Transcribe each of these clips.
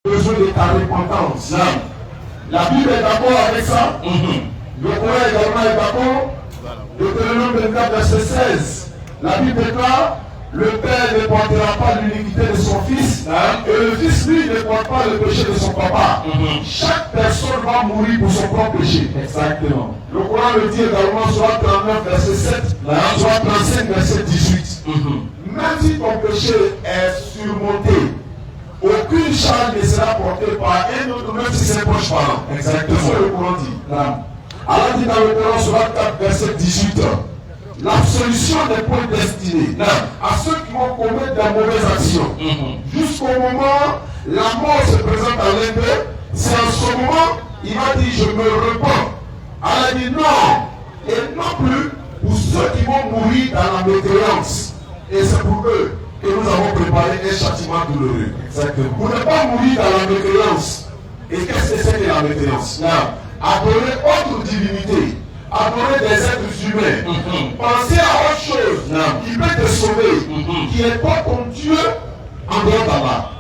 besoin de ta repentance. La Bible est d'accord avec ça. Le Coran également est d'accord. Deutéronome 24, verset 16. La Bible déclare: le père ne portera pas l'iniquité de son fils, et le fils, lui, ne porte pas le péché de son papa. Chaque personne va mourir pour son propre péché. Exactement. Le Coran le dit également, soit 39, verset 7, soit 35, verset 18. Même si ton péché est surmonté, aucune charge ne sera portée par un autre, même si c'est un proche parent. Exactement. C'est ce que le Coran dit. Allah dit dans le Coran, soit 4, verset 18. L'absolution n'est pas destinée à ceux qui vont commettre de mauvaises actions. Jusqu'au moment la mort se présente à l'un d'eux, c'est en ce moment il va dire: je me repens. Allah dit non, et non plus pour ceux qui vont mourir dans la mécréance. Et c'est pour eux que nous avons préparé un châtiment douloureux. Exactement. Pour ne pas mourir dans la mécréance. Et qu'est-ce que c'est que la mécréance? Adorer autre divinité, adorer des êtres humains, penser à autre chose qui peut te sauver, qui n'est pas ton Dieu en dehors d'Allah.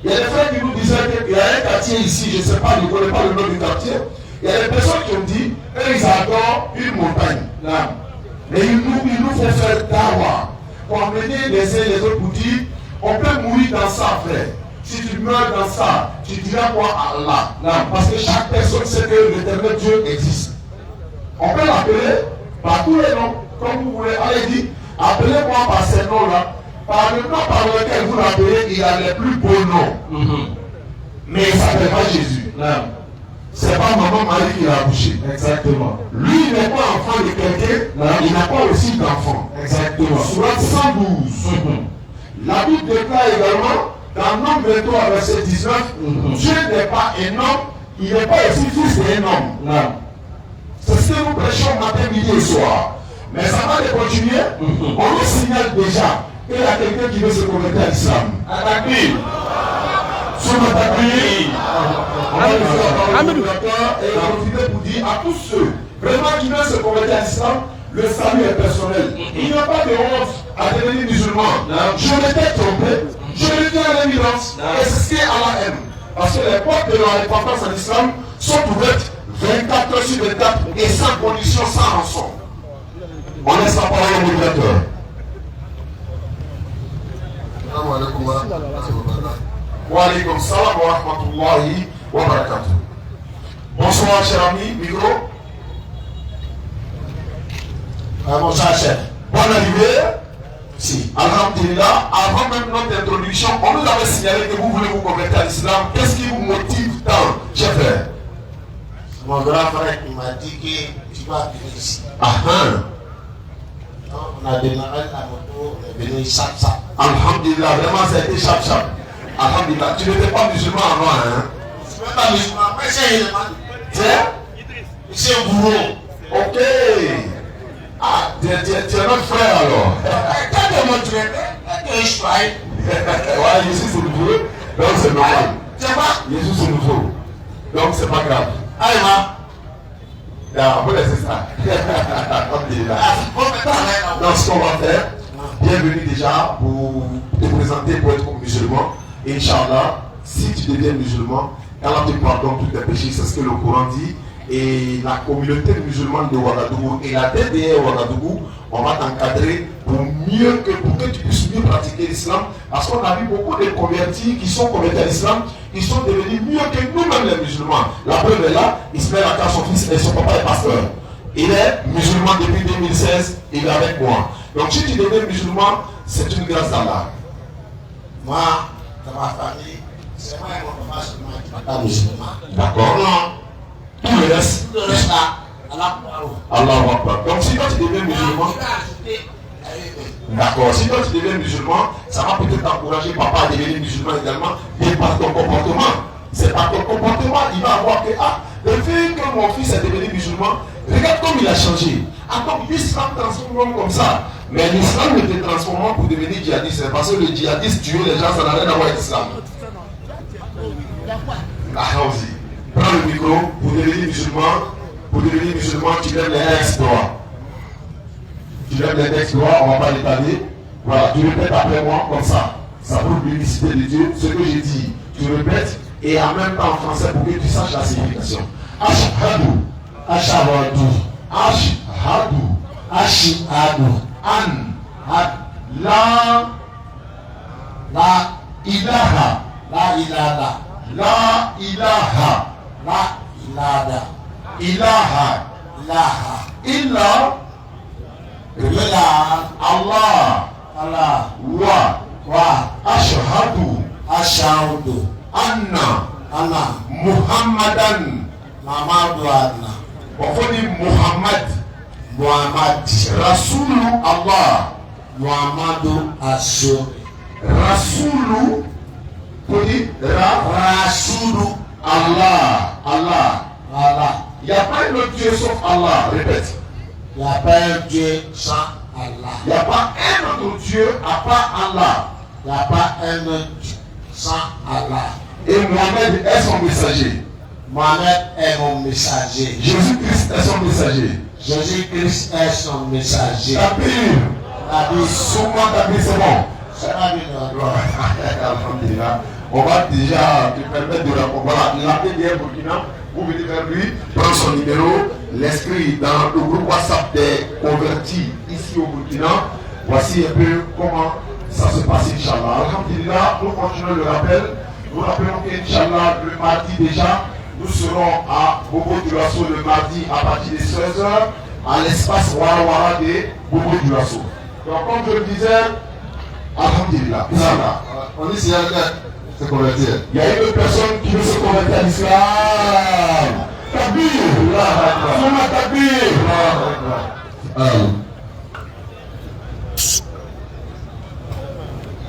Il y a des frères qui nous disaient qu'il y a un quartier ici, je ne sais pas, je ne connais pas le nom du quartier. Il y a des personnes qui ont dit, eux ils adorent une montagne. Mais il nous faut faire dawa, pour amener les uns et les autres pour dire, on peut mourir dans ça, frère. Si tu meurs dans ça, tu diras quoi à Allah? Parce que chaque personne sait que l'éternel Dieu existe. On peut l'appeler par tous les noms, comme vous voulez. Allez, dit, appelez-moi par ces noms-là. Par le nom par lequel vous l'appelez, il a les plus beaux noms. Mais il ne s'appelle pas Jésus. C'est pas maman Marie qui l'a accouché. Exactement. Lui, il n'est pas enfant de quelqu'un, il n'a pas aussi d'enfant. Exactement. Sourate 112. La Bible déclare également, dans Nombre 23, verset 19, Dieu n'est pas un homme, il n'est pas aussi fils d'un homme. C'est ce que nous prêchons matin, midi et soir. Mais ça va continuer. On nous signale déjà qu'il y a quelqu'un qui veut se convertir à l'islam. Attaque-lui. Sur notre attaque-lui. On va le faire par le modérateur et profiter pour dire à tous ceux vraiment qui veulent se convertir à l'islam, le salut est personnel. Il n'y a pas de honte à devenir musulman. Je m'étais trompé. Je le dis à l'évidence. Et c'est ce qu'Allah aime. Parce que les portes de la repentance en islam sont ouvertes 24 heures sur 24 et sans condition, sans rançon. On laisse la parole au modérateur. Wa alaykum salam wa rahmatullahi wa barakatuh. Bonsoir, cher ami, micro. Bonsoir, chef. Bonne arrivée. Si, alhamdulillah, avant même notre introduction, on nous avait signalé que vous voulez vous convertir à l'islam. Qu'est-ce qui vous motive tant, cher frère? Mon grand frère qui m'a dit que tu vas venir ici. Donc on a démarré la moto, on est venu chap. Alhamdulillah, vraiment ça a été chap. Alhamdulillah, tu n'étais pas musulman avant, hein? Je ne suis pas musulman, mais c'est Idriss. C'est un bourreau. Ok. Ah, tu es notre frère alors. Quand tu me traites, je suis pas. Ouais, Jésus c'est nouveau, donc c'est normal. C'est quoi? Jésus c'est nouveau, donc c'est pas grave. Allez, ma. On peut laisser ça. Donc ce qu'on va faire, bienvenue déjà pour te présenter pour être musulman. Inch'Allah, si tu deviens musulman, Allah te pardonne tous tes péchés, c'est ce que le Coran dit. Et la communauté musulmane de Ouagadougou et la TDR Ouagadougou, on va t'encadrer pour que tu puisses mieux pratiquer l'islam. Parce qu'on a vu beaucoup de convertis qui sont convertis à l'islam, qui sont devenus mieux que nous-mêmes les musulmans. La preuve est là, Ismaël Aka, son fils et son papa est pasteur. Il est musulman depuis 2016, il est avec moi. Donc si tu deviens musulman, c'est une grâce d'Allah. Moi, dans ma famille, c'est moi et mon papa seulement qui ne sont pas musulmans. D'accord. Non. Tout le reste là, Allah Akbar. Donc si toi tu deviens musulman, d'accord, si toi tu deviens musulman, ça va peut-être t'encourager papa à devenir musulman également, et par ton comportement. C'est par ton comportement, il va avoir que, le fait que mon fils est devenu musulman, regarde comme il a changé. Donc l'islam transforme l'homme comme ça. Mais l'islam ne te transforme pas pour devenir djihadiste. Parce que le djihadiste, tuer les gens, ça n'a rien à voir avec l'islam. Aussi. Prends le micro, pour devenir musulman, tu lèves les textes droits. Tu lèves les textes droits, on ne va pas l'étaler. Voilà, tu répètes après moi comme ça. Ça prouve l'unicité de Dieu. Ce que j'ai dit, tu répètes et en même temps en français pour que tu saches la signification. Ashhadu. Ashhadu. Ashhadu. Ashhadu. An. La Ilaha. La ilaha. La ilaha. La ilaha. Ilaha. Ilaha. Illa. Illa Allah. Allah. Wa. Ashhadu. Ashhadu. Anna. Muhammadan. Muhammad. Muhammad. Rasulu Allah. Muhammadu Rasul. Rasulu. Rasulu Allah. Allah. Il n'y a pas un autre Dieu sauf Allah. Répète. Il n'y a pas un Dieu sans Allah. Il n'y a pas un autre Dieu à part Allah. Il n'y a pas un autre Dieu sans Allah. Et Mohamed est son messager. Mohamed est mon messager. Jésus-Christ est son messager. Jésus-Christ est son messager. Tabir. Souvent Tabir, c'est bon. Alhamdulillah. On va déjà te permettre de répondre. Voilà, l'appeler bien Burkina. Vous venez vers lui, prendre son numéro, l'inscrire dans le groupe WhatsApp des convertis ici au Burkina. Voici un peu comment ça se passe, Inch'Allah. Alhamdulillah, nous continuons le rappel. Nous rappelons qu'Inch'Allah, le mardi déjà, nous serons à Bobo Dioulasso le mardi à partir de 16h à l'espace Wara de Bobo Dioulasso. Donc, comme je le disais, Alhamdulillah. On est ici à se convertir. Il y a une personne qui veut se convertir à l'islam. Tabir. Souma Tabir.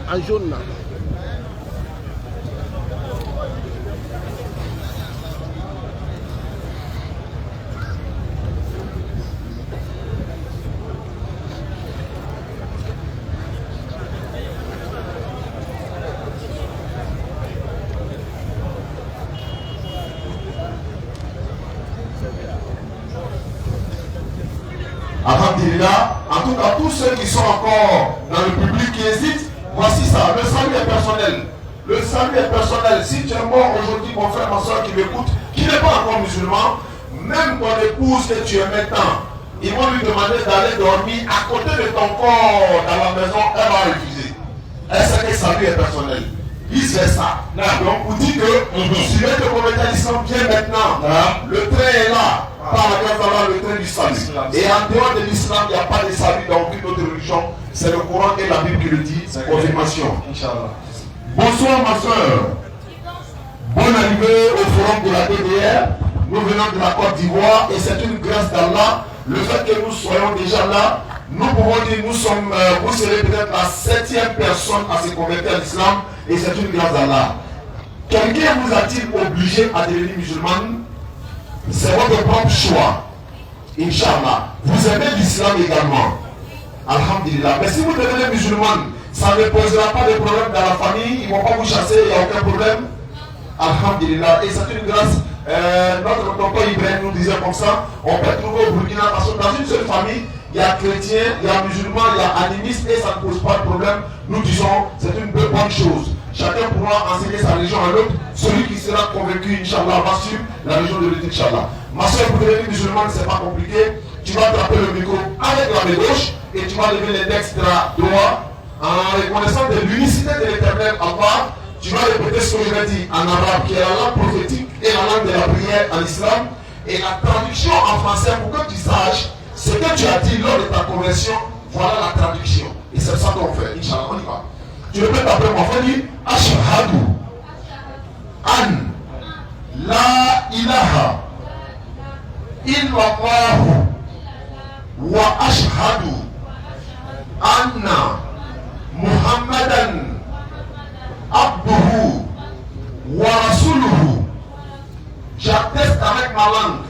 En jaune là. Alhamdulillah. En tout cas, tous ceux qui sont encore dans le public qui hésitent, voici ça. Le salut est personnel. Le salut est personnel. Si tu es mort aujourd'hui, mon frère, ma soeur qui m'écoute, qui n'est pas encore musulman, même ton épouse que tu aimais tant, ils vont lui demander d'aller dormir à côté de ton corps dans la maison, elle va refuser. Est-ce que le salut est personnel? Vice versa. Donc, vous dites que si tu veux te convertir à l'islam, viens maintenant. Le train est là. Par la grâce d'Allah, le train du salut. Et en dehors de l'islam, il n'y a pas de salut dans aucune autre religion. C'est le Coran et la Bible qui le dit. Confirmation. Bonsoir ma soeur. Bonne arrivée au forum de la DDR. Nous venons de la Côte d'Ivoire et c'est une grâce d'Allah. Le fait que nous soyons déjà là, nous pouvons dire vous serez peut-être la 7e personne à se convertir à l'islam et c'est une grâce d'Allah. Quelqu'un vous a-t-il obligé à devenir musulman? C'est votre propre choix. Inch'Allah. Vous aimez l'islam également. Alhamdulillah. Mais si vous devenez musulman, ça ne posera pas de problème dans la famille. Ils ne vont pas vous chasser, il n'y a aucun problème. Alhamdulillah. Et c'est une grâce. Notre tonton Ibrahim nous disait comme ça, on peut trouver au Burkina Faso dans une seule famille, il y a chrétiens, il y a musulmans, il y a animistes et ça ne pose pas de problème. Nous disons, c'est une bonne chose. Chacun pourra enseigner sa religion à l'autre. Celui qui sera convaincu, Inch'Allah, va suivre la religion de l'autre, Inch'Allah. Ma soeur, pour devenir musulmane, c'est pas compliqué. Tu vas attraper le micro avec la main gauche et tu vas lever l'index droit en reconnaissant de l'unicité de l'éternel Allah. Tu vas répéter ce que je vais dire en arabe, qui est la langue prophétique et la langue de la prière en islam. Et la traduction en français, pour que tu saches ce que tu as dit lors de ta conversion, voilà la traduction. Et c'est ça qu'on fait. Inch'Allah, on y va. Tu répètes après moi, on dit Ashhadu an la ilaha illallah wa ashhadu anna Muhammadan abduhu wa rasuluhu. J'atteste avec ma langue.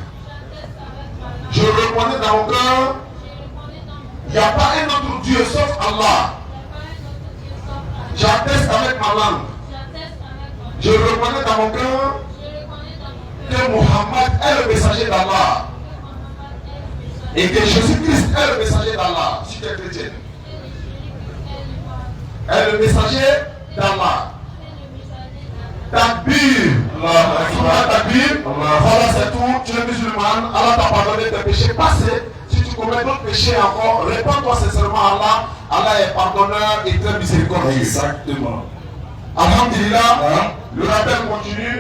Je reconnais dans mon cœur, il n'y a pas un autre Dieu sauf Allah. J'atteste avec ma langue. Je reconnais dans mon cœur que Muhammad est le messager d'Allah. Et que Jésus-Christ est le messager d'Allah. Si tu es chrétien. Est le messager d'Allah. Tabir. Voilà, c'est tout. Tu es musulman. Allah t'a pardonné tes péchés passés. Si tu commets d'autres péchés encore, réponds-toi sincèrement à Allah. Allah est pardonneur et très miséricordieux. Exactement. Alhamdulillah, le rappel continue.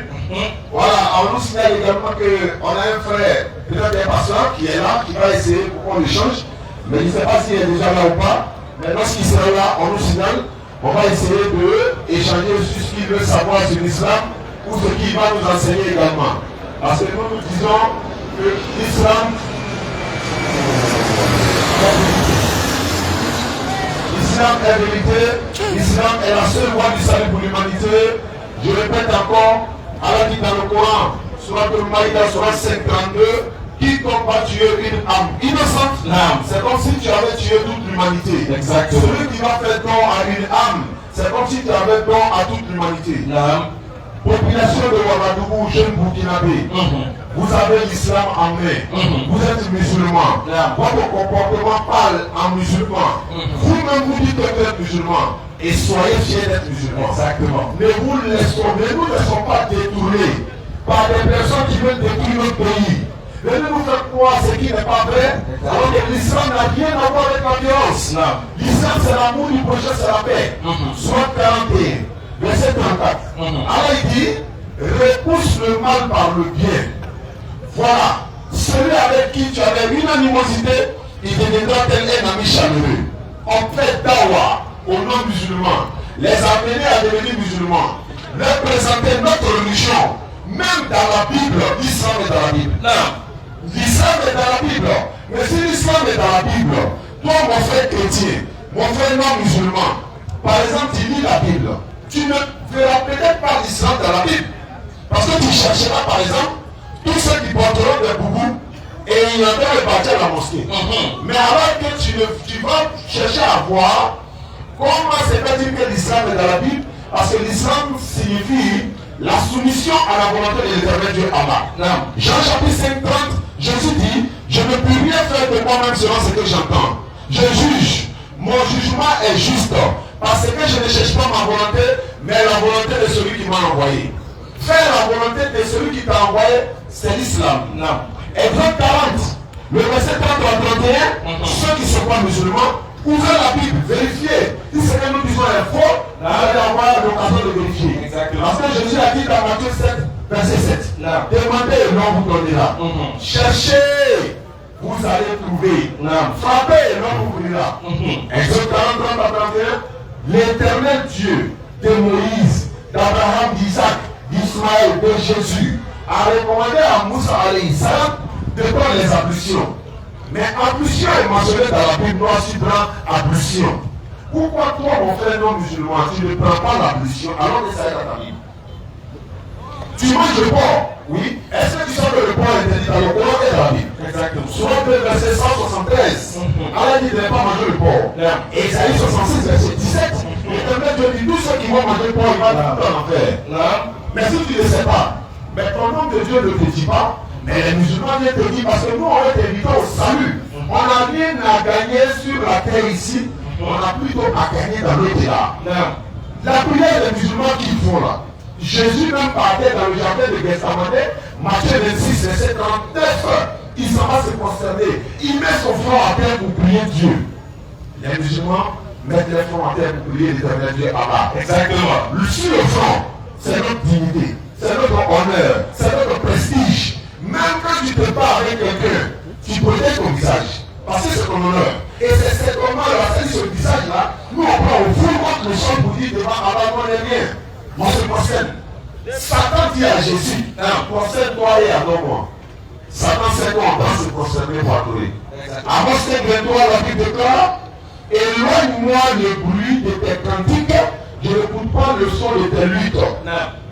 Voilà, on nous signale également qu'on a un frère, peut-être un pasteur qui est là, qui va essayer pour qu'on l'échange. Mais il ne sait pas s'il est déjà là ou pas. Mais lorsqu'il sera là, on nous signale. On va essayer d'échanger sur ce qu'il veut savoir sur l'islam ou ce qu'il va nous enseigner également. Parce que nous disons que l'islam est vérité, l'islam est la seule voie du salut pour l'humanité. Je répète encore, Allah dit dans le Coran, Surat al-Maïda, Surat 532, quiconque va tuer une âme innocente, c'est comme si tu avais tué toute l'humanité. Exactement. Celui qui va faire don à une âme, c'est comme si tu avais don à toute l'humanité. Population de Ouagadougou, jeune Burkinabé, vous avez l'islam en main, vous êtes musulman, votre comportement parle en musulman, vous-même vous dites que vous êtes musulman, et soyez fiers d'être musulman. Exactement. Ne nous laissons pas détourner par des personnes qui veulent détruire notre pays. Venez nous faire croire ce qui n'est pas vrai, alors que l'islam n'a rien à voir avec la violence. L'islam c'est l'amour du prochain, c'est la paix. Soit 41. Verset 34. Allah dit, repousse le mal par le bien. Voilà. Celui avec qui tu avais une animosité, il deviendra tel un ami chaleureux. On fait dawa aux non-musulmans, les amener à devenir musulmans, leur présenter notre religion. Même dans la Bible, l'islam est dans la Bible. L'islam est dans la Bible. Mais si l'islam est dans la Bible, toi mon frère chrétien, mon frère non-musulman, par exemple tu lis la Bible, tu ne verras peut-être pas l'islam dans la Bible. Parce que tu chercheras par exemple tous ceux qui porteront des boubous et ils entendent partir à la mosquée. Mais alors que tu vas chercher à voir comment c'est pas dire que l'islam est dans la Bible, parce que l'islam signifie la soumission à la volonté de l'éternel Dieu Allah. Jean chapitre 5, 30, Jésus dit, je ne peux rien faire de moi-même selon ce que j'entends. Je juge, mon jugement est juste. Parce que je ne cherche pas ma volonté, mais la volonté de celui qui m'a envoyé. Faire la volonté de celui qui t'a envoyé, c'est l'islam. Exode 40, le verset 30 à 31, ceux qui ne sont pas musulmans, ouvrez la Bible, vérifiez. Si ce que nous disons est faux, vous allez avoir l'occasion de vérifier. Exactement. Parce que Jésus a dit dans Matthieu 7, verset 7, demandez et l'on vous donnera. Cherchez, vous allez trouver. Frappez et l'on vous ouvrira. Exode 40, 30 à 31. L'éternel Dieu de Moïse, d'Abraham, d'Isaac, d'Ismaël, de Jésus a recommandé à Moussa alayhi salam de prendre les ablutions. Mais ablution est mentionné dans la Bible, noir sur blanc, ablution. Pourquoi toi, mon frère non musulman, tu ne prends pas l'ablution alors que ça est dans ta Bible? Tu manges le porc, oui. Est-ce que tu sais que le porc est interdit dans le Coran et dans la Bible? Exactement. Surat 2, verset 173. Allah dit de ne pas manger le porc. Et Isaïe 66, verset 17. L'éternel Dieu dit tous ceux qui vont manger le porc, ils vont tout en enfer. Mais si tu ne sais pas, mais ton nom de Dieu ne te dit pas, mais les musulmans viennent te dire parce que nous on est invités au salut. On n'a rien à gagner sur la terre ici, on a plutôt à gagner dans l'au-delà. La prière des musulmans qu'ils font là. Jésus même partait dans le jardin de Gethsemane, Matthieu 26, verset 39, il s'en va se consterner. Il met son front à terre pour prier Dieu. Les musulmans mettent les fronts à terre pour prier l'éternel Dieu Allah. Exactement. Sur le front, c'est notre dignité, c'est notre honneur, c'est notre prestige. Même quand tu te bats avec quelqu'un, tu protèges ton visage. Parce que c'est ton honneur. Et c'est cet honneur-là, c'est ce visage-là, nous on prend au fond contre le champ pour dire devant Allah, on n'est rien. On se procède. Satan dit à Jésus, procède-toi et adore-moi. Satan sait qu'on va se prosterner pour adorer. Avant ce que la Bible déclare, éloigne-moi le bruit de tes cantiques, je n'écoute pas le son de tes luttes.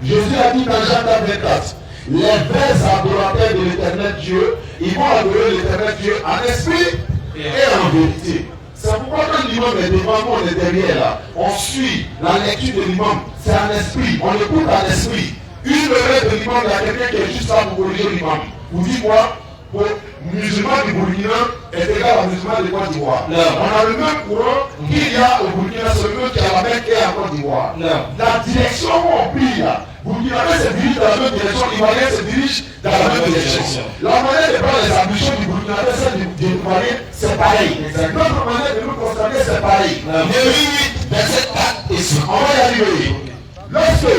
Jésus a dit dans Jean 24, les vrais adorateurs de l'éternel Dieu, ils vont adorer l'éternel Dieu en esprit et en vérité. C'est pourquoi quand l'imam est devant nous, on est derrière là. On suit la lecture de l'imam. C'est en esprit. On écoute en esprit. Une heure de l'imam, il y a quelqu'un qui est juste là pour corriger l'imam. Vous dites quoi? Pour musulman du Burkina est égal à musulman de Côte d'Ivoire. On a le même courant qu'il y a au Burkina, c'est le même qui a la Mecque et à Côte d'Ivoire. La direction où on prie là, Burkinabé se dirige dans la même direction, l'Ivoirien se dirige dans la même direction. La manière de prendre les ambitions du Burkinabé, celle du Ivoirien, c'est pareil. Notre manière de nous constater, c'est pareil. Néhémie 8, verset 4 et 5. On va y arriver. Lorsque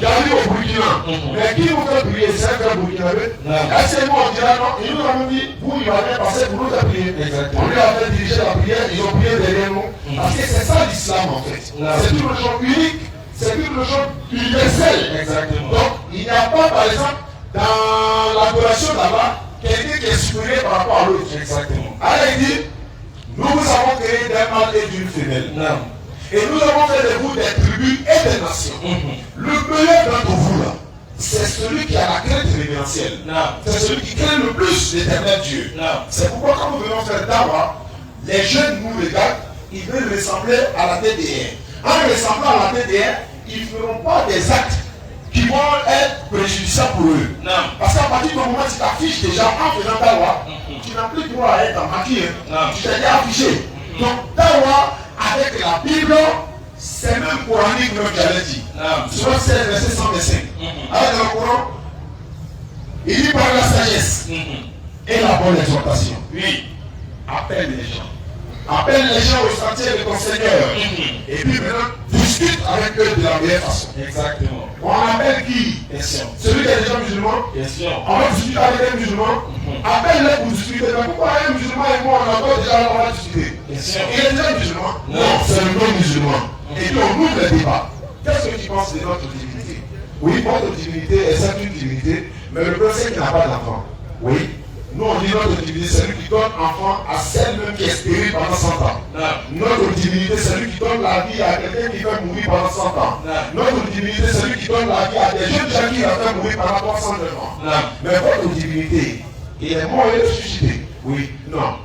j'arrive au Burkina, mais qui vous fait prier, c'est un frère burkinabé. Est-ce que nous on dira non? Il nous a même dit, vous il va bien passer pour nous à prier. On lui a fait diriger la prière, ils ont prié derrière nous. Parce que c'est ça l'islam en fait. C'est une religion unique, c'est une religion universelle. Exactement. Donc il n'y a pas par exemple dans l'adoration là-bas quelqu'un qui est supérieur par rapport à l'autre. Exactement. Alors il dit, nous vous avons créé d'un mâle et d'une femelle. Non. Et nous avons fait de vous des tribus et des nations. Le meilleur d'entre vous là, c'est celui qui a la crainte révérentielle. C'est celui qui craint le plus l'éternel Dieu. C'est pourquoi quand nous venons faire Dawa, les jeunes nous regardent, ils veulent ressembler à la TDR. En ressemblant à la TDR, ils ne feront pas des actes qui vont être préjudiciables pour eux. Parce qu'à partir du moment où tu t'affiches déjà en faisant Dawa, tu n'as plus droit à être en maquille. Tu t'es déjà affiché. Donc Dawa, avec la Bible, c'est même coranique même j'allais dire. Soit c'est verset 125. Avec le Coran, il dit par la sagesse et la bonne exhortation. Oui. Appelle les gens. Appelle les gens au sentier de ton Seigneur. Et puis maintenant, discute avec eux de la meilleure façon. Exactement. On appelle qui? Question. Celui qui est déjà musulman. Question. On va discuter avec les musulmans. Appelle-les pour discuter. Mais pourquoi un musulman et moi on a déjà là, on va discuter? Question. Il est déjà musulman? Non, c'est le non-musulman. Et puis on ouvre le débat. Qu'est-ce que tu penses de notre divinité? Oui, votre divinité est certes une divinité, mais le prince qui n'a pas d'enfant. Oui. Nous on dit notre divinité, c'est lui qui donne enfant à celle même qui est stérile pendant 100 ans. Notre divinité, c'est lui qui donne la vie à quelqu'un qui fait mourir pendant 100 ans. Notre divinité, c'est lui qui donne la vie à des jeunes gens qui a fait mourir pendant 309 ans. Mais votre divinité, il est mort et ressuscité. Oui, non.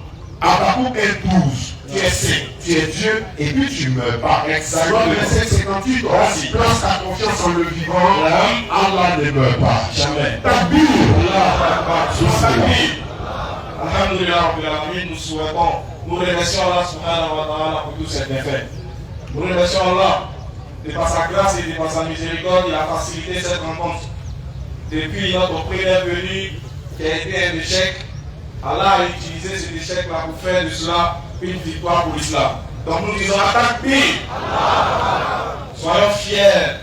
Habakkuk 1:12, tu es saint, tu es Dieu, et puis tu ne meurs pas. Exactement. Verset 58, on place ta confiance en le vivant, Allah ne meurt pas. Jamais. Takbir. Alhamdulillah, nous souhaitons, nous remercions Allah subhanahu wa ta'ala pour tous ces bienfaits. Nous remercions Allah de par sa grâce et de par sa miséricorde, il a facilité cette rencontre. Depuis notre première venue, qui a été un échec, Allah a utilisé cet échec-là pour faire de cela une victoire pour l'islam. Donc nous disons takbir. Soyons fiers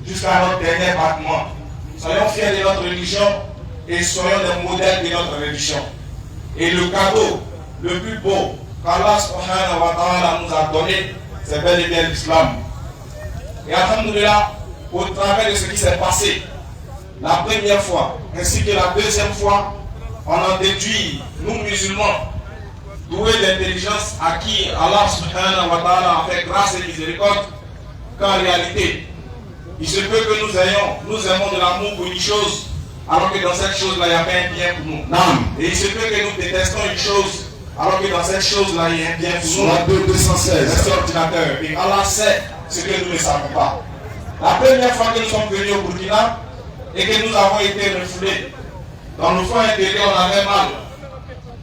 jusqu'à notre dernier battement. Soyons fiers de notre religion et soyons des modèles de notre religion. Et le cadeau le plus beau qu'Allah subhanahu wa ta'ala nous a donné, c'est bel et bien l'islam. Et alhamdulillah, au travers de ce qui s'est passé la première fois ainsi que la deuxième fois, on en déduit, nous musulmans, doués d'intelligence à qui Allah subhanahu wa ta'ala a fait grâce et miséricorde, qu'en réalité, il se peut que nous aimons de l'amour pour une chose, alors que dans cette chose-là, il n'y a pas un bien pour nous. Non. Et il se peut que nous détestons une chose, alors que dans cette chose-là, il y a un bien pour nous. Soit 216. C'est ordinateur. Et Allah sait ce que nous ne savons pas. La première fois que nous sommes venus au Burkina et que nous avons été refoulés, dans le fond intérieur, on avait mal.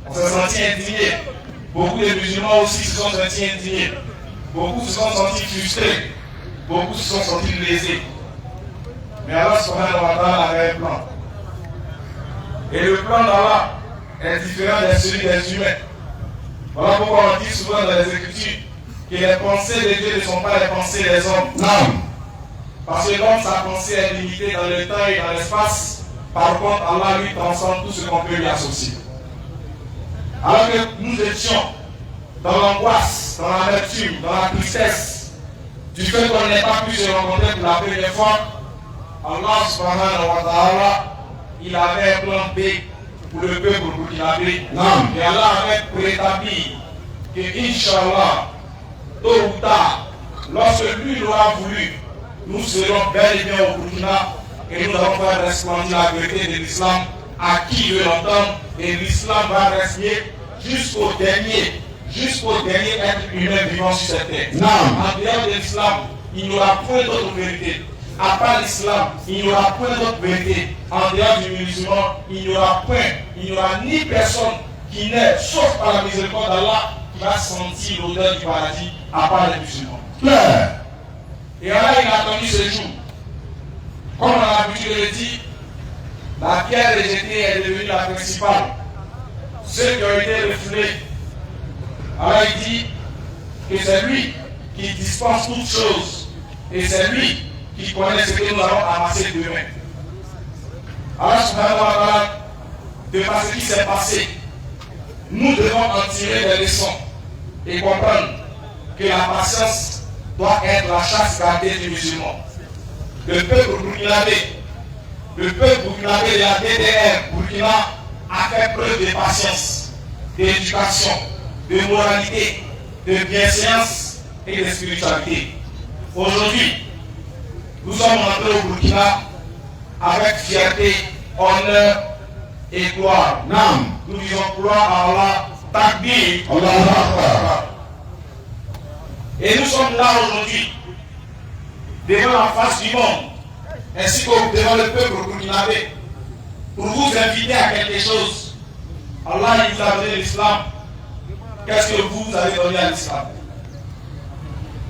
On s'est senti indignés. Beaucoup de musulmans aussi se sont sentis indignés. Beaucoup se sont sentis frustrés. Beaucoup se sont sentis lésés. Mais Allah subhanahu wa ta'ala avait un plan. Et le plan d'Allah est différent de celui des humains. Voilà pourquoi on dit souvent dans les Écritures que les pensées de Dieu ne sont pas les pensées des hommes. Non. Parce que l'homme, sa pensée est limitée dans le temps et dans l'espace. Par contre, Allah lui transcende tout ce qu'on peut lui associer. Alors que nous étions dans l'angoisse, dans l'amertume, dans la tristesse, du fait qu'on n'ait pas pu se rencontrer pour la première fois, Allah subhanahu wa ta'ala, il avait un plan B pour le peuple burkinabé. Et Allah avait préétabli que, Inch'Allah, tôt ou tard, lorsque lui l'aura voulu, nous serons bel et bien au Burkina et nous allons faire resplendir la vérité de l'islam à qui veut l'entendre, et l'islam va rester jusqu'au dernier être humain vivant sur cette terre. En dehors de l'islam, il n'y aura point d'autre vérité. À part l'islam, il n'y aura point d'autre vérité. En dehors du musulman, il n'y aura ni personne qui naît, sauf par la miséricorde d'Allah, qui va sentir l'odeur du paradis, à part les musulmans. Et Allah, il a attendu ce jour. Comme on a l'habitude de le dire, la pierre rejetée est devenue la principale. Ceux qui ont été refoulés, alors il dit que c'est lui qui dispense toutes choses et c'est lui qui connaît ce que nous allons amasser demain. Alors, subhanahu wa ta'ala, de par ce qui s'est passé, nous devons en tirer des leçons et comprendre que la patience doit être la chasse gardée du musulman. Le peuple burkinabé, le peuple burkinabé de la DDR, Burkina, a fait preuve de patience, d'éducation, de moralité, de bienséance et de spiritualité. Aujourd'hui, nous sommes rentrés au Burkina avec fierté, honneur et gloire. Naam. Nous disons gloire à Allah, Takbir. Allahu Akbar. Et nous sommes là aujourd'hui, devant la face du monde, ainsi que devant le peuple burkinabé, pour vous inviter à quelque chose. Allah il vous a donné l'islam. Qu'est-ce que vous avez donné à l'islam?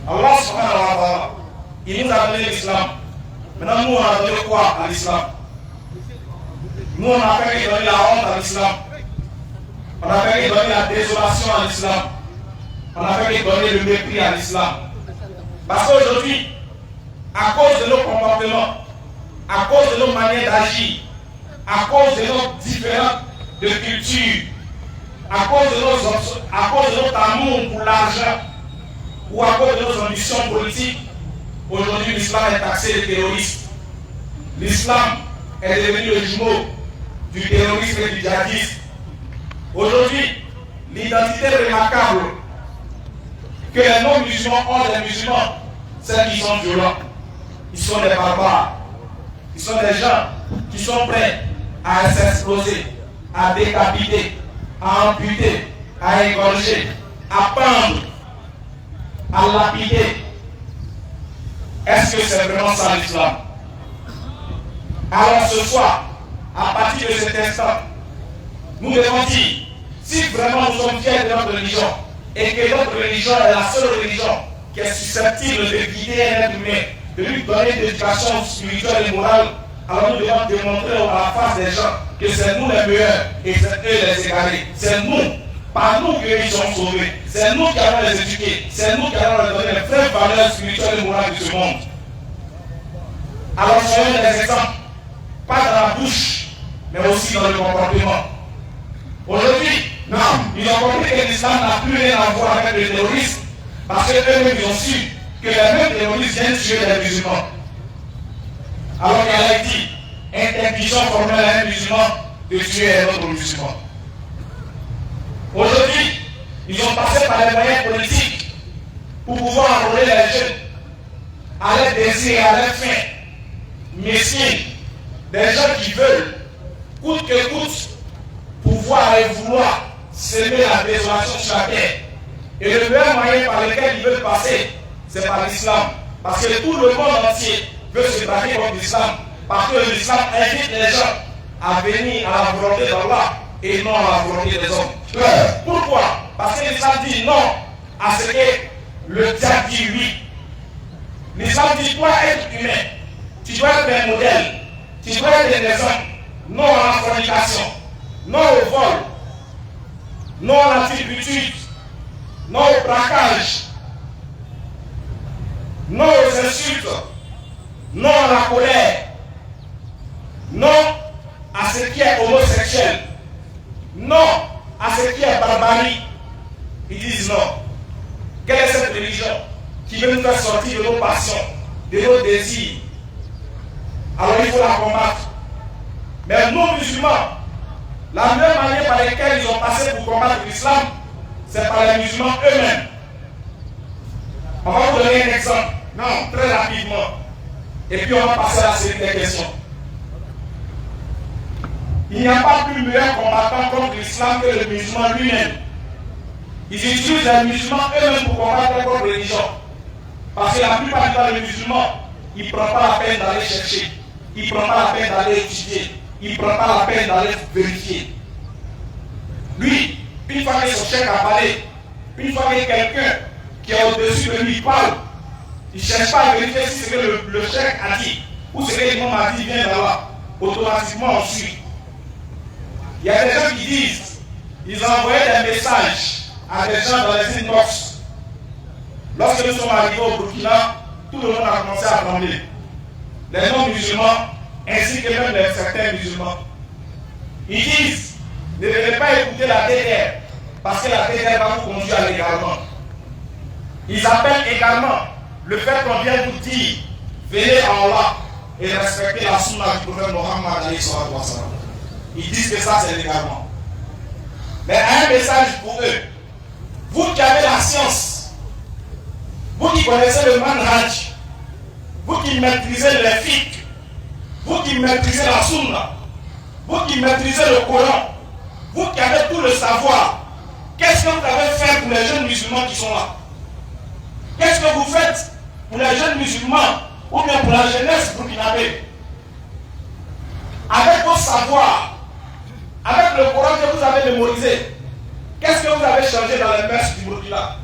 Allah subhanahu wa ta'ala, il nous a donné l'islam. Maintenant, nous, on a donné quoi à l'islam? Nous, on a fait donner la honte à l'islam. On a fait donner la désolation à l'islam. On a fait donner le mépris à l'islam. Parce qu'aujourd'hui, à cause de nos comportements, à cause de nos manières d'agir, à cause de nos différences de culture, à cause de notre amour pour l'argent, ou à cause de nos ambitions politiques, aujourd'hui l'islam est taxé de terroriste. L'islam est devenu le jumeau du terrorisme et du djihadisme. Aujourd'hui, l'identité remarquable que les non-musulmans ont des musulmans, c'est qu'ils sont violents. Ils sont des barbares. Ils sont des gens qui sont prêts à s'exploser, à décapiter, à amputer, à égorger, à pendre, à lapider. Est-ce que c'est vraiment ça l'islam? Alors ce soir, à partir de cet instant, nous devons dire, si vraiment nous sommes fiers de notre religion, et que notre religion est la seule religion qui est susceptible de guider un être humain, de lui donner une éducation spirituelle et morale, alors nous devons démontrer à la face des gens que c'est nous les meilleurs et c'est eux les égarés. C'est nous, pas nous qui sommes sauvés. C'est nous qui allons les éduquer. C'est nous qui allons leur donner les vraies valeurs spirituelles et morales de ce monde. Alors soyons des exemples, pas dans la bouche, mais aussi dans le comportement. Aujourd'hui, non, ils ont compris que l'islam n'a plus rien à voir avec le terrorisme, parce qu'eux-mêmes ils ont su que les mêmes terroristes viennent tuer les musulmans. Alors qu'elle a dit, interdiction formelle à un musulman de tuer un autre musulman. Aujourd'hui, ils ont passé par les moyens politiques pour pouvoir enrôler les jeunes à leur désir et à leur fin. Mesquins, des gens qui veulent, coûte que coûte, pouvoir et vouloir s'aimer la désolation sur la terre. Et le meilleur moyen par lequel ils veulent passer, c'est par l'islam. Parce que tout le monde entier veut se braquer contre l'islam. Parce que l'islam invite les gens à venir à la volonté d'Allah et non à la volonté des hommes. Pourquoi? Parce que l'islam dit non à ce que le diable dit oui. L'islam dit toi être humain, tu dois être un modèle, tu dois être un exemple, non à la fornication, non au vol, non à la turpitude, non au braquage, non aux insultes, non à la colère, non à ce qui est homosexuel, non à ce qui est barbarie. Ils disent non. Quelle est cette religion qui veut nous faire sortir de nos passions, de nos désirs? Alors il faut la combattre. Mais nous, musulmans, la meilleure manière par laquelle ils ont passé pour combattre l'islam, c'est par les musulmans eux-mêmes. On va vous donner un exemple, non, très rapidement. Et puis on va passer à la série des questions. Il n'y a pas plus meilleur combattant contre l'islam que le musulman lui-même. Ils utilisent les musulmans eux-mêmes pour combattre leur religion. Parce que la plupart du temps, les musulmans, ils ne prennent pas la peine d'aller chercher. Ils ne prennent pas la peine d'aller étudier. Ils ne prennent pas la peine d'aller vérifier. Lui, une fois que son chef a parlé, une fois que quelqu'un qui est au-dessus de lui parle, il ne cherche pas à vérifier si ce que le chef a dit où c'est que l'imam Mahdi vient d'Allah, automatiquement on suit. Il y a des gens qui disent, ils ont envoyé des messages à des gens dans les inbox. Lorsque nous sommes arrivés au Burkina, tout le monde a commencé à trembler. Les non-musulmans, ainsi que même certains musulmans. Ils disent, ne devez pas écouter la DDR, parce que la DDR va vous conduire à l'égarement. Ils appellent également le fait qu'on vient vous dire, venez à Allah et respectez la sunna du prophète Mohammed alayhi wa sallam. Ils disent que ça c'est l'égarement. Mais un message pour eux. Vous qui avez la science, vous qui connaissez le manhaj, vous qui maîtrisez le fiqh, vous qui maîtrisez la sunna, vous qui maîtrisez le Coran, vous qui avez tout le savoir, qu'est-ce que vous avez fait pour les jeunes musulmans qui sont là? Qu'est-ce que vous faites pour les jeunes musulmans ou bien pour la jeunesse burkinabé? Avec vos savoirs, avec le Coran que vous avez mémorisé, qu'est-ce que vous avez changé dans les mœurs du Burkina?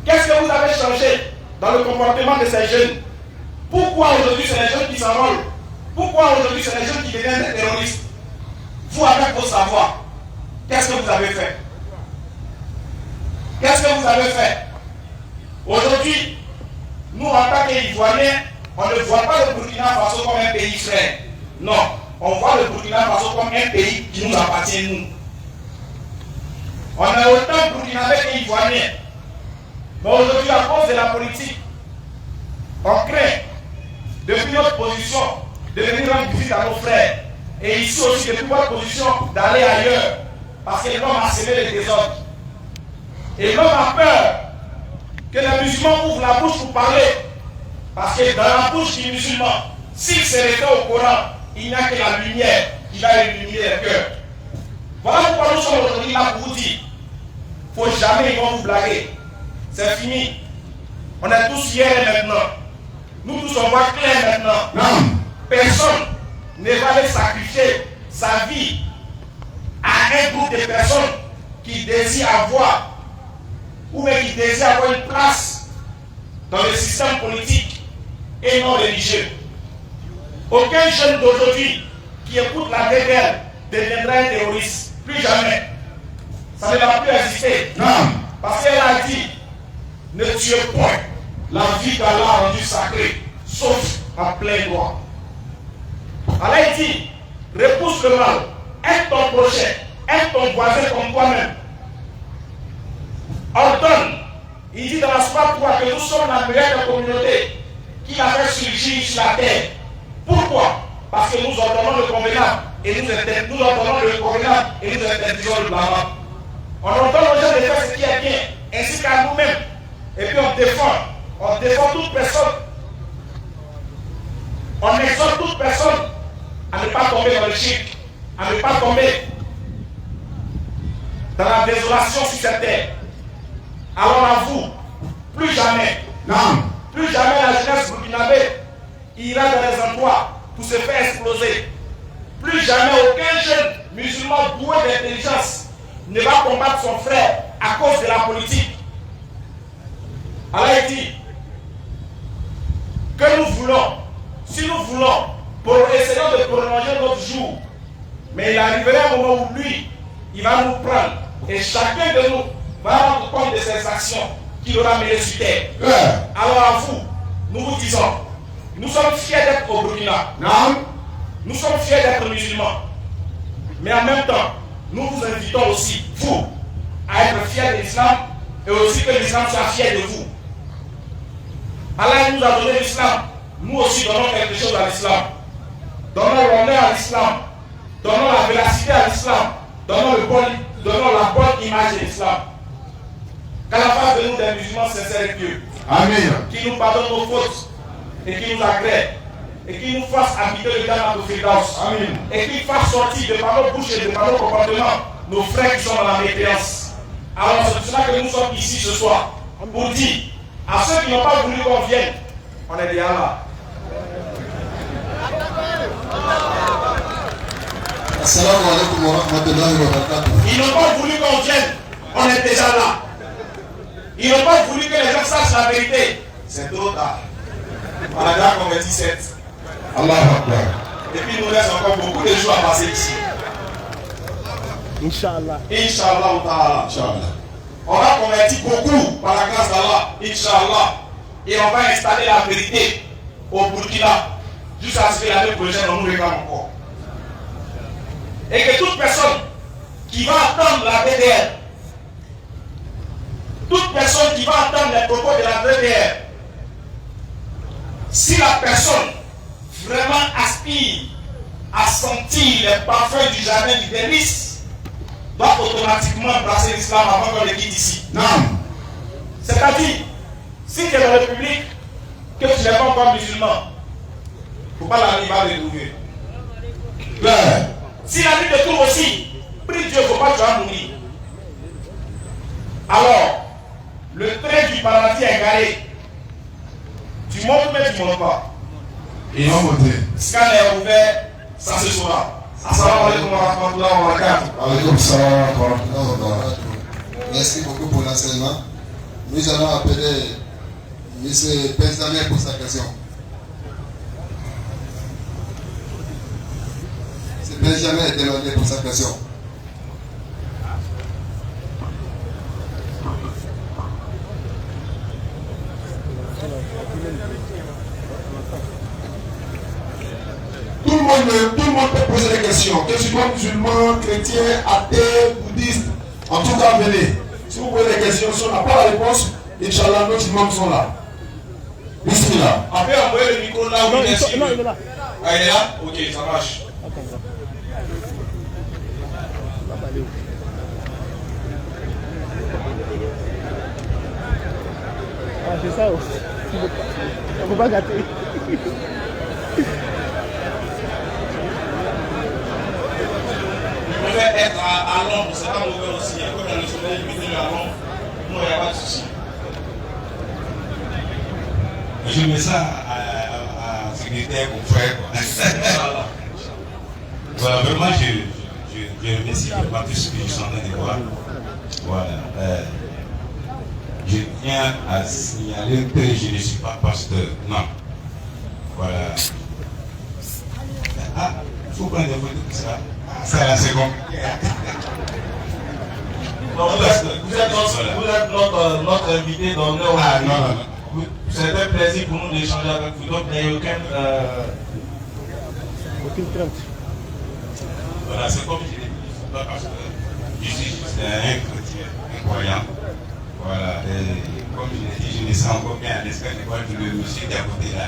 Qu'est-ce que vous avez changé dans le comportement de ces jeunes? Pourquoi aujourd'hui c'est les jeunes qui s'enrôlent? Pourquoi aujourd'hui c'est les jeunes qui deviennent des terroristes? Vous, avec vos savoirs, qu'est-ce que vous avez fait? Qu'est-ce que vous avez fait? Aujourd'hui, nous en tant qu'Ivoiriens, on ne voit pas le Burkina Faso comme un pays frère. Non, on voit le Burkina Faso comme un pays qui nous appartient, nous. On est autant burkinabé qu'Ivoiriens. Mais aujourd'hui, à cause de la politique, on craint, depuis notre position, de venir rendre visite à nos frères. Et ici aussi, depuis notre position, d'aller ailleurs. Parce que l'homme a semé les désordres. Et l'homme a peur que les musulmans ouvrent la bouche pour parler. Parce que dans la bouche du musulman, s'il se réfère au Coran, il n'y a que la lumière qui va illuminer les cœurs. Voilà pourquoi nous sommes aujourd'hui là pour vous dire, il ne faut jamais ils vont vous blaguer. C'est fini. On est tous hier et maintenant. Nous tous on voit clair maintenant. Non. Personne ne va aller sacrifier sa vie à un groupe de personnes qui désirent avoir ou même qui désirent avoir une place dans le système politique et non religieux. Aucun jeune d'aujourd'hui qui écoute la DDR deviendra un terroriste. Plus jamais. Ça ne va plus exister. Non. Parce qu'elle a dit, ne tuez point la vie qu'Allah a rendue sacrée, sauf en plein droit. Allah dit, repousse le mal, aide ton prochain, aide ton voisin comme toi-même. Ordonne, il dit dans la sourate 3 que nous sommes la meilleure communauté qui a fait surgir sur la terre. Pourquoi? Parce que nous ordonnons le convenable et nous ordonnons le convenable et nous interdisons le blâmable. On ordonne aux gens de faire ce qui est bien, ainsi qu'à nous-mêmes. Et puis on défend toute personne. On exhorte toute personne à ne pas tomber dans le shirk, à ne pas tomber dans la désolation sur cette terre. Alors à vous, plus jamais, Non. plus jamais la jeunesse burkinabé ira dans les endroits pour se faire exploser. Plus jamais aucun jeune musulman doué d'intelligence ne va combattre son frère à cause de la politique. Allah dit que nous voulons, si nous voulons, pour essayer de prolonger notre jour, mais il arrivera un moment où lui, il va nous prendre et chacun de nous va rendre compte de ses actions qu'il aura menées sur terre. Alors à vous, nous vous disons, nous sommes fiers d'être au Burkina. Non. Nous sommes fiers d'être musulmans. Mais en même temps, nous vous invitons aussi, vous, à être fiers de l'islam et aussi que l'islam soit fier de vous. Allah nous a donné l'islam. Nous aussi donnons quelque chose à l'islam. Donnons l'honneur à l'islam. Donnons la véracité à l'islam. Donnons la bonne image de l'islam. Qu'à la face de nous des musulmans sincères et pieux. Amen. Qui nous pardonne nos fautes et qui nous agrée et qui nous fasse habiter le Jannat de Firdaus. Amen. Et qui fasse sortir de par nos bouches et de par nos comportements nos frères qui sont dans la mécréance. Alors c'est pour cela que nous sommes ici ce soir pour dire à ceux qui n'ont pas voulu qu'on vienne, on est déjà là. Assalamu alaikum wa rahmatullahi wa barakatuh. Ils n'ont pas voulu qu'on vienne, on est déjà là. Ils n'ont pas voulu que les gens sachent la vérité. C'est trop tard. On a déjà converti 7. Et puis il nous reste encore beaucoup de jours à passer ici. Inch'Allah. Inch'Allah ta'ala. On a converti beaucoup par la grâce d'Allah. Inch'Allah. Et on va installer la vérité au Burkina. Jusqu'à ce que l'année prochaine on nous réclame encore. Et que toute personne qui va attendre la DDR, toute personne qui va attendre les propos de la DDR, si la personne vraiment aspire à sentir les parfums du jardin du délice, doit automatiquement embrasser l'islam avant qu'on le quitte ici. Non. C'est-à-dire, si tu es dans la République, que tu n'es pas encore musulman, il ne faut pas l'arriver à le trouver. Si la nuit te trouve aussi, prie Dieu, il ne faut pas que tu vas mourir. Alors, le train du paradis est garé. Tu montes mais tu ne montes pas. Ils vont monter. Scanner est ouvert, ça se saura. Assalamu alaikum wa rahmatullahi wa barakatuh. Alaykoum salam wa rahmatullahi wa barakatuh. Merci beaucoup pour l'enseignement. Nous allons appeler M. Benjamin pour sa question. M. Benjamin est demandé pour sa question. Tout le monde peut poser des questions. Que tu sois musulman, chrétien, athée, bouddhiste, en tout cas, venez. Si vous posez des questions, si on n'a pas la réponse, Inch'Allah, nos imams sont là. Bismillah. On peut envoyer le micro là où il est. Non, il est là. Ah, il est là? Ok, ça marche. Ah, c'est ça. On ne peut pas gâter. Vous pouvez être à l'ombre, c'est pas mauvais aussi. Il y a quoi dans le soleil, mettez-le à l'ombre. Non, il n'y a pas de souci. Je mets ça à secrétaire confrère. Voilà, vraiment, je remercie vraiment tout ce que je suis en train de voir. Voilà. Je tiens à signaler que je ne suis pas pasteur. Non. Voilà. Ah, il faut prendre des photos de ça. Ça là, c'est compliqué. Vous êtes notre invité d'honneur. Ah, non. C'est un plaisir pour nous d'échanger avec vous. Donc, il n'y a aucune crainte. Voilà, c'est comme je l'ai dit, c'est pas parce que je suis juste un chrétien, un croyant. Voilà, et comme je l'ai dit, je me sens encore bien à l'escalier de le monsieur qui est à côté là.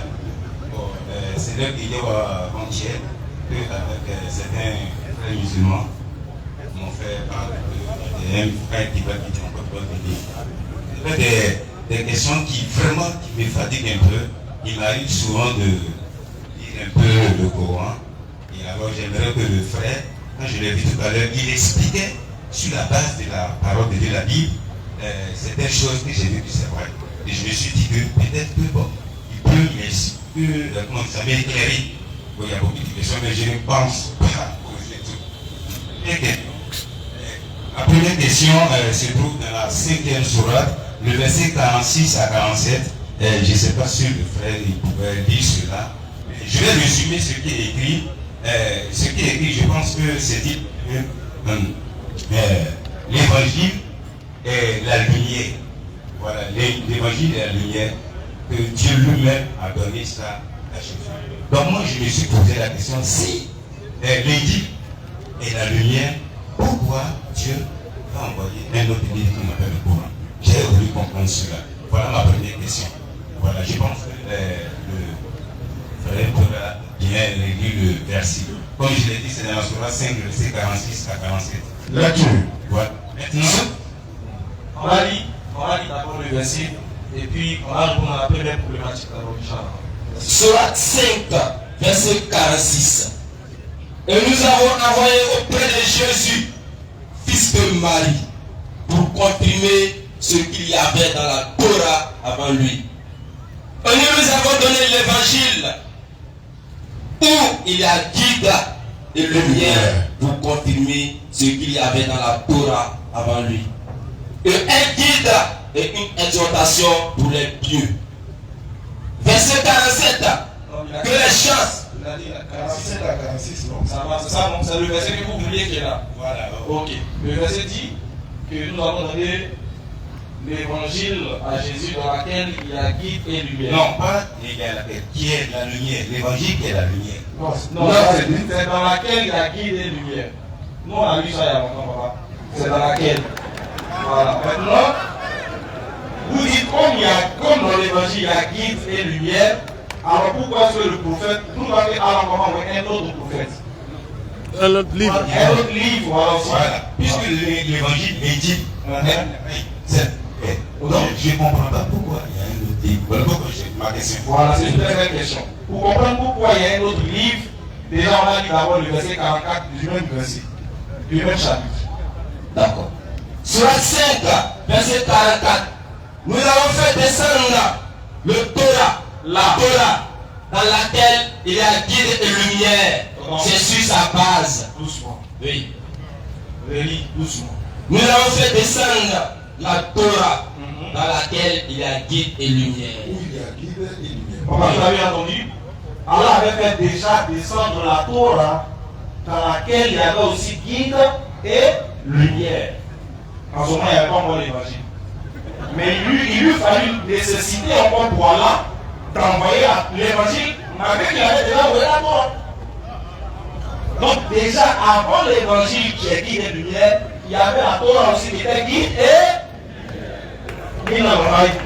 Bon, c'est là qu'il y a avant-hier, avec certains frères musulmans, m'ont fait part d'un frère qui va quitter encore de l'île. Des questions qui vraiment qui me fatiguent un peu. Il m'arrive souvent de lire un peu le Coran. Et alors j'aimerais que le frère, quand je l'ai vu tout à l'heure, il expliquait sur la base de la parole de Dieu, la Bible, certaines choses que j'ai vues que c'est vrai. Et je me suis dit que peut-être que bon, il peut comment ça m'éclairer. Bon, il y a beaucoup de questions, mais je ne pense pas poser tout. La première question se trouve dans la 5e sourate, le verset 46 à 47. Je ne sais pas si le frère il pouvait lire cela. Je vais résumer ce qui est écrit. Ce qui est écrit, je pense que c'est dit l'évangile est la lumière. Voilà, l'évangile est la lumière que Dieu lui-même a donné ça à Jésus. Donc moi je me suis posé la question, si l'évangile est la lumière, pourquoi Dieu va envoyer un autre livre qu'on appelle le Coran? J'ai voulu comprendre cela. Voilà ma première question. Voilà, je pense que le frère pourra bien lire le verset. Comme je l'ai dit, c'est dans la Sourate 5, le verset 46 à 47. Lecture. Voilà. Maintenant, on va lire d'abord le verset et puis on va répondre à la première problématique d'abord, Inch'Allah. Sourate 5, verset 46. Et nous avons envoyé auprès de Jésus, fils de Marie, pour confirmer ce qu'il y avait dans la Torah avant lui. Et nous avons donné l'évangile où il y a guide et lumière pour confirmer ce qu'il y avait dans la Torah avant lui. Et un guide et une exhortation pour les pieux. Verset 47. Que les chances Vous avez dit 46 à 46, non? Ça va, c'est ça, non? C'est le verset que vous vouliez qui est là. Voilà. Ok. Le verset dit que nous avons donné l'évangile à Jésus dans laquelle il y a guide et lumière. Non, pas qui est la lumière. L'évangile qui est la lumière. Non, c'est dans laquelle il y a guide et lumière. Nous, on a lu ça il y a longtemps, papa. C'est dans laquelle. Voilà. Maintenant, vous dites comme dans l'évangile, il y a guide et lumière. Alors pourquoi est-ce que le prophète, nous avons fait à l'encore un autre prophète? Un autre livre. Un autre livre, voilà. Puisque l'évangile est dit, donc je ne comprends pas pourquoi il y a un autre livre. Voilà pourquoi j'ai ma question. Voilà, c'est une très belle question. Pour comprendre pourquoi il y a un autre livre, déjà on a lu d'abord le verset 44 du même verset, du même chapitre. D'accord. Sur la 5, verset 44, nous avons fait descendre le Torah, la Torah, dans laquelle il y a guide et lumière. C'est sur sa base. Doucement. Oui. Relis doucement. Nous avons fait descendre la Torah, dans laquelle il y a guide et lumière. Où il y a guide et lumière. Vous avez entendu? Allah avait fait déjà descendre la Torah, dans laquelle il y avait aussi guide et lumière. En ce moment, il n'y avait pas encore l'évangile. Mais il lui fallut nécessiter encore pour Allah d'envoyer l'évangile, malgré qu'il avait déjà envoyé la Torah. Donc déjà avant l'évangile qui est guide et lumière, il y avait la Torah aussi qui était guide et lumière.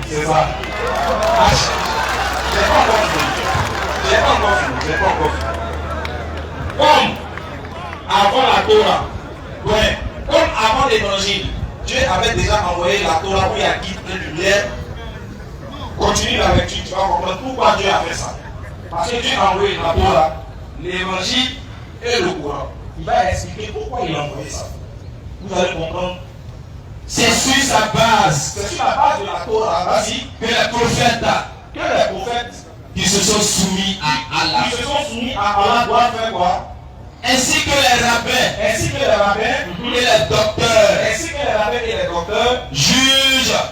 C'est ça. J'ai pas encore fini. Comme avant la Torah, ouais, comme avant l'évangile, Dieu avait déjà envoyé la Torah où il y a guide et lumière. Continue la lecture, tu vas comprendre pourquoi Dieu a fait ça. Parce que Dieu a envoyé la Torah, l'évangile et le Coran. Il va expliquer pourquoi il a envoyé ça. Vous allez comprendre. C'est sur sa base. C'est sur la base de la Torah, vas-y, Que les prophètes qui se sont soumis à Allah, doivent faire quoi? ainsi que les rabbins Et les docteurs jugent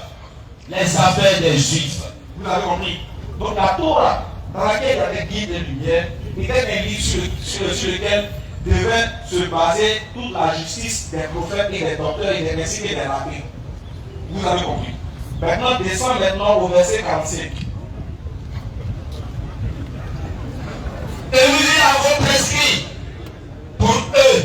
les affaires des juifs. Vous avez compris? Donc la Torah, dans laquelle il y avait guide et lumière, était un livre sur lequel devait se baser toute la justice des prophètes et des docteurs et des messieurs et des rabbins. Vous avez compris? Maintenant, descends maintenant au verset 45. Et nous y avons prescrit pour eux,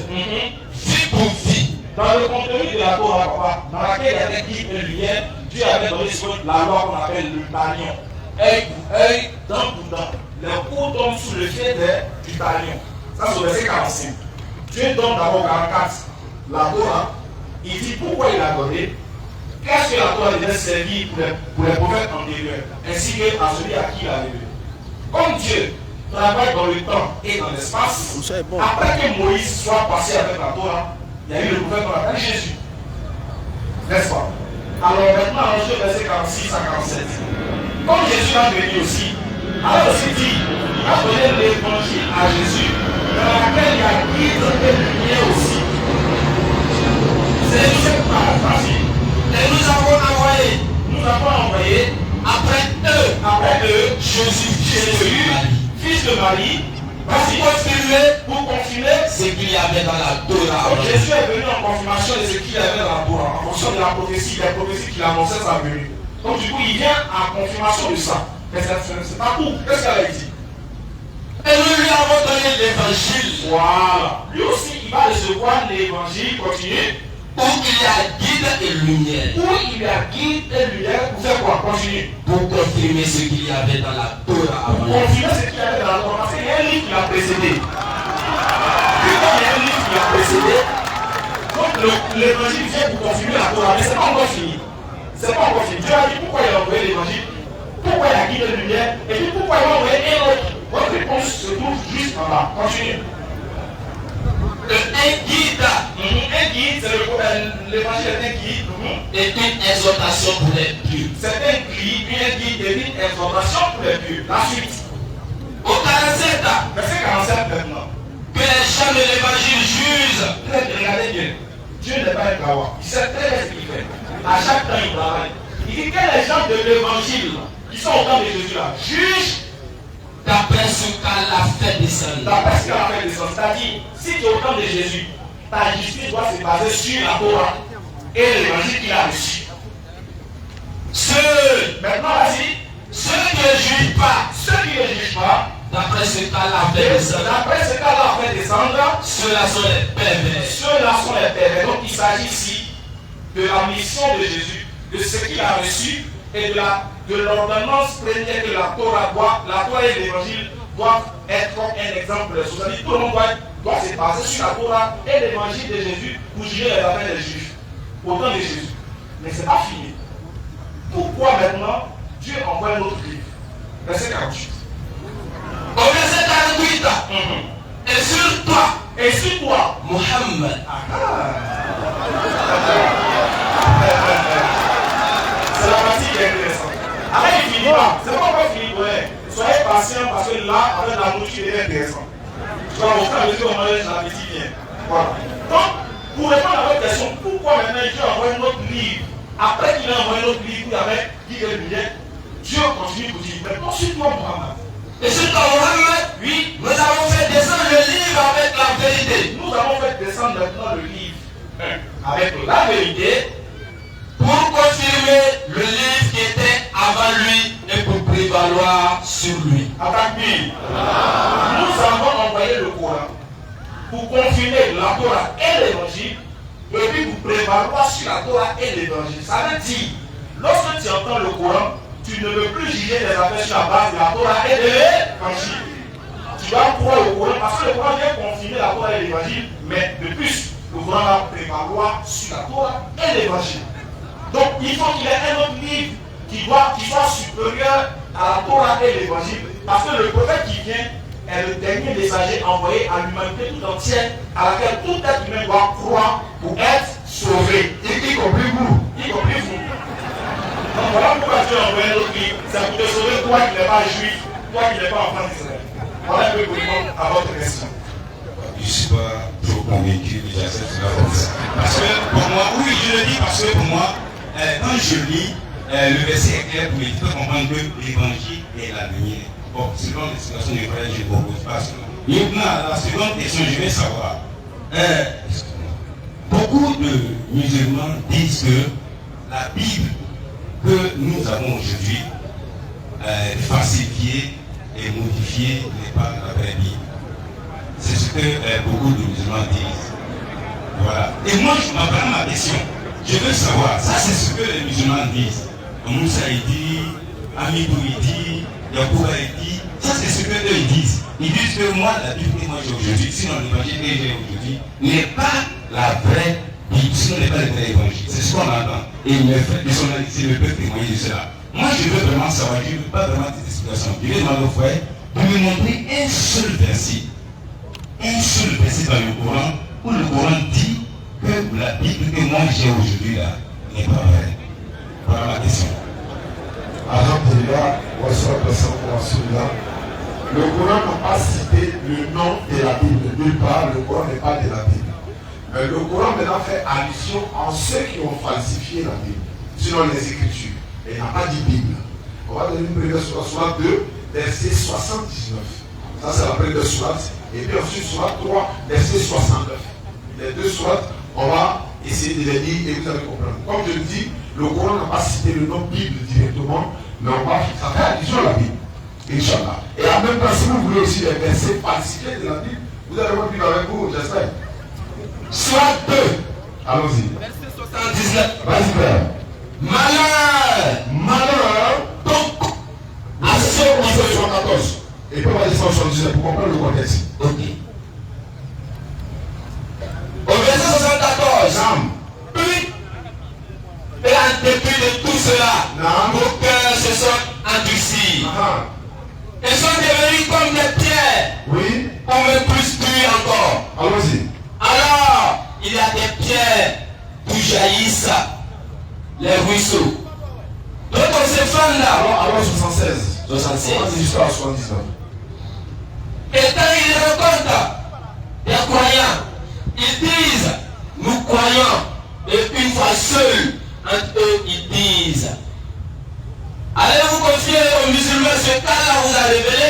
vie pour vie. Dans le contenu de la Torah, papa, dans laquelle il y avait guide et lumière, Dieu avait donné la loi qu'on appelle le talion. Œil pour œil, dent pour dent. Les coups tombent sous le fait du talion. Ça, c'est au verset 45. Dieu donne d'abord 44 la Torah. Il dit pourquoi il a donné. Qu'est-ce que la Torah devait servir pour les prophètes antérieurs, ainsi qu'à celui à qui il a révélé. Comme Dieu travaille dans le temps et dans l'espace, après que Moïse soit passé avec la Torah, il y a eu le prophète qu'on appelle Jésus. N'est-ce pas? Alors maintenant, on joue verset 46 à 47. Comme Jésus a venu aussi, alors aussi dit, il a donné l'évangile à Jésus, dans laquelle il y a guide et lumière aussi. C'est cette paraphrase. Et nous avons envoyé après eux Jésus, fils de Marie, pour confirmer ce qu'il y avait dans la Torah. Donc Jésus est venu en confirmation de ce qu'il y avait dans la Torah, en fonction de la prophétie, des prophéties qu'il annonçait sa venue. Donc du coup, il vient en confirmation de ça. Mais c'est pas tout. Qu'est-ce qu'elle a dit? Et nous lui avons donné l'évangile. Voilà. Lui aussi, il va recevoir l'évangile, continue. Où il y a guide et lumière. Où il y a guide et lumière, pour faire quoi? Continue. Pour confirmer ce qu'il y avait dans la Torah avant. Confirmer ce qu'il y avait dans la Torah. Parce qu'il y a un livre qui l'a précédé. Puis comme il y a un livre qui l'a précédé, donc l'évangile vient pour confirmer la Torah. Mais c'est pas encore fini. C'est pas encore fini. Dieu a dit pourquoi il a envoyé l'évangile, pourquoi il a guide et lumière, et puis pourquoi il a envoyé un autre. Votre réponse se trouve juste en bas. Continue. Un guide, c'est l'évangile est un guide. Et une exhortation pour les pieux. C'est un guide et une exhortation pour les pieux. La suite. Au 47, verset 47 maintenant. que les gens de l'évangile jugent. Regardez bien. Dieu n'est pas un gawa. Il sait très bien ce qu'il fait. À chaque temps, il travaille. Il dit que les gens de l'évangile qui sont au temps de Jésus là jugent D'après ce qu'Allah fait descendre. D'après ce qu'Allah fait descendre. C'est-à-dire, si tu es au temps de Jésus, ta justice doit se baser sur la Torah et l'évangile qu'il a reçu. Maintenant, vas-y. Ceux qui ne jugent pas, d'après ce qu'Allah fait descendre, ceux-là sont les pervers. Donc il s'agit ici de la mission de Jésus, de ce qu'il a reçu et de l'ordonnance première que la Torah et l'évangile doivent être comme un exemple de la société. Tout le monde doit se baser sur la Torah et l'évangile de Jésus pour juger les affaires des Juifs au temps de Jésus. Mais ce n'est pas fini. Pourquoi maintenant Dieu envoie un autre livre? Verset 48. Au verset 48, et sur toi, Mohammed. C'est la partie qui est intéressante. Après, il finit pas. C'est pas encore fini. Soyez patient parce que là, avec la nourriture, il est intéressant. Tu vas voir quand on mange l'appétit bien. Voilà. Donc, pour répondre à votre question, pourquoi maintenant Dieu envoie un autre livre? Après qu'il a envoyé un autre livre, il avait dit que Dieu continue pour dire, mais poursuis-moi Mohammed. Et sur toi, Mohammed, oui, nous avons fait descendre le livre avec la vérité. Nous avons fait descendre maintenant le livre avec la vérité pour confirmer le livre qui était avant lui et pour prévaloir sur lui. Attaque bien. Nous avons envoyé le Coran pour confirmer la Torah et l'évangile et puis pour prévaloir sur la Torah et l'évangile. Ça veut dire, lorsque tu entends le Coran, tu ne peux plus juger les affaires sur la base de la Torah et de l'évangile. Tu dois croire au Coran parce que le Coran vient confirmer la Torah et l'évangile, mais de plus, le Coran va prévaloir sur la Torah et l'évangile. Donc il faut qu'il y ait un autre livre qui soit supérieur à la Torah et l'évangile, parce que le prophète qui vient est le dernier messager envoyé à l'humanité tout entière, à laquelle tout être humain doit croire pour être sauvé, y compris vous. Donc voilà pourquoi Dieu a envoyé un autre livre, c'est pour te sauver toi qui n'es pas juif, toi qui n'es pas enfant d'Israël. Voilà un peu pour répondre à votre question. Je ne suis pas trop convaincu que j'accepte la réponse. Parce que pour moi, oui, je le dis parce que pour moi, quand je lis, le verset est clair pour me faire comprendre que l'évangile est l'avenir. Bon, selon l'explication du frère, je ne propose pas cela. Maintenant, la seconde question, je vais savoir. Beaucoup de musulmans disent que la Bible que nous avons aujourd'hui falsifiée et modifiée n'est pas la vraie Bible. C'est ce que beaucoup de musulmans disent. Voilà. Et moi, je m'appelle ma question. Je veux savoir, ça c'est ce que les musulmans disent. Moussa il dit, Amidou il dit, Yacouba il dit, ça c'est ce que eux ils disent. Ils disent que moi, la Bible que moi j'ai aujourd'hui, sinon l'évangile que j'ai aujourd'hui, n'est pas la vraie Bible, sinon n'est pas le vrai évangile. C'est ce qu'on entend. Et mes frères qui sont là ici ne peuvent témoigner de cela. Moi je veux vraiment savoir, je ne veux pas vraiment des explications. Je vais demander au frère de me montrer un seul verset dans le Coran où le Coran dit que la Bible que moi j'ai aujourd'hui là n'est pas vraie. Voilà ma question. Alhamdulillah, le Coran n'a pas cité le nom de la Bible. Nulle part, le Coran n'est pas de la Bible. Mais le Coran maintenant fait allusion à ceux qui ont falsifié la Bible, selon les Écritures. Et il n'a pas dit Bible. On va donner une première sourate 2, verset 79. Ça, c'est la première sourate. Et puis ensuite, sourate 3, verset 69. Les deux sourates, on va essayer de les lire et vous allez comprendre. Comme je le dis, le Coran n'a pas cité le nom Bible directement, mais on va ça fait allusion à la Bible. Inch'Allah. Et en même temps, si vous voulez aussi les versets falsifiés de la Bible, vous allez votre Bible avec vous, j'espère. Sourate 2. Allons-y. Verset 79. Vas-y, frère. Malheur. Donc, à ce verset 74. Et puis on va descendre sur 79 pour comprendre le contexte. Ok. Au verset 74. Puis, et en dépit de tout cela, vos cœurs se sont endurcis. Ils sont devenus comme des pierres. Oui. On veut plus cuire encore. Allons-y. Alors, il y a des pierres d'où jaillissent les ruisseaux. Donc on se fait là. Alors 76. 76. On va dire jusqu'à 79. Et quand ils rencontrent des croyants, ils disent, nous croyons. Et une fois seuls, entre eux, ils disent, allez-vous confier aux musulmans ce qu'Allah vous a révélé?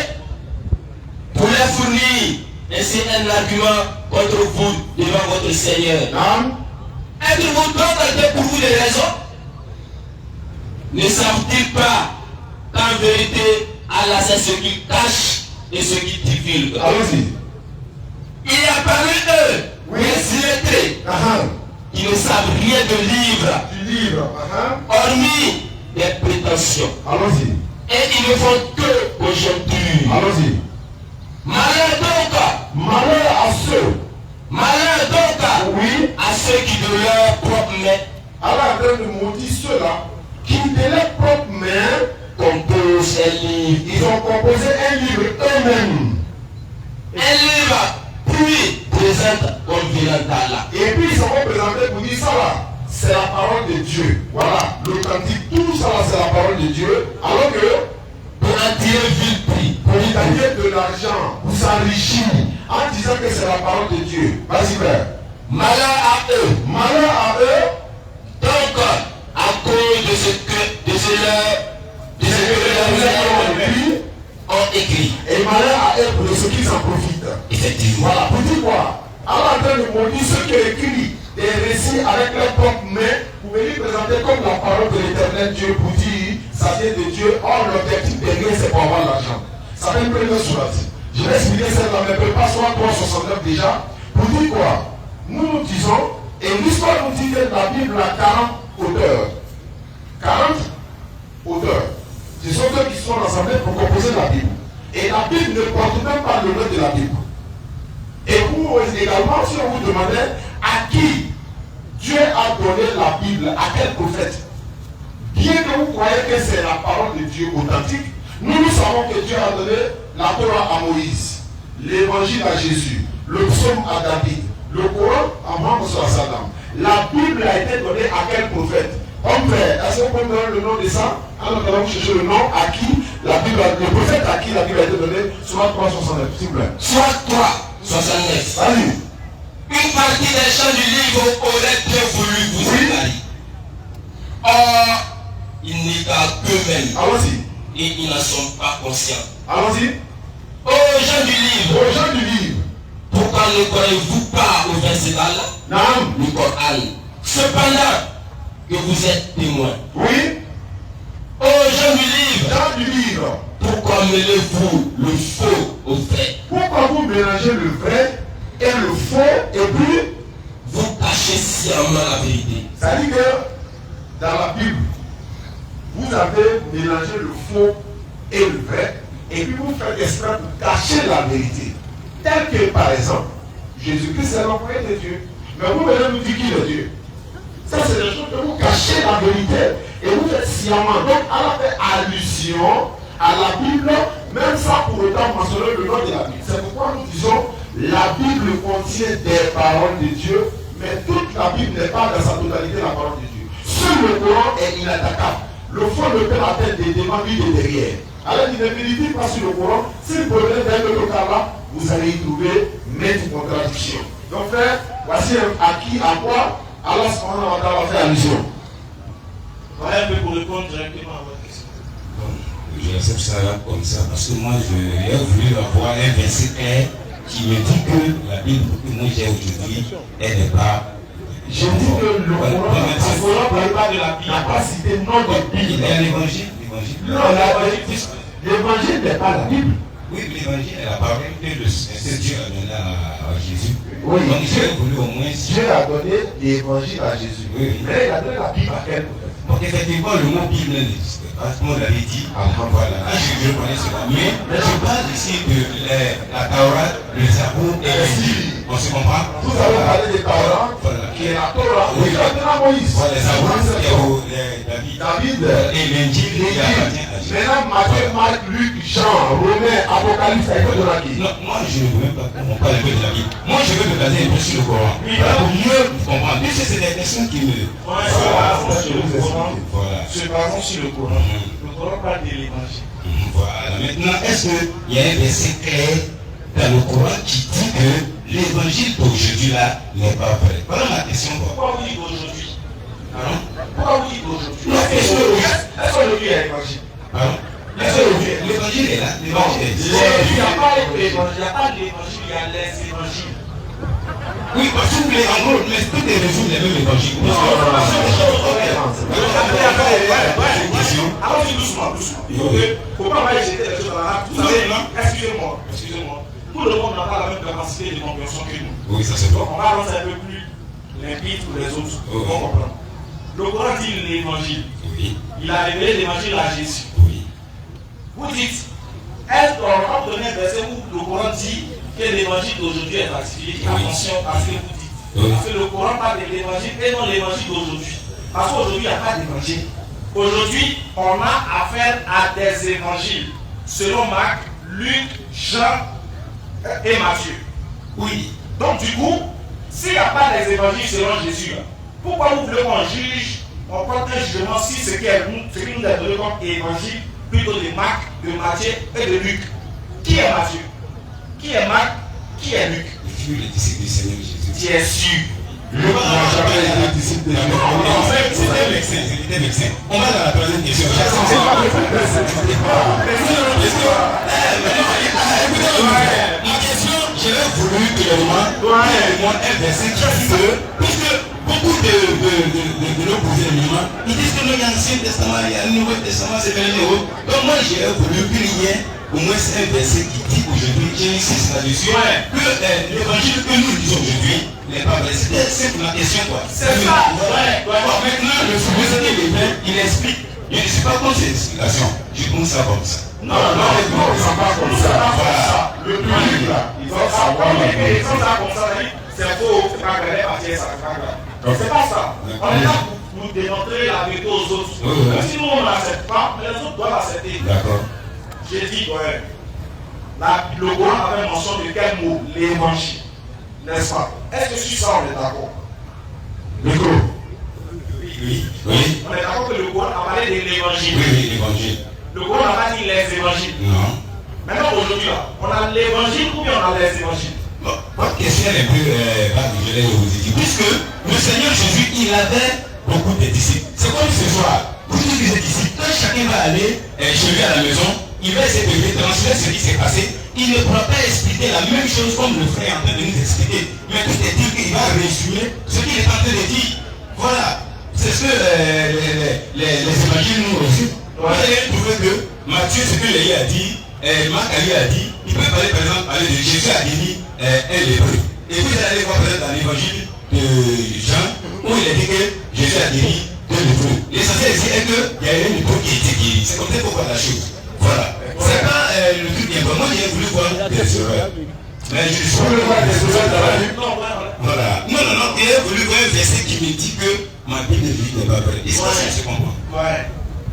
voulais fournir ainsi un argument contre vous devant votre Seigneur. Êtes-vous donc pour vous des raisons? Ne savent-ils pas qu'en vérité, Allah sait ce qu'il cache et ce qu'il divulgue? Allons-y. Il y a parmi eux des illettrés qui ne savent rien de livre, hormis des prétentions. Allons-y. Et ils ne font que conjoncture. Allons-y. Malheur donc. Malheur à ceux. Malheur donc. Oui. À ceux qui de leur propre main. Allah est en train de maudire ceux-là qui de leurs propres mains composent un livre. Ils ont composé un livre eux-mêmes. Un livre puis présente comme venant d'Allah. Et puis ils sont présentés pour dire ça là, c'est la parole de Dieu. Voilà, l'authentique, tout ça là c'est la parole de Dieu. Alors que pour en tirer vil prix, pour y gagner de l'argent, pour s'enrichir en disant que c'est la parole de Dieu. Vas-y frère. Malheur à eux. Malheur à eux. Donc, à cause de ce que ont écrit. Et malheur à eux pour ceux qui s'en profitent. Effectivement. Voilà, pour dire quoi? Allah est en train de maudire ceux qui écrivent des récits avec leurs propres mains pour venir présenter comme la parole de l'éternel Dieu pour dire ça vient de Dieu. Or, l'objectif derrière c'est pour avoir l'argent. Ça fait une première sourate. Je vais expliquer celle-là, mais pas soit 369 déjà. Pour dire quoi? Nous disons, et l'histoire nous dit que la Bible a 40 auteurs. 40 auteurs. Ce sont ceux qui sont rassemblés pour composer la Bible. Et la Bible ne porte même pas le nom de la Bible. Et vous également, si on vous demandait à qui Dieu a donné la Bible, à quel prophète, bien que vous croyez que c'est la parole de Dieu authentique, nous savons que Dieu a donné la Torah à Moïse, l'évangile à Jésus, le psaume à David, le Coran à Mohammed Sallam. La Bible a été donnée à quel prophète? Homme frère, est-ce qu'on peut me donner le nom de ça? Alors nous allons chercher le nom à qui la Bible, le prophète à qui la Bible a été donnée, soit 369, s'il vous plaît. Soit 369. Allez. Une partie des chants du livre aurait bien voulu vous égarer. Or, il n'est qu'à qu'eux-mêmes. Allons-y. Et ils n'en sont pas conscients. Allons-y. Aux gens du livre. Aux gens du livre. Pourquoi ne croyez-vous pas au verset d'Allah? Non. Le Coran. Cependant que vous êtes témoins. Oui. Aux gens du livre. Gens du livre. Pourquoi mêlez-vous le faux au vrai? Pourquoi vous mélangez le vrai et le faux et puis vous cachez sciemment la vérité? Ça dit que dans la Bible, vous avez mélangé le faux et le vrai et puis vous faites exprès pour cacher la vérité. Tel que par exemple, Jésus-Christ est l'envoyé de Dieu. Mais vous venez nous dire qu'il est Dieu. Ça c'est des choses que vous cachez la vérité et vous faites sciemment. Donc Allah fait allusion à la Bible, même sans pour autant mentionner le nom de la Bible. C'est pourquoi nous disons la Bible contient des paroles de Dieu, mais toute la Bible n'est pas dans sa totalité la parole de Dieu. Seul le Coran est inattaquable. Le fond ne peut la tête des démons ni de derrière. Alors il ne vérifie pas sur le Coran. Si vous prenez d'un autre cas-là, vous allez y trouver maintes contradictions. Donc frère, voici à qui, à quoi Allah subhanahu wa ta'ala fait allusion. Voilà un peu pour répondre directement à votre question. Je accepte ça là comme ça parce que moi j'ai voulu avoir un verset clair qui me dit que la Bible que moi j'ai aujourd'hui, elle n'est pas. Je dis que le Coran ne pas de la Bible. n'a pas cité nom de Bible. Il y a l'évangile. Non, l'évangile n'est pas la Bible. Oui, l'évangile est la parole que Dieu a donnée à Jésus. Oui, donc j'ai voulu au moins. Dieu a donné l'évangile à Jésus. Oui. Mais il a donné la Bible à quel prophète? Donc effectivement, le mot Bible n'existe pas. Tout le monde l'avait dit. Voilà. Je connais cela. Mais je parle ici de la Torah, le Zabour et l'Injil. On se comprend? Vous avez parlé de Torah, qui est la Torah, qui a donné à Moïse. Voilà, les Zabour, David et l'Injil qui appartient à Jésus. Maintenant, Matthieu, Marc, Luc, Jean, Romains, Apocalypse, ça a été donné à qui? Non, moi je ne veux même pas qu'on parle un peu de la Bible. Moi je veux me baser un peu sur le Coran. Voilà, pour mieux comprendre. Puisque c'est des questions qui me. Voilà. Se basons sur le Coran. Le Coran parle de l'évangile. Voilà. Maintenant, est-ce qu'il y a un verset clair dans le Coran qui dit que l'évangile d'aujourd'hui là n'est pas vrai? Voilà ma question. Pourquoi vous dites aujourd'hui? Pardon? Pourquoi vous dites aujourd'hui? La question Est-ce qu'aujourd'hui il y a l'évangile? Pardon? L'évangile est là. L'évangile est là. Il n'y a pas l'évangile, il y a les évangiles. Oui, parce que vous voulez, en gros, mais tout est résumé les mêmes évangiles. Allons-y doucement. Il ne faut pas jeter les choses dans la rate. Vous savez, excusez-moi. Tout le monde n'a pas la même capacité de compréhension que nous. Oui, ça c'est bon. Donc on va rendre un peu plus limpide pour les autres. On comprend. Le Coran dit l'évangile. Oui. Il a révélé l'évangile à Jésus. Oui. Vous dites, est-ce qu'on va donner un verset où le Coran dit que l'évangile d'aujourd'hui est ratifié? Attention à ce que vous dites. Oui. Parce que le Coran parle de l'évangile et non l'évangile d'aujourd'hui. Parce qu'aujourd'hui, il n'y a pas d'évangile. Aujourd'hui, on a affaire à des évangiles. Selon Marc, Luc, Jean et Matthieu. Oui. Donc du coup, s'il n'y a pas des évangiles selon Jésus, pourquoi vous voulez qu'on juge, on porte un jugement si ce qui nous est donné comme évangile, plutôt de Marc, de Matthieu et de Luc? Qui est Matthieu? Qui est Marc? Qui est Luc? Je suis le disciple du Seigneur Jésus. Qui est sûr? Luc n'a jamais été disciple de Jésus. En fait, c'était médecin. On va dans la troisième question. Ma question, j'aurais voulu clairement un verset qui dit que, puisque beaucoup de nos gouvernements, ils disent que il y a l'Ancien Testament, il y a le Nouveau Testament, c'est bien le. Donc moi j'aurais voulu qu'il y ait au moins un verset qui dit aujourd'hui, j'insiste là-dessus, que l'évangile que nous disons aujourd'hui n'est pas vrai. C'était simple la question quoi. C'est ça. Maintenant, le Seigneur il explique. Je ne suis pas contre cette explication. Je pense ça comme ça. Non, c'est pas comme ça. Le public là, ils ont ça comme ça, c'est faux, c'est pas grave, c'est pas grave. C'est pas ça. On est là pour démontrer la vérité aux autres. Même si nous on n'accepte pas, mais les autres doivent accepter. D'accord. J'ai dit, ouais. Le Coran avait mention de quel mot? L'évangile. N'est-ce pas? Est-ce que sur ça on est d'accord? Micro. Oui. On est d'accord que le Coran a parlé de l'évangile. Oui, l'évangile. Le Coran n'a pas dit les évangiles. Non. Maintenant aujourd'hui là, on a l'évangile ou bien on a les évangiles? Bon, votre question est un peu vague, je vais vous dire. Puisque le Seigneur Jésus, il avait beaucoup de disciples. C'est comme ce soir, vous tous les disciples, quand chacun va aller chez lui à la maison, il va essayer de transmettre ce qui s'est passé. Il ne pourra pas expliquer la même chose comme le frère est en train de nous expliquer. Mais tout est dit qu'il va résumer ce qu'il est en train de dire. Voilà. C'est ce que les évangiles nous reçus. Vous allez trouver que Matthieu, ce que Léa a dit, Marc a dit, il peut parler par exemple de Jésus a guéri un lépreux. Et vous allez voir peut-être dans l'évangile de Jean, où il a dit que Jésus a guéri deux lépreux. L'essentiel ici est qu'il y a un lépreux qui a été guéri. C'est comme ça qu'on voit la chose. Voilà. C'est pas le truc bien. Moi, j'ai voulu voir des erreurs. Mais je suis voulu voir des erreurs dans la Bible. Voilà. Non. J'ai voulu voir un verset qui me dit que ma Bible n'est pas vraie. Et ça, je comprends. Ouais.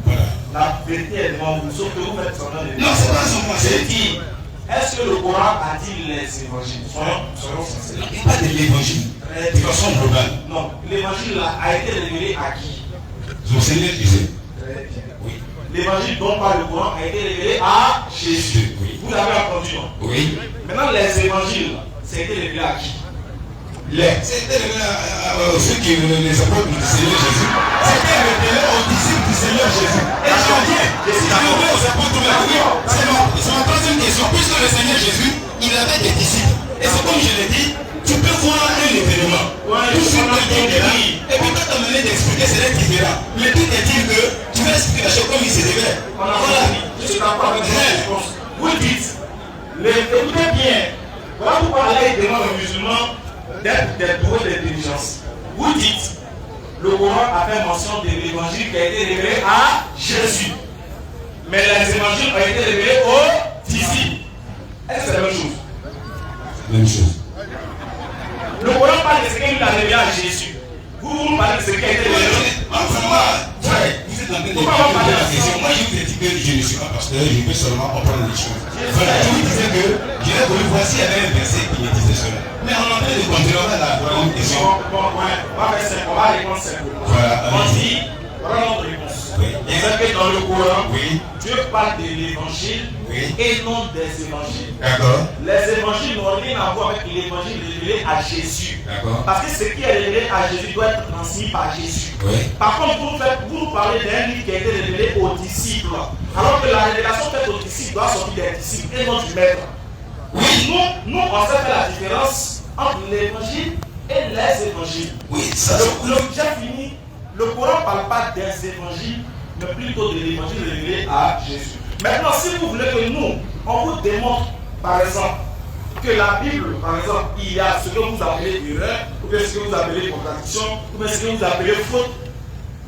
Voilà. La vérité est devant vous, sauf que vous faites semblant de... Non, c'est pas semblant. C'est dit. Est-ce que le Coran a dit les évangiles? Soyons sincères. Il n'y a pas de l'évangile. De façon globale. Non. L'évangile a été révélé à qui? Son Seigneur Jésus. Très bien. Oui. L'évangile dont parle le Coran a été révélé à Jésus. Oui. Vous l'avez entendu, non? Oui. Maintenant, les évangiles, ça a été révélé à qui? C'était ceux qui les apôtres du Seigneur Jésus. C'était révélé aux disciples du Seigneur Jésus. Et je viens. Si je veux aux apôtres, c'est ma troisième question. Puisque le Seigneur Jésus, il avait des disciples. Et c'est comme je l'ai dit, tu peux voir un événement. Tout ce qui est là. Et puis quand tu as mené d'expliquer, c'est différent. Le but est dire que tu vas expliquer la chose comme il se devait. Voilà. Je suis d'accord avec votre réponse. Vous dites, écoutez bien, voilà pourquoi Allah demande aux musulmans d'être des doués d'intelligence. Vous dites, le Coran a fait mention de l'évangile qui a été révélé à Jésus. Mais les évangiles ont été révélés aux disciples. Est-ce que c'est la même chose? Même chose. Le Coran parle de ce qu'il a révélé à Jésus. Vous parlez de ce qui a été révélé. Enfin, moi, vous êtes en train de poser la question. Moi, je vous ai dit que je ne suis pas pasteur, je peux seulement comprendre les choses. Voilà, je vous disais que j'aurais voulu voir s'il y avait un verset qui me disait cela. Mais on est en train de continuer à la troisième question. Bon, ouais, on va répondre simplement. Voilà, On dit, voilà notre réponse. Oui. Il y a un C'est que dans le Coran, Oui. Dieu parle de l'évangile Oui. et non des évangiles. D'accord. Les évangiles n'ont rien à voir avec l'évangile révélé à Jésus. D'accord. Parce que ce qui est révélé à Jésus doit être transmis par Jésus. Oui. Par contre, vous nous parlez d'un livre qui a été révélé aux disciples. Alors que la révélation faite aux disciples doit sortir des disciples et non du maître. Oui. Nous, on sait faire la différence entre l'évangile et les évangiles. Oui, ça J'ai fini. Le Coran ne parle pas des évangiles, mais plutôt de l'évangile révélé à Jésus. Maintenant, si vous voulez que nous, on vous démontre, par exemple, que la Bible, par exemple, il y a ce que vous appelez erreur, ou bien ce que vous appelez contradiction, ou bien ce que vous appelez faute,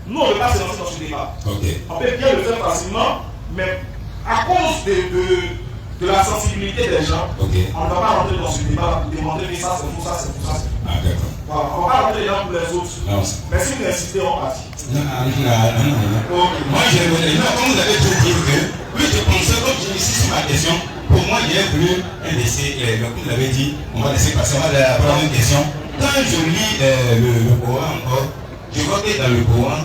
nous, on ne peut pas se lancer dans ce débat. Okay. On peut bien le faire facilement, mais à cause de la sensibilité des gens, Okay. on ne va pas rentrer dans ce débat pour demander que ça c'est faux, ça c'est faux, ça c'est faux. Ah, d'accord. Voilà, on ne va pas rentrer les uns pour les autres. Non. Mais si vous insistez, on partit. Non. Moi, je vais comme vous avez tout dit que, oui, je pensais, comme j'ai ici sur ma question, pour moi, j'ai voulu un laisser, comme vous l'avez dit, on va laisser passer à la première question. Quand je lis le Coran encore, je vois que dans le Coran,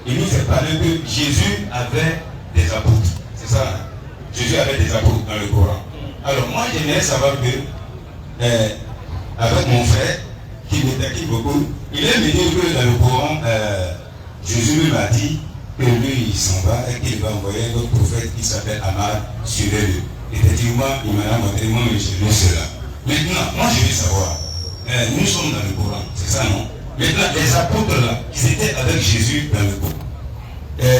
il nous est parlé que Jésus avait des apôtres. C'est ça, hein? Jésus avait des apôtres dans le Coran. Alors, moi, j'aimerais savoir que, avec mon frère, qui m'étaquille beaucoup, il aime me dire que dans le Coran, Jésus lui m'a dit que lui, il s'en va et qu'il va envoyer un autre prophète qui s'appelle Amar sur les lieux. Effectivement, il m'a montré, moi, mais j'ai lu cela. Maintenant, moi, je veux savoir, nous sommes dans le Coran, c'est ça, non? Maintenant, les apôtres là, ils étaient avec Jésus dans le Coran.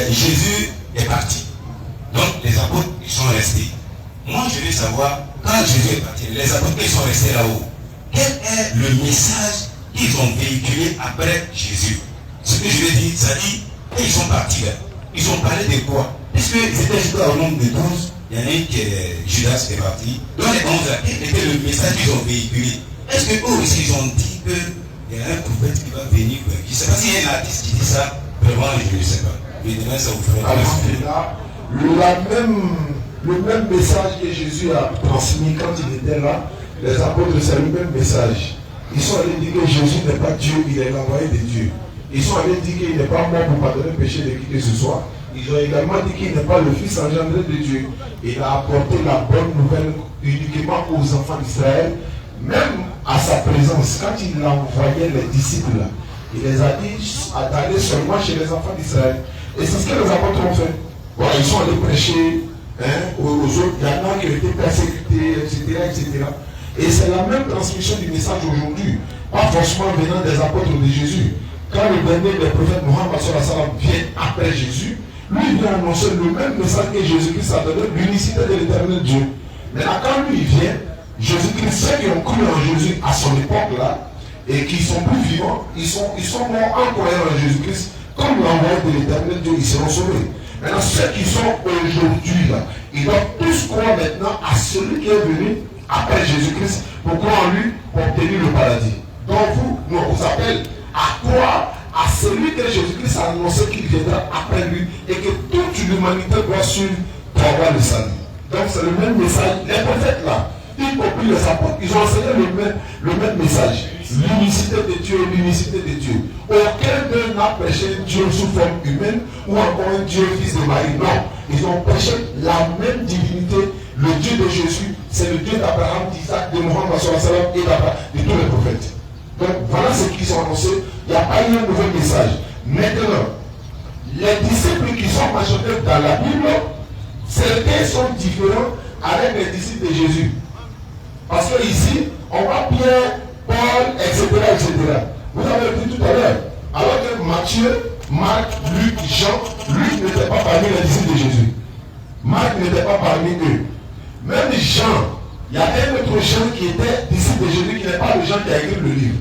Jésus est parti. Donc, les apôtres, ils sont restés. Moi, je veux savoir, quand Jésus est parti, les apôtres, ils sont restés là-haut. Quel est le message qu'ils ont véhiculé après Jésus? Ce que je veux dire, ça dit, et ils sont partis là. Ils ont parlé de quoi? Puisqu'ils étaient juste au nombre de 12, il y en a un qui est Judas qui est parti. Dans les 11 là, quel était le message qu'ils ont véhiculé? Est-ce que eux aussi ils ont dit qu'il y a un prophète qui va venir? Je ne sais pas s'il y a un artiste qui dit ça, vraiment je ne sais pas. Mais demain ça vous ferait le même message que Jésus a transmis quand il était là, les apôtres, c'est le même message. Ils sont allés dire que Jésus n'est pas Dieu, il est l'envoyé de Dieu. Ils sont allés dire qu'il n'est pas mort pour pardonner le péché de qui que ce soit. Ils ont également dit qu'il n'est pas le Fils engendré de Dieu. Il a apporté la bonne nouvelle uniquement aux enfants d'Israël, même à sa présence. Quand il envoyait les disciples là, il les a dit d'aller seulement chez les enfants d'Israël. Et c'est ce que les apôtres ont fait. Voilà, ils sont allés prêcher aux autres. Il y en a qui ont été persécutés, etc. Et c'est la même transmission du message aujourd'hui. Pas forcément venant des apôtres de Jésus. Quand le dernier des prophètes Mohammed vient après Jésus, lui vient annoncer le même message que Jésus-Christ a donné, l'unicité de l'éternel Dieu. Maintenant, quand lui vient, Jésus-Christ, ceux qui ont cru en Jésus à son époque-là, et qui sont plus vivants, ils sont morts en croyant en Jésus-Christ, comme l'envoyé de l'éternel Dieu, ils seront sauvés. Maintenant, ceux qui sont aujourd'hui là, ils doivent tous croire maintenant à celui qui est venu après Jésus-Christ pour croire en lui pour obtenir le paradis. Donc nous, on vous appelle à croire à celui que Jésus-Christ a annoncé qu'il viendra après lui et que toute l'humanité doit suivre pour avoir le salut. Donc c'est le même message. Les prophètes là, y compris les apôtres, ils ont enseigné le même message. L'unicité de Dieu, l'unicité de Dieu. Aucun d'eux n'a prêché Dieu sous forme humaine ou encore un Dieu fils de Marie. Non, ils ont prêché la même divinité. Le Dieu de Jésus, c'est le Dieu d'Abraham, d'Isaac, de Mohammed et de tous les prophètes. Donc voilà ce qu'ils ont annoncé. Il n'y a pas eu un nouveau message. Maintenant, les disciples qui sont mentionnés dans la Bible, certains sont différents avec les disciples de Jésus. Parce que ici, on voit Pierre, Paul, etc. Vous avez dit tout à l'heure. Alors que Matthieu, Marc, Luc, Jean, Luc n'était pas parmi les disciples de Jésus. Marc n'était pas parmi eux. Même Jean, il y a un autre Jean qui était disciple de Jésus, qui n'est pas le Jean qui a écrit le livre.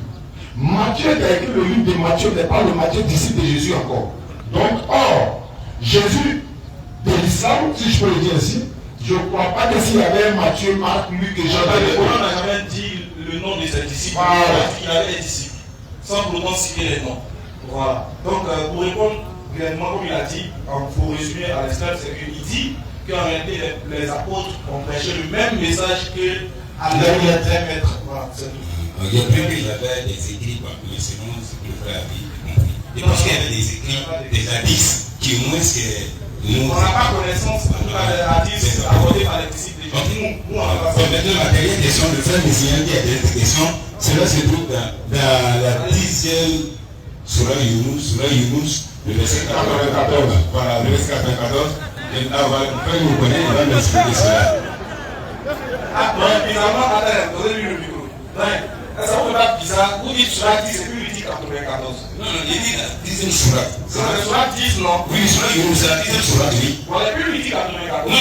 Matthieu qui a écrit le livre de Matthieu n'est pas le Matthieu disciple de Jésus encore. Donc, or, Jésus de l'islam, si je peux le dire ainsi, je ne crois pas que s'il y avait un Matthieu, Marc, Luc et Jean. Le Coran n'a jamais dit le nom de ses disciples. Il avait des disciples, sans pour autant citer les noms. Voilà. Donc, pour répondre clairement, comme il a dit, il faut résumer à l'extrême, c'est qu'il dit qu'en réalité, les apôtres ont prêché le même message que à leur maître. Voilà, c'est tout. Il y a plus qu'il y avait des écrits, mais selon ce que le frère a compris. Et parce qu'il y avait des écrits, des hadiths, qui au moins On n'a pas connaissance de la hadith abordée par les disciples. Nous, on a pas ça. Maintenant, la dernière question de frère Messien qui a des questions, cela se trouve dans la 10e Surah Yunus, le verset 94. Voilà, le verset 94. Et là, frère vous connaissez, il va nous expliquer cela. Ah, non, bizarrement, attends, donnez-lui le micro. Ça vous pas bizarre. Vous dites Surah 10 et puis il dit 94. Non, il dit la 10e Surah. C'est la Surah 10, non? Oui, Surah Yunus, c'est la 10e Surah, oui. On aurait pu lui dire 94. Non,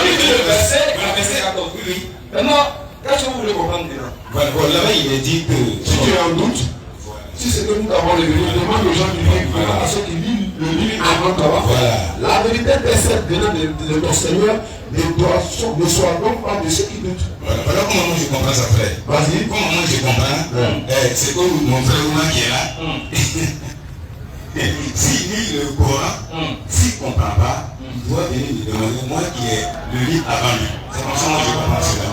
il dit le verset 14. Oui. Maintenant, qu'est-ce que vous voulez comprendre dedans? Voilà, là-bas, il est dit que Si tu es en doute, si c'est que nous avons révélé, demande aux gens du livre, à ceux qui lisent le livre avant toi. voilà. La vérité précède venant de ton Seigneur ne soit donc pas de ceux qui doutent. Voilà comment moi je comprends ça, frère. Vas-y. Comment moi je comprends, c'est comme mon frère Ouma qui est là. S'il lit le Coran, s'il ne comprend pas, il doit venir me demander, moi qui ai le livre avant lui. C'est comme ça moi je comprends cela.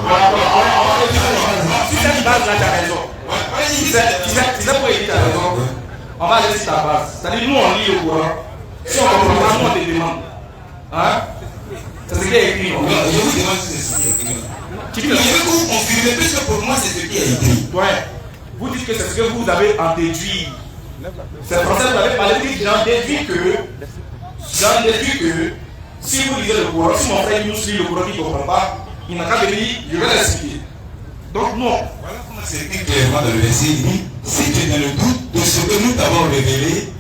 Si cette base-là, tu as raison. Si c'est pour aider, tu as raison. On va laisser ta base. C'est-à-dire, nous, on lit le Coran. Si on ne comprend pas, nous, on te demande. Hein? C'est ce qui est écrit. Non, je vous demande si c'est ce qui est écrit. Je vais vous confirmer, puisque pour moi, c'est ce qui est écrit. Ouais. Vous dites que c'est ce que vous avez en déduit. C'est français, vous avez parlé, j'en déduis que si vous lisez le Coran, si mon frère nous lit le Coran qui ne comprend pas, il n'a qu'à venir, je vais l'expliquer. Donc non. Voilà comment c'est écrit clairement dans le verset. Il dit, si tu es dans le doute de ce que nous t'avons révélé,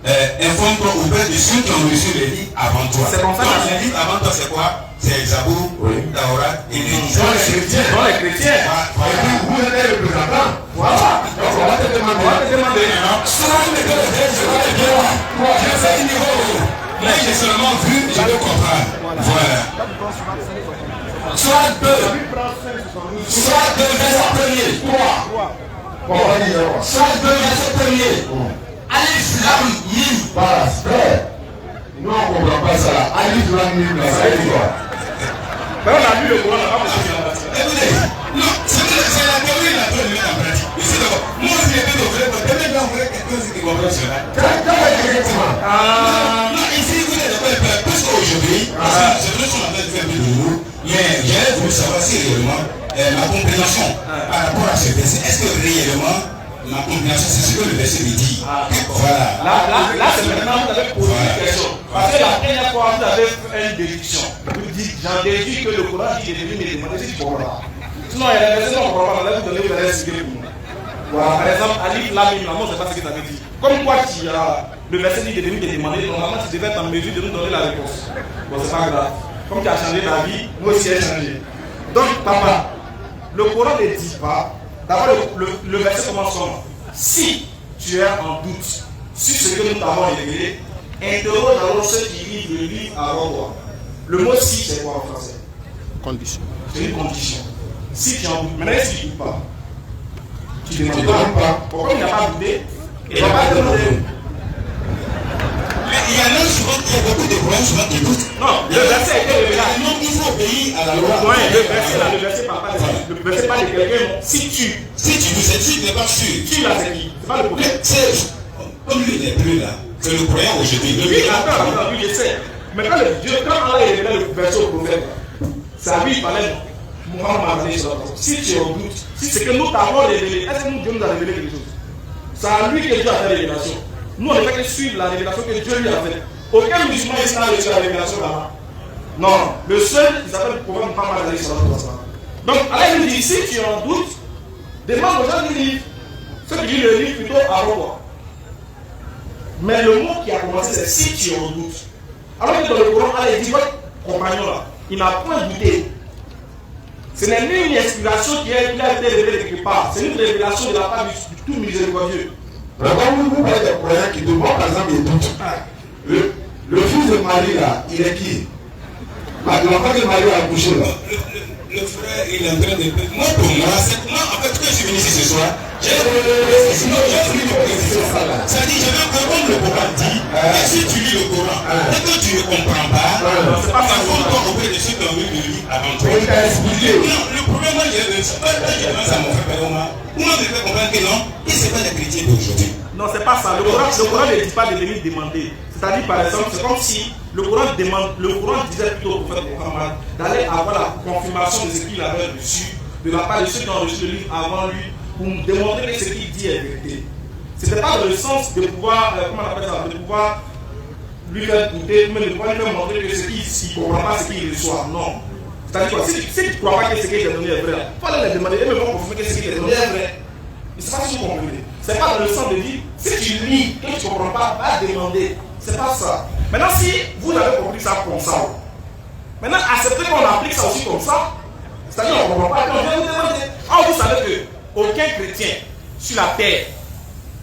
informe-toi auprès de ceux qui ont reçu les livres avant toi. C'est comme ça. Donc les livres avant toi, c'est quoi? C'est Zabour, Taorat et les Dans les chrétiens. Vous êtes les représentants. Voilà. Donc on va te demander. Je fais une niveau. Là, j'ai seulement vu, je veux comprendre. Voilà. Soit 2, verset premier. 3. Soit 2, verset premier. Alif Lam Mim. Voilà, frère. Nous on ne comprend pas ça. Alif Lam Mim, ça veut dire quoi? Mais on a lu le Coran, on n'a pas besoin de la pratique. Écoutez, non, c'est la théorie, la théorie, la pratique. Ici d'abord, moi aussi j'ai fait de vrai, mais peut-être qu'on voudrait quelqu'un qui comprend cela. Non, ici vous êtes d'accord, parce qu'aujourd'hui, c'est vrai qu'on a fait faire de nous, mais j'aurais voulu savoir si réellement ma compréhension par rapport à ce verset, est-ce que réellement ma compréhension, c'est ce que le verset me dit. Voilà. Là, c'est maintenant que vous avez posé une question. Parce que la première fois, vous avez fait une déduction. Vous dites, j'en déduis que le Coran dit de venir me demander si je comprends pas. Sinon, il y a des versets qu'on ne comprend pas. Là, vous donnez, vous allez expliquer pour nous. Voilà, par exemple, Alif Lam Mim, moi, je ne sais pas ce que tu avais dit. Comme quoi, le verset dit de venir te demander, normalement, tu devais être en mesure de nous donner la réponse. Bon, c'est pas grave. Comme tu as changé d'avis, moi aussi, j'ai changé. Donc, papa, le Coran ne dit pas. D'abord, le verset commence comment? Si tu es en doute sur ce que nous t'avons révélé, interroge alors ceux qui lisent le livre avant toi. Le mot si, c'est quoi en français? Condition. C'est une condition. Si tu es en doute, maintenant si tu ne doutes pas, tu ne demandes pas. Pourquoi il n'a pas douté? Il n'a pas demandé. Mais il y en a souvent, il y a beaucoup de problèmes souvent qui doutent. Non, le verset a été révélé. Non, il faut obéir à la loi. Le verset parle pas de quelqu'un. Si tu doutes, c'est tu n'es pas sûr. tu l'as dit, c'est pas le problème. Mais c'est comme lui n'est plus là, que le croyant aujourd'hui. Oui, attends, oui, je sais. Mais quand Allah a révélé le verset au prophète, ça lui parlait Muhammad. Si tu es en doute, si c'est que nous t'avons révélé, est-ce que Dieu nous a révélé quelque chose? C'est à lui que Dieu a fait la révélation. Nous, on ne fait que suivre la révélation que Dieu lui a faite. Aucun musulman n'a reçu la révélation là-bas. Non, le seul, il s'appelle le prophète Muhammad. Donc, Allah nous dit, si tu es en doute, demande aux gens du livre. Ceux qui lisent le livre plutôt avant toi. Mais le mot qui a commencé, c'est si tu es en doute. Alors que dans le Coran, Allah dit, votre compagnon là, il n'a point douté. Ce n'est ni une explication qui a été révélée quelque part. C'est une révélation de la part du tout miséricordieux. Alors, quand vous parlez des croyants qui demandent, par exemple, des doutes, le fils de Marie là, il est qui? L'enfant de Marie a accouché là. Le frère, il est en train de. Moi, pour moi, en fait, quand je suis venu ici ce soir, j'ai voulu me préciser ça. Ça dit, je vais comprendre le Coran dit. Et si tu lis le Coran, et que tu ne comprends pas, Non, c'est pas ça. Il faut encore auprès de ceux qui ont eu le livre avant toi. Le problème, moi, c'est pas ça, mon frère Pédoma. Comment me faire comprendre que non, et c'est pas les chrétiens d'aujourd'hui. Non, c'est pas ça. Le Coran ne dit pas de venir demander. C'est-à-dire, par exemple, c'est comme si le Coran disait plutôt au prophète Mohammed d'aller avoir la confirmation de ce qu'il avait reçu de la part de ceux qui ont reçu le livre avant lui pour démontrer que ce qu'il dit est vérité. Ce n'est pas dans le sens de pouvoir, comment on appelle ça, de pouvoir lui faire douter, mais de pouvoir lui faire montrer que ce qu'il ne comprend pas ce qu'il reçoit. Non. C'est-à-dire quoi, si tu ne crois pas que ce qu'il t'a donné est vrai, il faut aller les demander, et même confirmer que ce qu'il t'a donné est vrai. Mais c'est pas si vous comprenez. C'est pas dans le sens de dire, si tu lis, que tu ne comprends pas, va demander. C'est pas ça. Maintenant, si vous avez compris ça comme ça, maintenant, acceptez qu'on applique ça aussi comme ça, c'est-à-dire qu'on ne comprend pas, on vient vous demander. Ah, vous savez qu'aucun chrétien sur la terre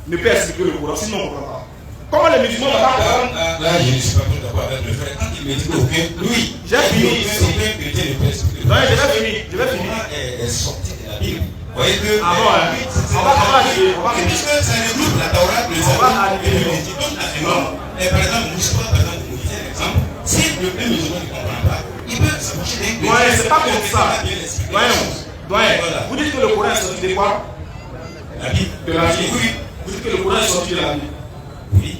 ne peut expliquer le Coran, sinon on ne comprend pas. Comment les musulmans n'ont pas compris? Là, je ne suis pas tout d'accord avec le frère. Quand il me dit qu'aucun, oui, j'ai fini. Aucun chrétien ne peut expliquer le Coran. Non, je vais finir. Elle est sortie de la Bible. Vous voyez que. Ah bon, on va puisque ça regroupe la Torah, le Zabur et le Lévitique. Donc, par exemple, Moussa, par exemple, vous disiez l'exemple, si le peuple musulman ne comprend pas, il peut s'approcher d'un chrétien. Ouais, c'est pas comme ça. Vous dites que le Coran est sorti de quoi? La Bible. De la Bible. Oui. Vous dites que le Coran est sorti de la Bible. Oui.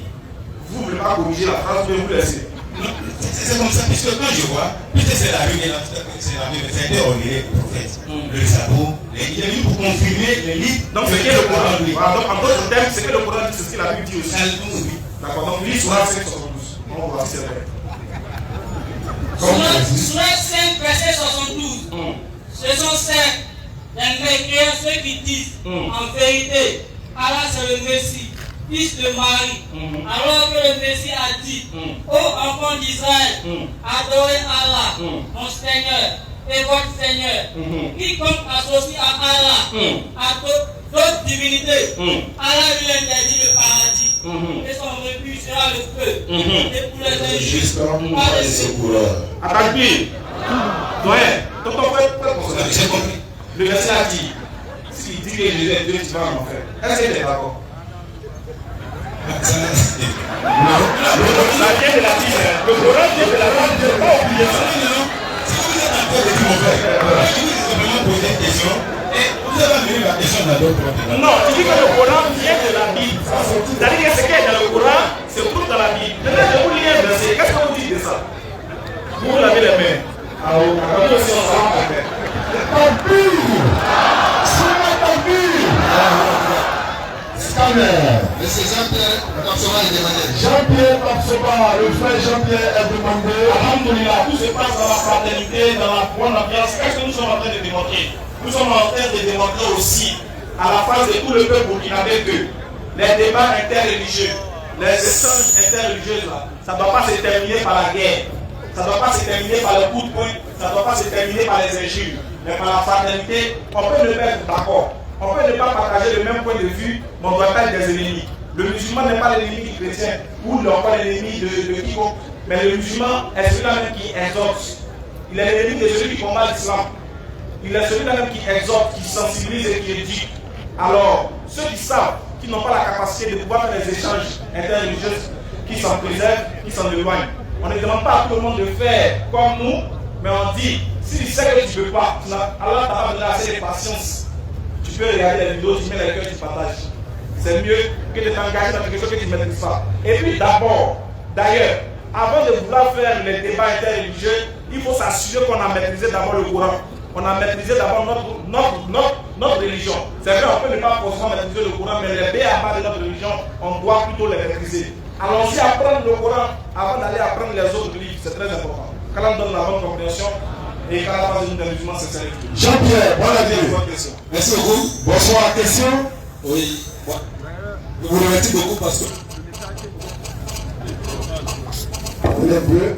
Vous ne voulez pas corriger la phrase, mais vous laissez. Non, c'est comme ça, puisque quand je vois, puisque c'est la Bible, c'est la Bible, c'est ordonné le prophète, le sabot, il est venu pour confirmer les livres. Donc, c'est que le Coran dit. Donc, en d'autres termes, c'est que le Coran dit, c'est ce que la Bible dit aussi. Oui. D'accord, donc, lis Surah 5, 72. On va voir si c'est vrai. Surah 5, verset 72. Ce sont certes les mécréants, ceux qui disent en vérité, Allah c'est le Messie, fils de Marie. Alors que le Messie a dit, ô enfants d'Israël, adorez Allah, mon Seigneur et votre Seigneur. Quiconque associe à Allah, à d'autres divinités, Allah lui interdit le paradis. Et son refuge sera le feu. Et pour les injustes, pas les secoureurs. Attaque-lui. Tonton frère, J'ai compris. le verset a dit, s'il dit que Jésus est Dieu, tu vas en enfer. Est-ce qu'il est d'accord? Ça vient de la Bible. Le Coran vient de la Bible. Je ne vais pas oublier ça. Si vous êtes en train de dire, mon frère, je vais simplement poser une question et vous avez amené la question dans d'autres problèmes. Non, tu dis que le Coran vient de la Bible. C'est-à-dire que ce qui est dans le Coran se trouve dans la Bible. Maintenant, je vous lis un verset. Qu'est-ce que vous dites de ça? Vous lavez les mains. Ah oui, nous aussi on s'en va faire. Monsieur Jean-Pierre Kapsoba est demandé. Jean-Pierre Kapsoba, le frère Jean-Pierre est demandé. Alhamdoulilah, tout se passe dans la fraternité, dans la bonne ambiance. Qu'est-ce que nous sommes en train de démontrer? Nous sommes en train de démontrer aussi, à la face de tout le peuple burkinabé, que les débats interreligieux, les échanges interreligieux, là, ça ne doit pas se terminer par la guerre. Ça ne doit pas se terminer par le coup de poing, ça ne doit pas se terminer par les injures, mais par la fraternité. On peut ne pas être d'accord, on peut ne pas partager le même point de vue, mais on ne doit pas être des ennemis. Le musulman n'est pas l'ennemi du chrétien, ou non pas l'ennemi de quiconque, mais le musulman est celui-là même qui exhorte. Il est l'ennemi de celui qui combat l'islam. Il est celui-là même qui exhorte, qui sensibilise et qui éduque. Alors, ceux qui savent, qui n'ont pas la capacité de pouvoir faire des échanges interreligieux, qui s'en préservent, qui s'en éloignent. On ne demande pas à tout le monde de faire comme nous, mais on dit, si tu sais que tu ne peux pas, Allah t'a pas donné assez de patience, tu peux regarder les vidéos, tu mets les cœurs, tu partages. C'est mieux que de t'engager dans quelque chose que tu ne maîtrises pas. Et puis d'ailleurs, avant de vouloir faire les débats interreligieux, il faut s'assurer qu'on a maîtrisé d'abord le Coran. On a maîtrisé d'abord notre religion. C'est vrai, on peut ne pas forcément maîtriser le Coran, mais les B.A.B. de notre religion, on doit plutôt les maîtriser. Allons-y apprendre le Coran avant d'aller apprendre les autres livres, c'est très important. Quand on donne la bonne compréhension et quand la phase de musulman, c'est sérieux. Jean-Pierre, bonne année. Merci beaucoup. Bonsoir, question. Oui. Je vous remercie beaucoup parce que. Vous êtes bleu.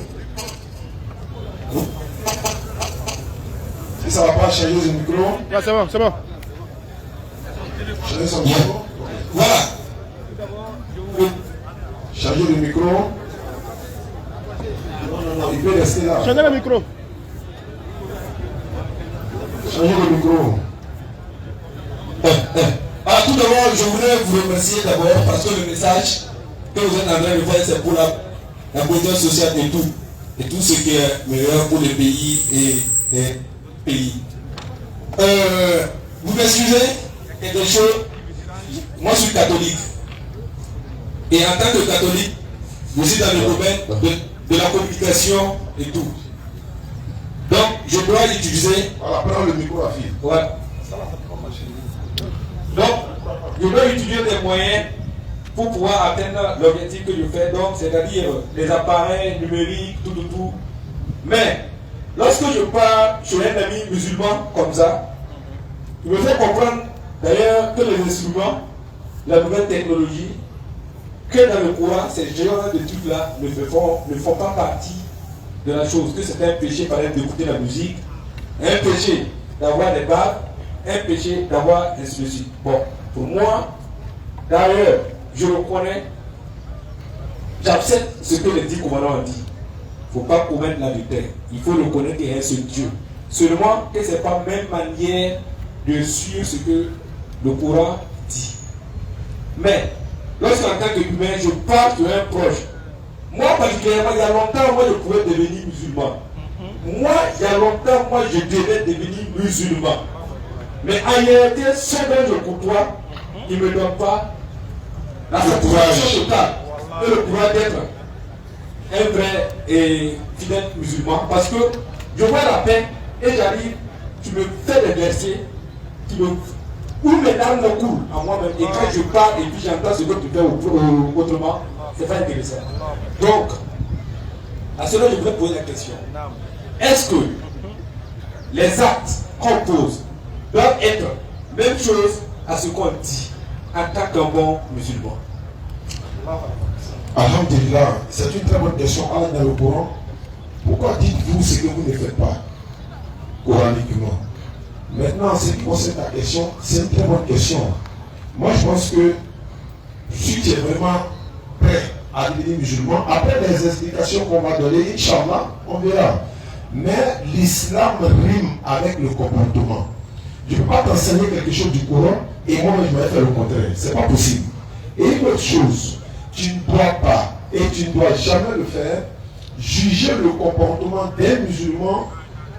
Si ça ne va pas changer le micro. Ouais, c'est bon, c'est bon. Changer son micro. Voilà. Changer le micro. Non, il peut rester là. Changez le micro. Changer le micro. Tout d'abord, je voulais vous remercier d'abord parce que le message que vous êtes en train de faire, c'est pour la cohésion sociale et tout. et tout ce qui est meilleur pour le pays et les pays. Vous m'excusez, quelque chose, moi je suis catholique. Et en tant que catholique, je suis dans le domaine de la communication et tout. Donc, je dois utiliser. Voilà, prends le micro à fil. Ouais. Donc, je dois utiliser des moyens pour pouvoir atteindre l'objectif que je fais, donc c'est-à-dire les appareils numériques, tout. Mais, lorsque je pars sur un ami musulman comme ça, je me fais comprendre d'ailleurs que les instruments, la nouvelle technologie, que dans le Coran, ces genres de trucs-là ne font pas partie de la chose, que c'est un péché par exemple d'écouter la musique, un péché d'avoir des bagues, un péché d'avoir ainsi de suite. Bon, pour moi, d'ailleurs, je reconnais, j'accepte ce que les 10 commandements ont dit. Il ne faut pas commettre l'adultère. Il faut reconnaître qu'il y a un seul Dieu. Seulement que ce n'est pas la même manière de suivre ce que le Coran dit. Mais, lorsqu'en tant qu'humain, je parle sur un proche, moi particulièrement, il y a longtemps, moi je pouvais devenir musulman. Moi, il y a longtemps, moi je devais devenir musulman. Mais en réalité, ceux dont je côtoie, ils ne me donnent pas la satisfaction totale et le courage d'être un vrai et fidèle musulman. Parce que je vois la paix et j'arrive, tu me fais des versets où mes larmes me coulent en moi-même. Et quand je parle et puis j'entends ce que tu fais autrement, c'est pas intéressant. Donc, à cela, je voudrais poser la question. Est-ce que les actes qu'on pose doivent être même chose à ce qu'on dit en tant qu'un bon musulman? Alhamdulillah, c'est une très bonne question. Allah dans le Coran, pourquoi dites-vous ce que vous ne faites pas coraniquement? Maintenant, ce qui concerne ta question, c'est une très bonne question. Moi, je pense que si tu es vraiment prêt à devenir musulman, après les explications qu'on va donner, Inch'Allah, on verra. Mais l'islam rime avec le comportement. Je ne peux pas t'enseigner quelque chose du Coran et moi, je vais faire le contraire. Ce n'est pas possible. Et une autre chose, tu ne dois pas et tu ne dois jamais le faire, juger le comportement des musulmans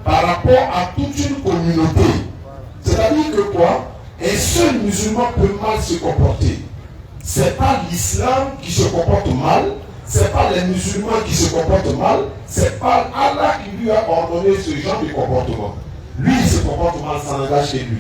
par rapport à toute une communauté. C'est-à-dire que quoi? Un seul musulman peut mal se comporter. Ce n'est pas l'islam qui se comporte mal, ce n'est pas les musulmans qui se comportent mal, ce n'est pas Allah qui lui a ordonné ce genre de comportement. Lui, il se comporte mal, ça n'engage que lui.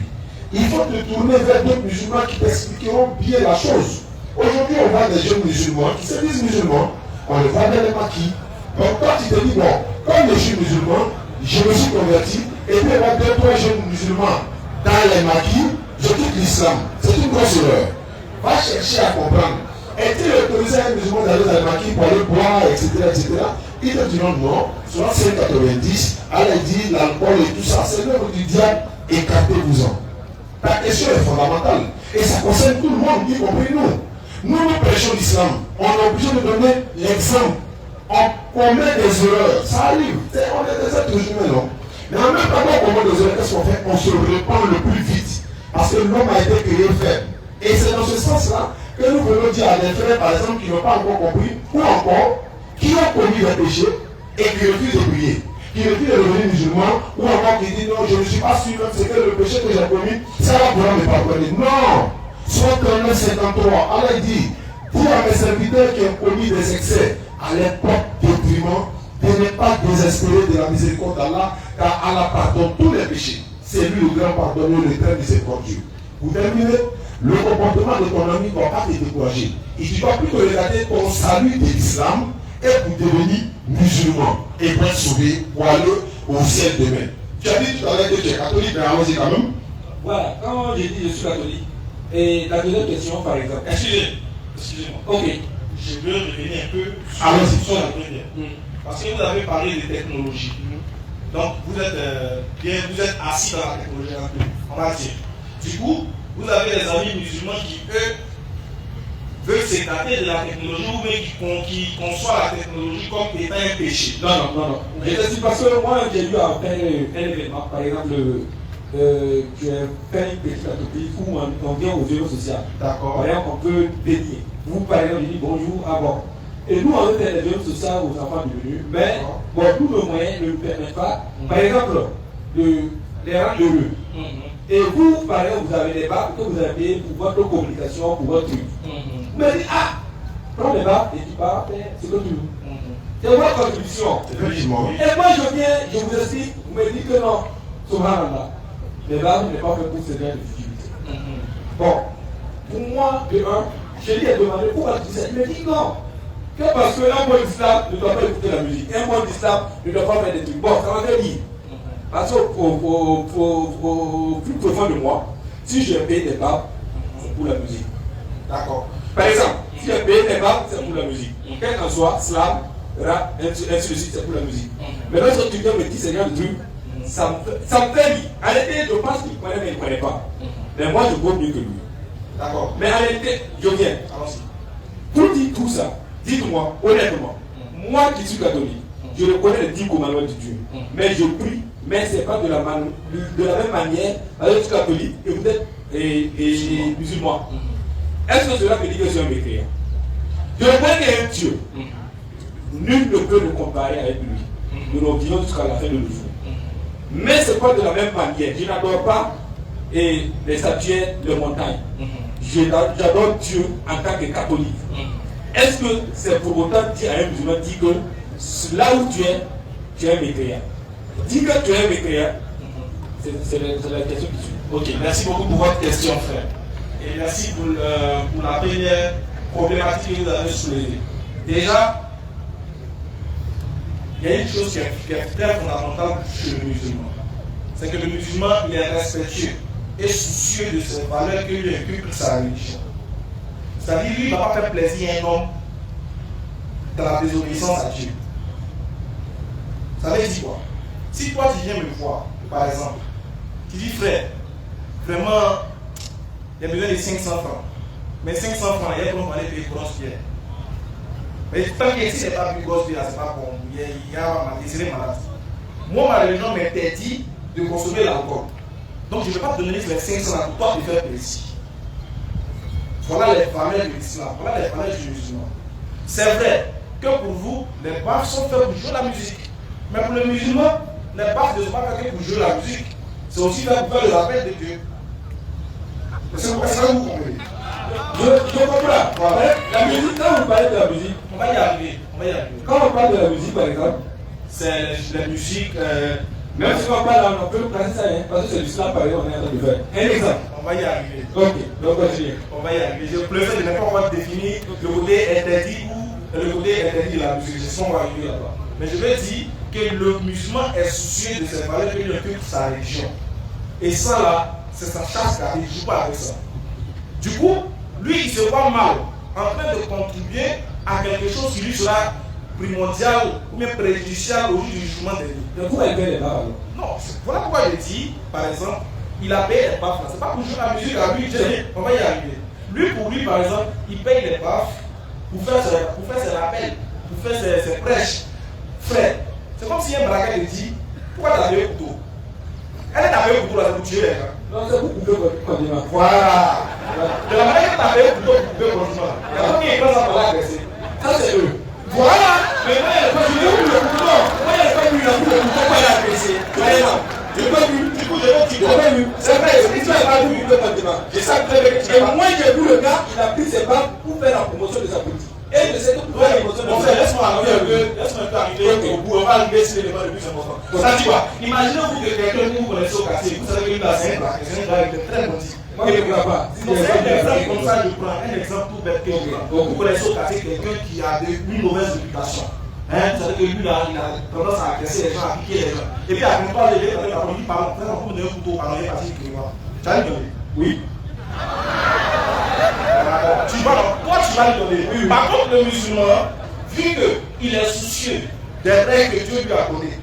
Il faut te tourner vers d'autres musulmans qui t'expliqueront bien la chose. Aujourd'hui, on voit des jeunes musulmans qui se disent musulmans, on les voit dans les maquis. Donc toi, tu te dis, bon, comme je suis musulman, je me suis converti, et puis il y a 2-3 jeunes musulmans dans les maquis, je quitte l'islam. C'est une grosse erreur. Va chercher à comprendre. Est-il autorisé à un musulman d'aller dans les maquis pour aller boire, etc. Ils te diront non, sur 590, Allah dit l'alcool et tout ça, c'est l'œuvre du diable, écartez-vous-en. Ta question est fondamentale. Et ça concerne tout le monde, y compris nous. Nous prêchons l'islam. On est obligé de donner l'exemple. On commet des erreurs. Ça arrive. On est des êtres humains, non? Mais en même temps qu'on commet des erreurs, qu'est-ce qu'on fait? On se répand le plus vite. Parce que l'homme a été créé faible. Et c'est dans ce sens-là que nous voulons dire à des frères, par exemple, qui n'ont pas encore compris, ou encore, qui ont commis des péchés et qui refusent de prier. Qui refusent de devenir musulmans, ou encore qui disent non, je ne suis pas sûr, c'est que le péché que j'ai commis, ça va pouvoir me pardonner. Non! Soit 39-53, Allah dit, dis à mes serviteurs qui ont commis des excès à leur propre détriment, de ne pas désespérer de la miséricorde d'Allah, car Allah pardonne tous les péchés. C'est lui le grand pardonneur, le très miséricordieux. Vous terminez, le comportement de ton ami ne doit pas te décourager. Il ne doit plus te regarder ton salut de l'islam et pour devenir musulman et pour être sauvé, pour aller au ciel demain. Tu as dit tout à l'heure que tu es catholique, mais allons-y quand même. Voilà, quand j'ai dit je suis catholique, et la deuxième question par exemple. Excusez-moi. Ok. Je veux revenir un peu Allons-y. sur la première. Parce que vous avez parlé de technologie. Donc vous êtes assis dans la technologie un peu, on va dire. Du coup, vous avez des amis musulmans qui, eux, veulent s'écarter de la technologie ou bien qui conçoivent la technologie comme étant un péché. Non. Je te dis parce que moi j'ai eu à faire un événement, par exemple, j'ai fait une petite entreprise où on vient aux réseaux sociaux. D'accord. Par exemple, on peut bénir. Vous, par exemple, je dis bonjour à bon. Et nous, on fait des jeunes sociaux aux enfants devenus, mais bon, tous nos moyens ne nous permettent pas. Par exemple, les rendre heureux. Et vous, par exemple, vous avez des bacs que vous avez payés pour votre communication, pour votre truc. Vous me dites, ah, prends les bacs et tu pars faire ce que tu veux. C'est votre contribution. Effectivement. Et moi, je viens, je vous explique, vous me dites que non, subhanallah, les bacs n'est pas fait pour ce genre de difficulté. Bon, pour moi, de un, je lui ai demandé pourquoi tu dis ça. Il me dit non. Que parce qu'un bon d'islam ne doit pas écouter la musique. Un bon d'islam ne doit pas faire des trucs. Bon, ça m'a fait dire. Parce qu'au plus profond de moi, si je paye des babes, c'est pour la musique. D'accord. Par exemple, si je paye des babes, c'est pour la musique. Quel qu'en soit, slam, rap, ainsi de suite, c'est pour la musique. Mais lorsque tu viens me dire ce genre de trucs, ça me fait rire. En réalité, je pense qu'il connaît, mais il ne connaît pas. Mais moi, je vaux mieux que lui. D'accord. Mais en réalité, je viens. Pour dire tout ça, dites-moi, honnêtement, moi qui suis catholique, je reconnais les 10 commandements de Dieu. Mais je prie, mais ce n'est pas de la même manière avec les catholiques et vous êtes musulmans. Est-ce que cela veut dire que je suis un mécréant? Je reconnais qu'il y a un Dieu. Nul ne peut le comparer avec lui. Nous nous disons jusqu'à la fin de nos jours. Mais ce n'est pas de la même manière. Je n'adore pas les statuettes de montagne. J'adore Dieu en tant que catholique. Est-ce que c'est pour autant dire à un musulman que là où tu es un mécréant? Dis que tu es un mécréant, c'est la question qui suit. Ok, merci beaucoup pour votre question, frère. Et merci pour la première problématique que vous avez soulevée. Déjà, il y a une chose qui est très fondamentale chez le musulman. C'est que le musulman, il est respectueux et soucieux de ses valeurs que lui inculque sa religion. C'est-à-dire, lui, il ne va pas faire plaisir à un homme dans la désobéissance à Dieu. Ça veut dire quoi? Si toi, tu viens me voir, par exemple, tu dis, frère, vraiment, il y a besoin de 500 francs. Mais 500 francs, il y a comment aller payer grosse pierre. Mais tant que si ce n'est pas plus grosse pierre, c'est pas bon. Il y a malade. Moi, ma religion m'interdit de consommer l'alcool. Donc, je ne vais pas te donner les 500 pour toi te faire plaisir. Voilà les valeurs de l'islam, voilà les valeurs du musulman. C'est vrai que pour vous, les baffes sont faites pour jouer la musique. Mais pour le musulman, les baffes ne sont pas faites pour jouer la musique. C'est aussi fait pour faire le rappel de Dieu. C'est ça que vous comprenez. Je comprends. Voilà. La musique, quand vous parlez de la musique, on va y arriver. Quand on parle de la musique, par exemple, c'est la musique. Même si on parle, on peut placer ça, parce que c'est l'islam, par exemple, on est en train de faire. Un exemple. On va y arriver. Ok, donc continue. On va y arriver. Je préfère ne pas pouvoir définir le côté interdit ou le côté interdit de la musique. Je sais qu'on va arriver là-bas. Mais je veux dire que le musulman est soucieux de ses valeurs que lui inculque sa religion. Et ça là, c'est sa chasse car il ne joue pas avec ça. Du coup, lui il se voit mal en train de contribuer à quelque chose qui lui sera primordial ou même préjudicial au jour du jugement de lui. Donc vous avez les paroles. Non, voilà pourquoi je dis, par exemple, il a payé les baffes. C'est pas pour jouer la musique à lui, on va y arriver. Lui, pour lui, par exemple, il paye les baffes pour faire ses rappels, pour faire ses prêches. Frère, c'est comme si un braquet te dit, pourquoi tu as payé le couteau? Elle est payé le couteau là, c'est pour tuer les gens. Non, c'est pour couper votre condiment. Voilà. De la manière que tu as payé le couteau pour couper le condiment, il y a pas qui est prêt à parler agressé. Ça, c'est eux. Voilà. Mais moi, il n'y a pas vu le couteau. Moi, il n'y a pas vu le couteau pour aller agresser. Je n'ai pas vu. Du coup, je vais te dire. C'est vrai, si tu n'as pas vu le condiment, je sais très bien que tu as. Moi, j'ai vu le gars, il a pris ses balles pour faire la promotion de sa politique. Et je sais que pour faire la promotion de sa politique. Laisse-moi arriver au bout. On va arriver sur les débats le plus important. Ça dit quoi? Imaginez-vous que quelqu'un que vous connaissez au quartier, vous savez que lui, là, c'est un gars, il est très bon. Moi, je ne crois pas. C'est un exemple comme ça, je prends un exemple tout bête que je prends. Vous connaissez au quartier quelqu'un qui a une mauvaise réputation. Vous savez que lui, là, il a tendance à agresser les gens, à piquer les gens. Et puis, à ne pas lever, il dit, pardon, frère, on peut me donner un couteau, pardon, il est parti, il va. Tu vas lui donner? Oui. Tu vas, toi, tu vas lui donner. Oui. Par contre, le musulman, vu qu'il est soucieux des règles que Dieu lui a données,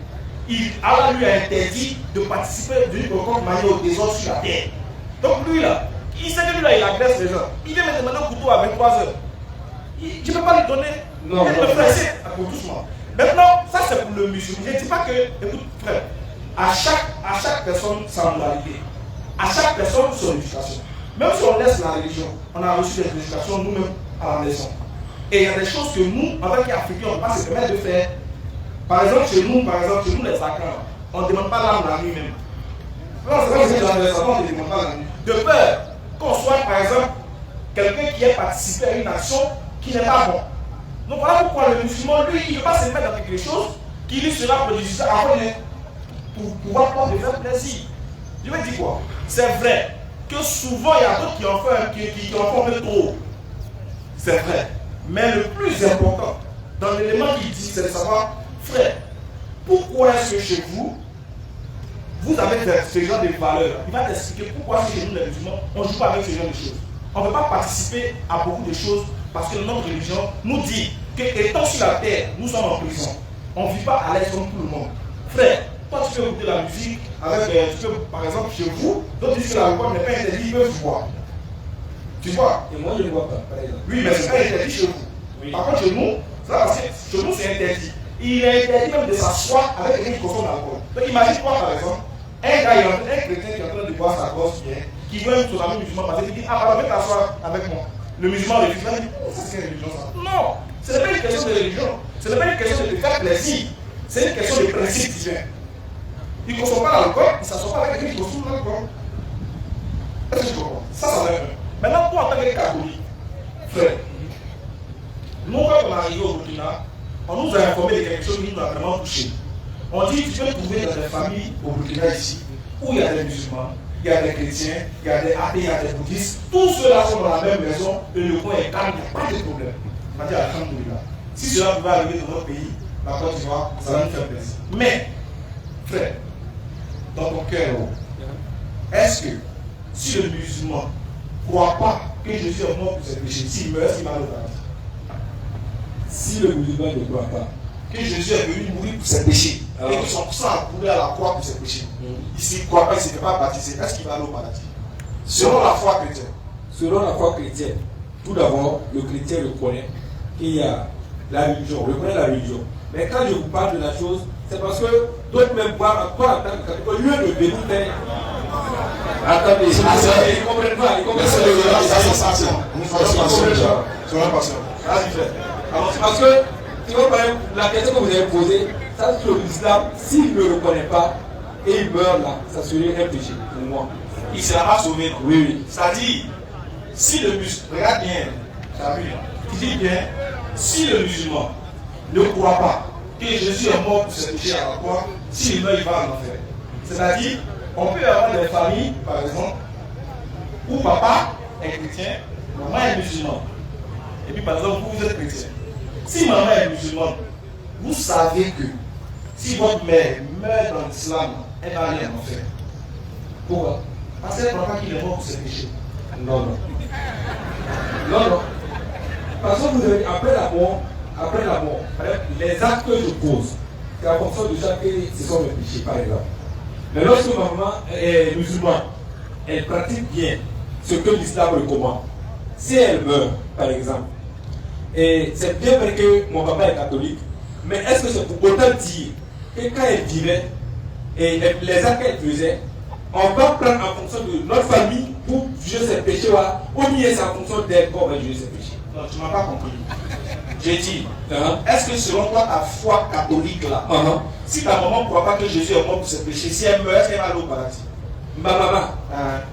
Allah lui a interdit de participer d'une quelconque manière au désordre sur la terre. Donc lui là, il sait que lui là, il agresse les gens. Il vient me demander un couteau à 23h. Je ne peux pas lui donner. Non, il me fait doucement. Maintenant, ça c'est pour le musulman. Je ne dis pas que, écoute frère, à chaque personne sa moralité, à chaque personne son éducation. Même si on laisse la religion, on a reçu des éducations nous-mêmes à la maison. Et il y a des choses que nous, en tant qu'Africains, on ne peut pas se permettre de faire. Par exemple, chez nous, les Africains, on ne demande pas l'âme la nuit même. Non, c'est pas que dans les salons, on ne demande pas la nuit. De peur qu'on soit, par exemple, quelqu'un qui ait participé à une action qui n'est pas bon. Donc voilà pourquoi le musulman, lui, il ne veut pas se mettre dans quelque chose qui lui sera préjudiciable pour pouvoir lui faire plaisir. Je veux dire quoi? C'est vrai que souvent il y a d'autres qui en font un peu trop. C'est vrai. Mais le plus important, dans l'élément qu'il dit, c'est de savoir, frère, pourquoi est-ce que chez vous, vous avez ce genre de valeurs? Il va t'expliquer pourquoi chez nous les musulmans, on ne joue pas avec ce genre de choses. On ne peut pas participer à beaucoup de choses parce que notre religion nous dit que étant sur la terre, nous sommes en prison. On ne vit pas à l'aise comme tout le monde. Frère, toi tu peux écouter la musique, tu peux, par exemple chez vous, d'autres disent que la voix n'est pas interdite, ils peuvent voir. Tu vois? Et moi je ne vois pas, par exemple. Oui, mais c'est pas interdit chez vous. Oui. Par contre, chez nous, chez nous c'est interdit. Il est interdit même de s'asseoir avec quelqu'un qui consomme l'alcool. Donc imagine-toi par exemple, un chrétien qui est en train de boire sa grosse bière, qui veut même son ami musulman passer, il dit ah pardon, viens t'asseoir avec moi. Le musulman refuse, il dit oh, ça c'est une religion ça. Non, ce n'est pas une question de religion, ce n'est pas une question de te faire plaisir, c'est une question de principe divin. Il ne consomme pas l'alcool, il ne s'assoit pas avec quelqu'un qui consomme l'alcool. Est-ce que tu comprends? Ça va. Maintenant, toi en tant que catholique, frère, nous quand on est arrivé au Burkina, on nous a informé de quelque chose qui nous a vraiment touché. On dit tu peux trouver dans des familles au Burkina ici, où il y a des musulmans, il y a des chrétiens, il y a des athées, il y a des bouddhistes, tous ceux-là sont dans la même maison et le coin est calme, il n'y a pas de problème. On va dire alhamdoulilah. Si cela pouvait arriver dans notre pays, la Côte d'Ivoire, ça va nous faire plaisir. Mais, frère, dans ton cœur, est-ce que si le musulman ne croit pas que Jésus est mort pour ses péchés, s'il meurt, est-ce qu'il va le paradis? Si le musulman ne croit pas que Jésus est venu mourir pour ses péchés, et que son sang a coulé à la croix pour ses péchés, s'il ne croit pas, il ne s'était pas baptisé, est-ce qu'il va aller au paradis? Selon la foi chrétienne. Selon la foi chrétienne, tout d'abord, le chrétien reconnaît qu'il y a la religion, reconnaît la religion. Mais quand je vous parle de la chose, c'est parce que d'autres même voient en tant que catholique, au lieu de bénir, attendez, ils ne comprennent pas, ils comprennent pas. Alors c'est parce que, tu vois, par exemple, la question que vous avez posée, ça c'est sur l'islam, s'il ne le reconnaît pas et il meurt là, ça serait un péché pour moi. Il ne sera pas sauvé, non? Oui, oui. C'est-à-dire, si le musulman, regarde bien, il dit bien, si le musulman ne croit pas que Jésus est mort pour ses péchés à la croix, s'il meurt, il va en enfer. C'est-à-dire, on peut avoir des familles, par exemple, où papa est chrétien, maman est musulman. Et puis, par exemple, vous êtes chrétien. Si maman est musulmane, vous savez que si votre mère meurt dans l'islam, elle va aller en enfer. Pourquoi? Parce qu'elle ne croit pas qu'il est mort pour ses péchés. Non, non. Non, non. Parce que vous avez, après la mort, les actes que je pose, c'est en fonction de chaque, ce sont mes péchés, par exemple. Mais lorsque ma maman est musulmane, elle pratique bien ce que l'islam recommande. Si elle meurt, par exemple, et c'est bien vrai que mon papa est catholique, mais est-ce que c'est pour autant dire que quand elle vivait et les actes qu'elle faisait, on va prendre en fonction de notre famille pour juger ses péchés, ou bien c'est en fonction d'elle qu'on va juger ses péchés? Non, tu ne m'as pas compris. J'ai dit, est-ce que selon toi, ta foi catholique là, si ta maman ne croit pas que Jésus est mort pour ses péchés, si elle meurt, est-ce qu'elle va aller au paradis? Ma maman,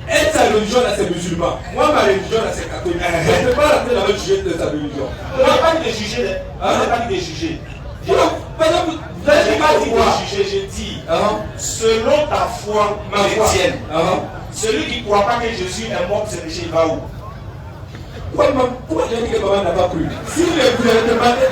elle, sa religion là, c'est musulman. Moi, ma religion là, c'est catholique. Je ne peux pas rentrer dans le juger de sa religion. On n'a pas dit de juger. On n'a pas dit de juger. Par exemple, je n'ai pas dit de juger, j'ai dit, selon ta foi chrétienne, celui qui ne croit pas que Jésus est mort pour ses péchés, il va où? Pourquoi j'ai dit que maman n'a pas cru? Si vous avez demandé,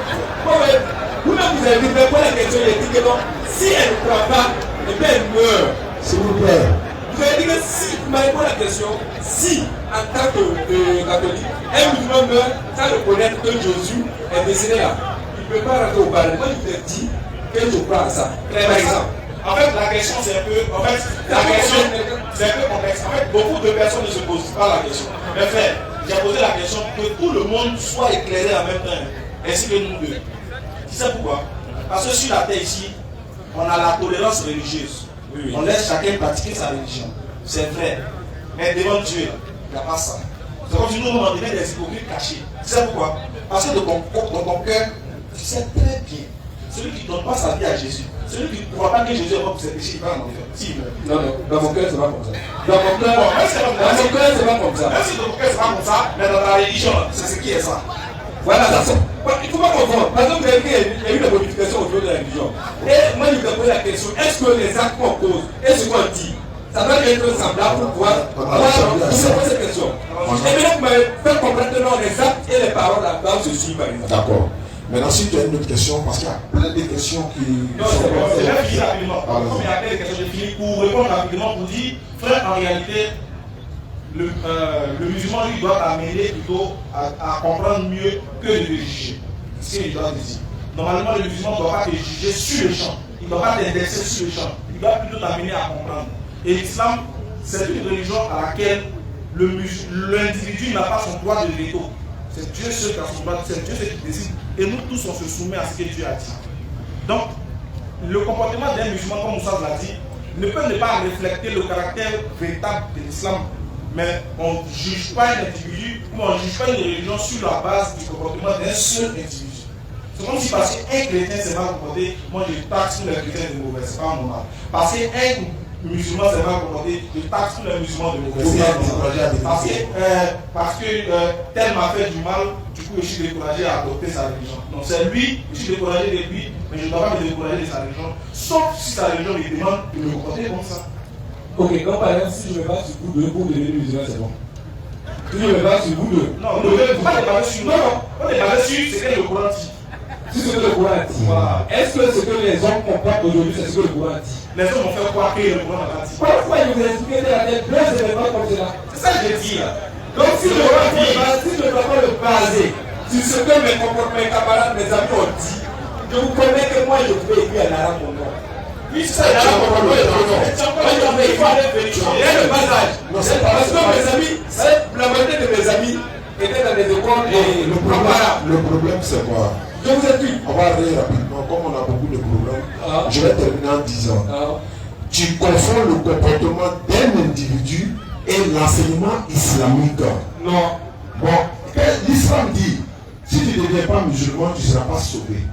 vous-même vous avez dit, mais pour la question, il a dit que non, si elle ne croit pas, eh bien elle meurt. S'il vous plaît. Vous avez dit que si, vous m'avez posé la question, si en tant que catholique, un musulman meurt sans reconnaître que Jésus est décédé là, il ne peut pas rentrer au paradis. Moi je vous ai dit que je crois à ça. Par exemple. En fait, la question c'est un peu. En fait, la question c'est un peu complexe. En fait, beaucoup de personnes ne se posent pas la question. Mais frère, j'ai posé la question pour que tout le monde soit éclairé en même temps, ainsi que nous deux. Tu sais pourquoi? Parce que sur la terre ici, on a la tolérance religieuse. Oui. On laisse chacun pratiquer sa religion. C'est vrai. Mais devant Dieu, il n'y a pas ça. C'est comme si nous, on devait des hypocrites cachés. sais pourquoi? Parce que dans ton cœur, tu sais très bien. Celui qui ne donne pas sa vie à Jésus, celui qui ne croit pas que Jésus est mort pour ses péchés, il va en enfer. Si, non, dans mon cœur, c'est pas comme ça. Dans mon cœur, c'est pas comme ça. Même si dans mon cœur, c'est pas comme ça, mais dans la religion, c'est ce qui est ça. Voilà, ça. Il ne faut pas comprendre. Par exemple, il y a eu des modifications au niveau de la religion. Et moi, je me pose la question, est-ce que les actes qu'on pose et ce qu'on dit, ça doit être semblable pour pouvoir poser cette question? Et maintenant, vous m'avez fait comprendre que non, les actes et les paroles là-dedans se suivent par exemple. D'accord. Maintenant, si tu as une autre question, parce qu'il y a plein de questions qui. Non, c'est bon, c'est bien fini rapidement. Comme il y a plein de questions, j'ai fini pour répondre rapidement pour dire, frère, en réalité, le musulman lui doit amener plutôt à comprendre mieux que de le juger. C'est ce qu'il doit dire. Normalement, le musulman ne doit pas te juger sur le champ. Il ne doit pas t'indexer sur le champ. Il doit plutôt t'amener à comprendre. Et l'islam, c'est une religion à laquelle l'individu n'a pas son droit de veto. C'est Dieu seul qui a son droit, c'est Dieu seul qui décide. Et nous tous, on se soumet à ce que Dieu a dit. Donc, le comportement d'un musulman, comme Moussa l'a dit, ne peut ne pas refléter le caractère véritable de l'islam. Mais on ne juge pas un individu, ou on ne juge pas une religion sur la base du comportement d'un seul individu. C'est comme si parce qu'un chrétien s'est mal comporté, moi je taxe tous les chrétiens de mauvais, c'est pas normal. Parce qu'un musulman s'est mal comporté, je taxe tous les musulmans de mauvais, c'est pas normal. Parce que tel m'a fait du mal, du coup je suis découragé à adopter sa religion. Donc c'est lui, je suis découragé de lui, mais je ne dois pas me décourager de sa religion, sauf si sa religion me demande de me comporter comme ça. Ok, comme par exemple, si je me bats sur vous deux pour devenir musulman, c'est bon. Si je me bats sur vous deux. Non, on ne peut pas débattre sur nous. On est basé sur ce que le Coran dit. Si ce que le Coran dit. Voilà. Est-ce que ce que les hommes comprennent aujourd'hui, c'est ce que le Coran dit? Les hommes ont fait croire que le Coran n'a pas dit. Pourquoi je vous ai expliqué deux événements comme cela? C'est ça que j'ai dit là. Donc si le Coran dit, si je ne dois pas le baser sur ce que mes camarades, mes amis ont dit, je vous promets que moi je peux écrire en arabe mon nom. Oui, c'est ça, il faut aller vérifier. Il y a le passage. Parce que mes amis, la majorité de mes amis étaient dans des écoles et le problème c'est quoi? Je vous explique. On va aller rapidement, comme on a beaucoup de problèmes. Je vais terminer en disant tu confonds le comportement d'un individu et l'enseignement islamique. Non. Bon, l'islam dit si tu ne deviens pas musulman, tu ne seras pas sauvé.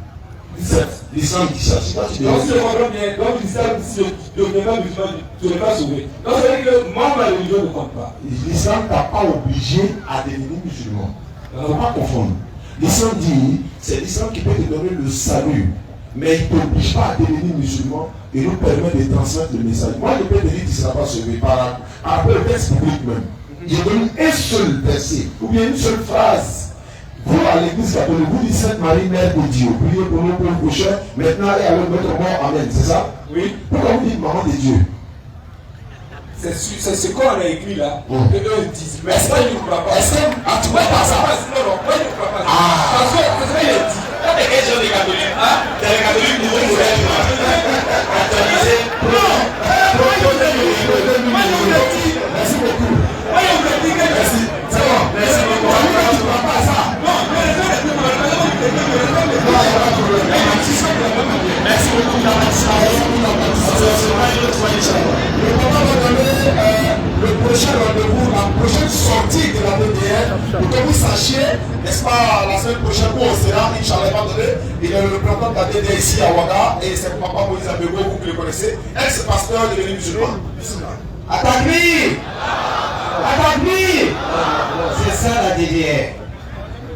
L'islam dit ça. Donc si je comprends bien, donc l'islam, si je ne deviens pas musulman, je ne vais pas sauver. Donc ça veut dire que moi, ma religion ne compte pas. L'islam ne t'a pas obligé à devenir musulman. Il ne faut pas confondre. L'islam dit, c'est l'islam qui peut te donner le salut, mais il ne t'oblige pas à devenir musulman et nous permet de transmettre le message. Moi, je peux te dire que tu ne seras pas sauvé par rapport au texte public même. Je donne un seul verset ou bien une seule phrase. Vous, à l'église catholique, vous dites Sainte Marie, Mère de Dieu, priez pour nous, pour le prochain, maintenant allez avec notre mort, amen, c'est ça? Oui. Pourquoi vous dites Maman de Dieu? C'est ce qu'on a écrit là, que eux disent. Mais est-ce que je ne crois pas? Est-ce que tu ne crois pas ça? Non, moi je ne crois pas ça. Parce que c'est ce qu'il a dit. Quand les questions des catholiques, les catholiques nous ont actualisé. Non! Moi je vous l'ai dit. Merci beaucoup. Moi je vous l'ai dit que merci. C'est bon. Merci beaucoup. Tu ne crois pas ça? Non, mais les gens ne merci beaucoup. Le papa va donner le prochain rendez-vous, la prochaine sortie de la DDR, pour que vous sachiez, n'est-ce pas, la semaine prochaine où on sera, Inch'Allah, va donner, il est le représentant de la DDR ici à Ouaga, et c'est papa Moïse Abego, vous qui le connaissez, ex-pasteur devenu musulman. Atakbir! Atakbir! C'est ça la DDR.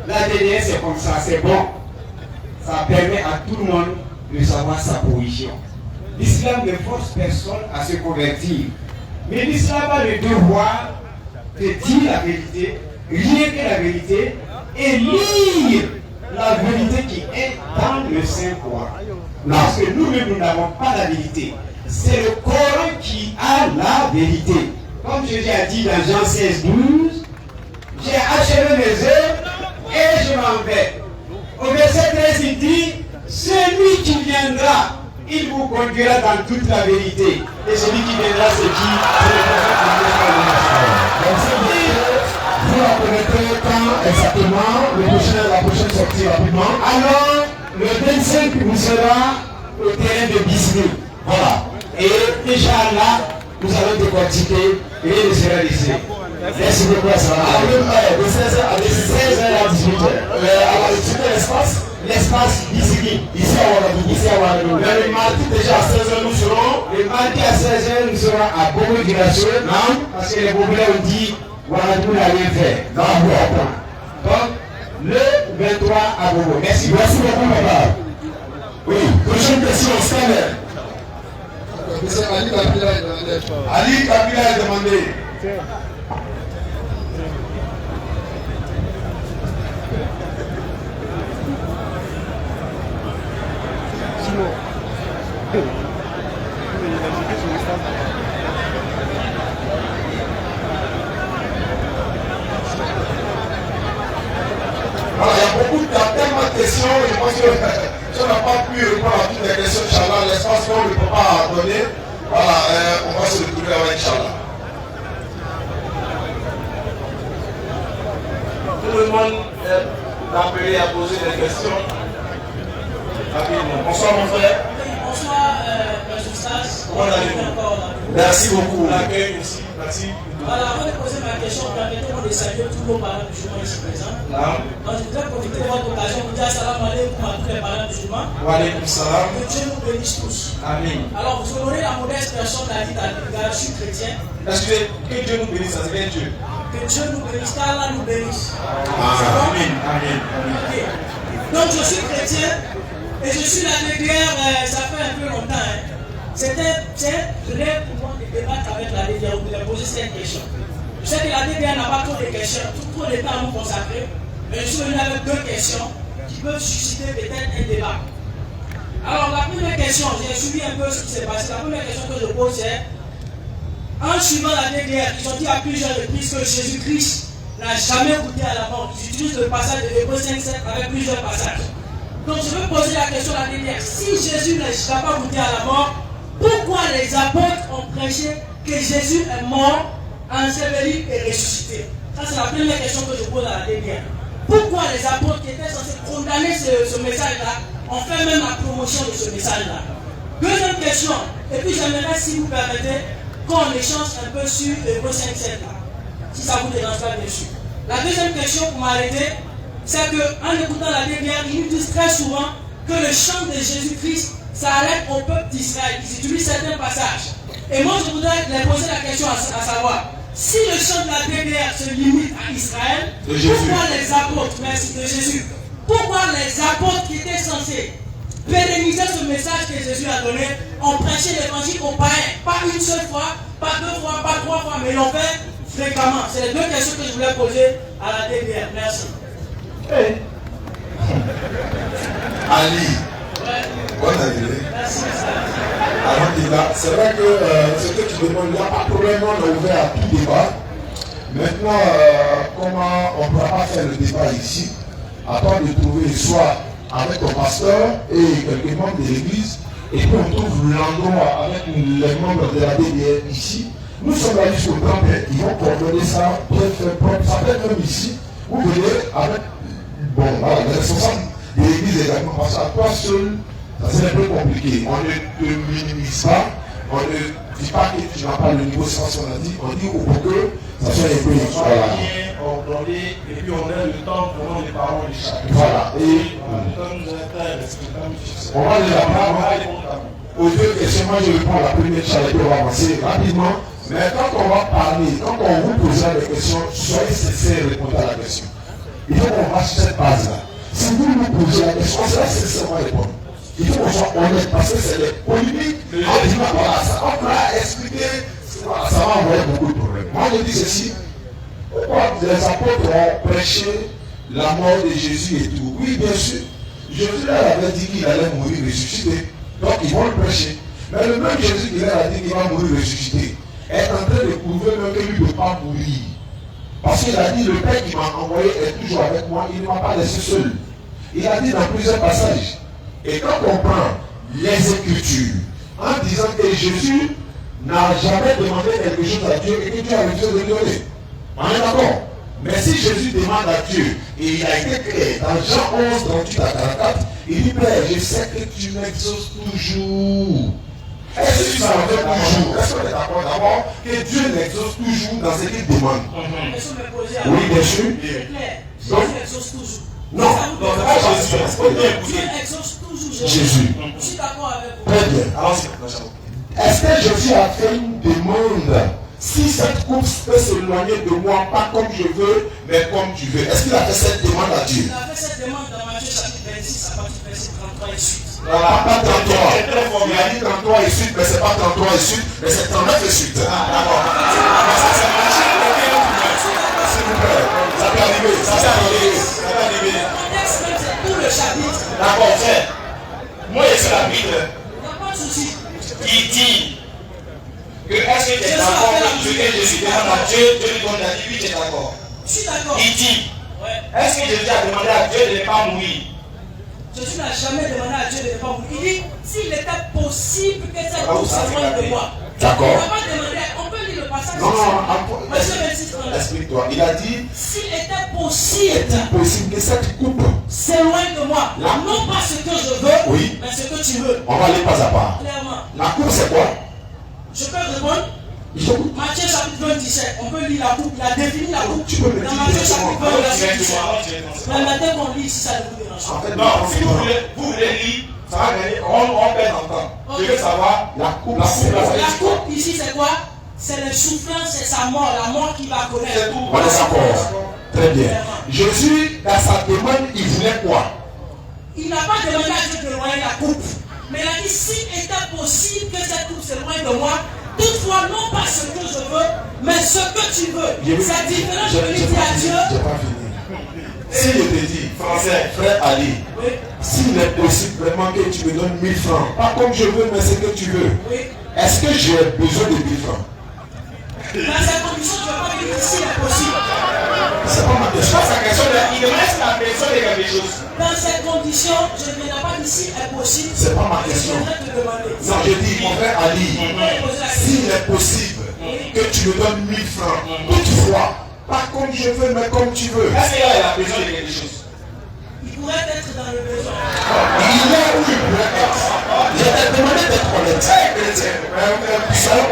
La DDR c'est comme ça, c'est bon. Ça permet à tout le monde de savoir sa position. L'islam ne force personne à se convertir. Mais l'islam a le devoir de dire la vérité, rien que la vérité, et lire la vérité qui est dans le Saint-Coran. Parce que nous-mêmes, nous n'avons pas la vérité. C'est le Coran qui a la vérité. Comme Jésus a dit dans Jean 16, 12, j'ai achevé mes œuvres et je m'en vais. Au verset 13, il dit, celui qui viendra, il vous conduira dans toute la vérité. Et celui qui viendra, c'est qui? Vous la connaîtrez quand exactement la prochaine sortie rapidement? Alors, le 25, vous sera au terrain de Bisney. Voilà. Et déjà là, nous allons décortiquer et il sera laissé. Merci beaucoup, de 16h à 18h. Alors, c'est l'espace. L'espace ici à Ouagadougou. Le mardi déjà à 16h nous serons. Le mardi à 16h nous serons à Bobo Girasio. Non, parce que les Bobolais ont dit Ouagadougou n'a rien fait. Donc, le 23 à Bobo. Merci beaucoup, papa. Oui, prochaine question, scanner. Ali Kabila est demandé. Ali Kabila est demandé. Alors, il y a tellement de questions, je pense que si on n'a pas pu répondre à toutes les questions, Inch'Allah, l'espace qu'on ne peut pas donner, voilà, on va se retrouver avec Inch'Allah. Tout le monde est appelé à poser des questions. Bonsoir mon frère. Bonsoir, M. Stas. Comment allez-vous? Merci beaucoup. L'accueil aussi, merci. Voilà, avant de poser ma question, permettez-moi de saluer tous vos parents musulmans ici présents. Donc, je voudrais profiter de votre occasion pour dire salam alaikum à tous les parents musulmans. Wa alaykum salam. Que Dieu nous bénisse tous. Amen. Alors, vous honorez la modeste personne d'Ali Kabila, je suis chrétien. Excusez, que Dieu nous bénisse, ça c'est bien Dieu. Que Dieu nous bénisse, qu'Allah nous bénisse. Amen. Amen. Okay. Donc, je suis chrétien et je suis la DDR, ça fait un peu longtemps. C'était vrai pour moi de débattre avec la DDR ou de leur poser cette question. Je sais que la DDR n'a pas trop de questions, trop de temps à nous consacrer, mais je suis venu avec 2 questions qui peuvent susciter peut-être un débat. Alors, la première question, j'ai suivi un peu ce qui s'est passé. La première question que je pose, c'est en suivant la DDR, ils ont dit à plusieurs reprises que Jésus-Christ n'a jamais goûté à la mort. Ils utilisent le passage de Hébreux 5:7 avec plusieurs passages. Donc, je veux poser la question à la DDR. Si Jésus n'a pas goûté à la mort, pourquoi les apôtres ont prêché que Jésus est mort, enseveli et ressuscité? Ça, c'est la première question que je pose à la DDR. Pourquoi les apôtres qui étaient censés condamner ce message-là ont fait même la promotion de ce message-là? Deuxième question, et puis j'aimerais, si vous permettez, qu'on échange un peu sur Hébreux 5:7 là, si ça vous dérange pas, bien sûr. La deuxième question pour m'arrêter, c'est qu'en écoutant la DDR, ils nous disent très souvent que le chant de Jésus-Christ s'arrête au peuple d'Israël. Ils utilisent certains passages. Et moi, je voudrais leur poser la question à savoir, si le chant de la DDR se limite à Israël, pourquoi les apôtres, merci de Jésus, pourquoi les apôtres qui étaient censés pérenniser ce message que Jésus a donné ont prêché l'évangile aux païens, pas une seule fois, pas 2 fois, pas 3 fois, mais ils l'ont fait fréquemment? C'est les 2 questions que je voulais poser à la DDR. Merci. Hey. Ali. Bonne année. Merci. C'est vrai que ce que tu demandes, il n'y a pas de problème, on est ouvert à tout débat. Maintenant, comment on ne pourra pas faire le débat ici, attends de trouver soit avec ton pasteur et quelques membres de l'église, et puis on trouve l'endroit avec les membres de la DDR ici. Nous sommes là jusqu'au 30, ils vont coordonner ça, bien faire propre, ça peut être même ici. Vous venez avec voilà, les responsables de l'église également, parce qu'à toi seul, ça c'est un peu compliqué. On ne te minimise pas, on ne dit pas que tu n'as pas le niveau, c'est ce qu'on a dit, on dit pour que ça soit un peu voilà. Ordonné, et puis on a le temps pour les parents de chacun. Voilà, et on va les apprendre. Aux 2 questions, moi je réponds à la première charité, on va avancer rapidement. Mais quand on va parler, quand on vous posera des questions, soyez sincères et répondez à la question. Il faut qu'on fasse cette base-là. Si vous nous posez la question, on sera sincèrement répondre. Il faut qu'on soit honnête parce que c'est des polémiques. On va expliquer, ça va envoyer beaucoup de problèmes. Moi je dis ceci, pourquoi les apôtres ont prêché la mort de Jésus et tout? Oui, bien sûr. Jésus leur avait dit qu'il allait mourir ressuscité. Donc ils vont le prêcher. Mais le même Jésus qui leur a dit qu'il va mourir ressuscité est en train de prouver même que lui ne peut pas mourir. Parce qu'il a dit, le Père qui m'a envoyé est toujours avec moi, il ne m'a pas laissé seul. Il a dit dans plusieurs passages. Et quand on prend les Écritures, en disant que Jésus n'a jamais demandé quelque chose à Dieu et que Dieu a refusé de lui donner. On est d'accord? Mais si Jésus demande à Dieu, et il a été clair, dans Jean 11, 38 à 44, il dit, Père, je sais que tu m'exauces toujours. Est-ce que tu savais toujours, est-ce qu'on est d'accord d'abord que Dieu n'exauce toujours dans ce qu'il demande? Oui, bien sûr. Jésus exauce toujours. Non, c'est pas Jésus. Dieu exauce toujours Jésus. Je suis d'accord avec vous. Très bien. Est-ce que Jésus a fait une demande? Si cette course peut s'éloigner de moi, pas comme je veux, mais comme tu veux. Est-ce qu'il a fait cette demande à Dieu? Il a fait cette demande dans Matthieu chapitre 26 à partir du verset 33 et suite. Voilà, pas 33. Il a dit 33 et suite, mais c'est pas 33 et suite, mais c'est 39 et suite. D'accord. S'il vous plaît, ça peut arriver, ça peut arriver, ça peut arriver. Le contexte même, c'est tout le chapitre. D'accord, frère. Moi, je suis la Bible Il n'y a pas de souci. qui dit que est-ce que tu es d'accord que Jésus demande à Dieu, Dieu lui donne la vie, oui, tu es d'accord. Je suis d'accord. Il dit, est-ce que Jésus a demandé à Dieu de ne pas mourir? Jésus n'a jamais demandé à Dieu de ne pas mourir. Il dit, s'il était possible que cette course s'éloigne de moi. D'accord. Il n'a pas demandé, on peut lire le passage. Non, explique-toi. Il a dit, s'il était possible que cette coupe s'éloigne de moi, non pas ce que je veux, oui, mais ce que tu veux. On va aller pas à pas. Clairement. La coupe, c'est quoi? Je peux répondre? Matthieu chapitre 27, on peut lire la coupe, il a défini la coupe. Tu peux me dire dans Matthieu chapitre 27. Permettez qu'on lit si ça ne vous dérange pas. Non, si vous voulez lire, ça va gagner, on perd en temps. Je veux savoir la coupe. La coupe ici, c'est quoi? C'est le souffrance, c'est sa mort, la mort qu'il va connaître. C'est tout. On est d'accord. Très bien. Jésus, dans sa demande, il voulait quoi? Il n'a pas demandé à Dieu de loyer la coupe. Mais il a dit, s'il était possible que cette coupe s'éloigne de moi, toutefois, non pas ce que je veux, mais ce que tu veux. C'est différent de venir dire à Dieu. Je n'ai pas fini. Si je te dis, français, frère Ali, s'il est possible vraiment que tu me donnes 1000 francs, pas comme je veux, mais ce que tu veux, est-ce que j'ai besoin de 1000 francs? Dans cette condition, je ne vais pas dire que c'est possible. C'est pas ma question. Il reste la personne de quelque chose. Dans cette condition, je ne viendrai pas d'ici est possible. C'est pas ma question. Non, je dis, mon frère Ali, s'il est possible que tu me donnes 1000 francs, toutefois, pas comme je veux, mais comme tu veux. Est-ce qu'il a besoin de quelque chose? Il pourrait être dans le besoin. Il est où il pourrait être. Je t'ai demandé d'être honnête.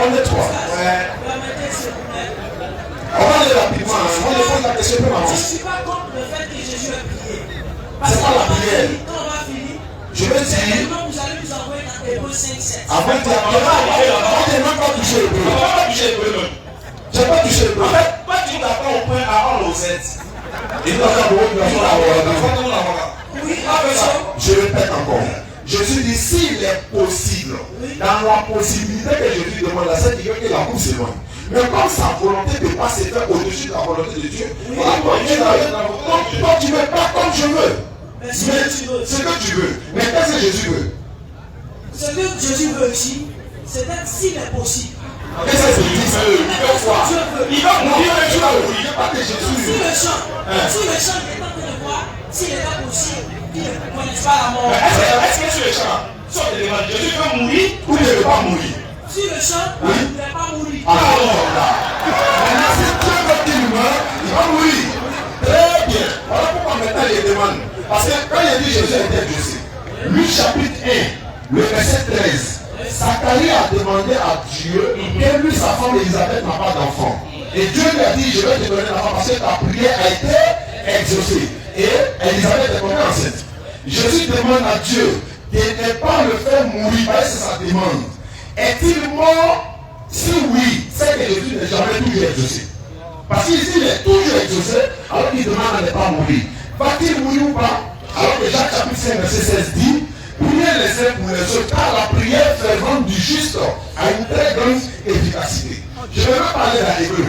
On est trois. On va aller rapidement. On va pose la question pour maman. Je ne suis pas contre le fait que Jésus ait prié. C'est pas la prière. Quand on va finir, je vais dire. Vous allez nous envoyer dans Hébreux 5:7. Avant de n'ai même pas touché le bleu. Je n'ai pas touché le bleu. En fait, pas tu t'attends au point à 1 aux Z. Il doit faire beaucoup de Je répète encore. Jésus dit s'il est possible, dans la possibilité que Jésus demande à cette figure que la coupe s'éloigne. Mais comme sa volonté ne peut pas se faire au-dessus de la volonté de Dieu, toi tu ne veux pas comme je veux. Mais ce que tu veux. Mais qu'est-ce que Jésus veut? Ce que Jésus veut ici, c'est d'être s'il est possible. Qu'est-ce que Jésus veut? Il va mourir, mais tu vas mourir. Si le chant est en train de voir, s'il est pas possible, il ne connaît pas la mort. Est-ce que sur le champ, si on te demande, Jésus veut mourir ou il ne veut pas mourir? Si le chant, il ne veut pas mourir. Maintenant, si Dieu veut qu'il meure, il va mourir. Très bien. Voilà pourquoi maintenant il demande. Parce que quand il dit Jésus était exaucé, Luc chapitre 1, le verset 13, Zacharie a demandé à Dieu que lui, sa femme Elisabeth n'a pas d'enfant. Et Dieu lui a dit, je vais te donner l'enfant parce que ta prière a été exaucée. Et Elisabeth est tombée enceinte. Jésus demande à Dieu de ne pas le faire mourir, parce que c'est sa demande. Est-il mort? Si oui, c'est que Jésus n'est jamais toujours exaucé. Parce qu'ici, il est toujours exaucé, alors qu'il demande à ne pas mourir. Va-t-il mourir ou pas? Alors que Jacques chapitre 5, verset 16 dit, priez les saints pour les autres, car la prière fervente du juste a une très grande efficacité. Je vais même parler dans l'hébreu.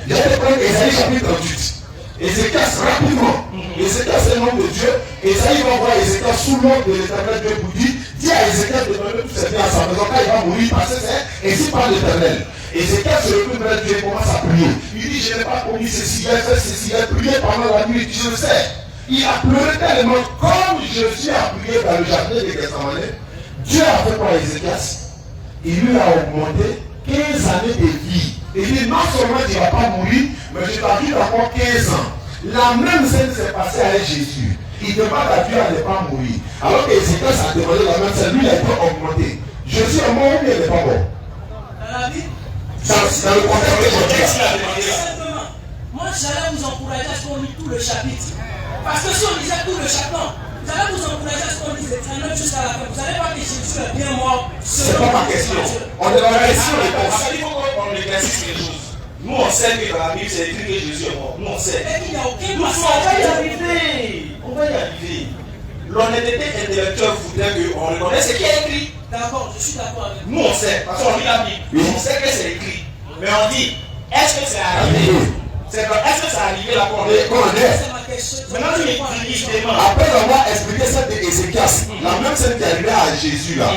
Je vais prendre Ésaïe chapitre 38. Ézéchias rapidement. Ézéchias c'est le nom de Dieu. Ésaïe va voir Ézéchias sous l'ordre de l'éternel Dieu pour dire, dis à Ézéchias de donner tous ses biens à sa maison, quand il va mourir, parce que c'est ainsi par l'éternel. Ézéchias se retourne vers Dieu et commence à prier. Il dit, je n'ai pas commis ceci, il a fait ceci, il a prié pendant la nuit, je le sais. Il a pleuré tellement, comme Jésus a prié dans le jardin de Gethsemane. Dieu a fait quoi à Ézéchias? Il lui a augmenté 15 années de vie. Il dit, non seulement tu ne vas pas mourir, mais je t'ajoute encore 15 ans. La même scène s'est passée avec Jésus. Il demande à Dieu à ne pas mourir. Alors que Ézéchias a demandé la même scène, lui il a été augmenté. Jésus est mort ou bien il n'est pas mort? Dans la Bible, Dans le contexte que je dis. simplement, moi j'allais vous encourager à ce qu'on lit tout le chapitre. Parce que si on lisait tout le chapitre, j'allais vous encourager à ce qu'on lise les 39 jusqu'à la fin. Vous savez pas que Jésus est bien mort. C'est pas ma question. On est dans la question de réponse. Il faut qu'on éclaircisse les choses. Nous on sait que dans la Bible c'est écrit que Jésus est mort. Nous on sait. Et qu'il n'y a aucun Nous on va y arriver. On va y arriver. L'honnêteté intellectuelle voudrait qu'on reconnaisse ce qui est écrit. D'accord, je suis d'accord avec vous. Nous on sait, parce qu'on lit la Bible. On sait que c'est écrit. Mais on dit, est-ce que c'est arrivé? Est-ce que c'est arrivé là qu'on est? C'est ma question. Maintenant tu me Après avoir expliqué ça d'Ézéchias, la même scène qui est arrivée à Jésus là,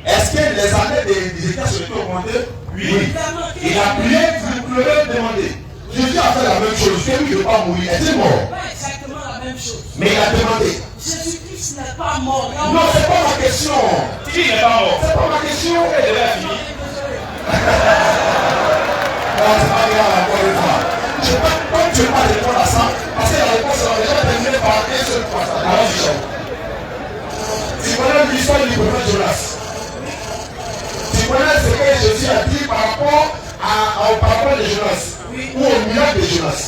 est-ce que les années d'Ézéchias se sont augmentées? Oui. Il a prié, il pleurait, demandé. Jésus a fait la même chose. Celui qui ne veut pas mourir était mort. Pas exactement la même chose. Mais il a demandé. Jésus-Christ n'est pas mort. Non, c'est pas ma question. Qui n'est pas mort? C'est pas ma question. Elle devait finir. Non, c'est pas grave encore une fois. Je ne peux pas répondre à ça parce que la réponse sera déjà terminée par un seul passage. Alors, tu connais l'histoire du prophète Jonas. Tu connais ce que Jésus a dit par rapport au parole de Jonas ou au miracle de Jonas.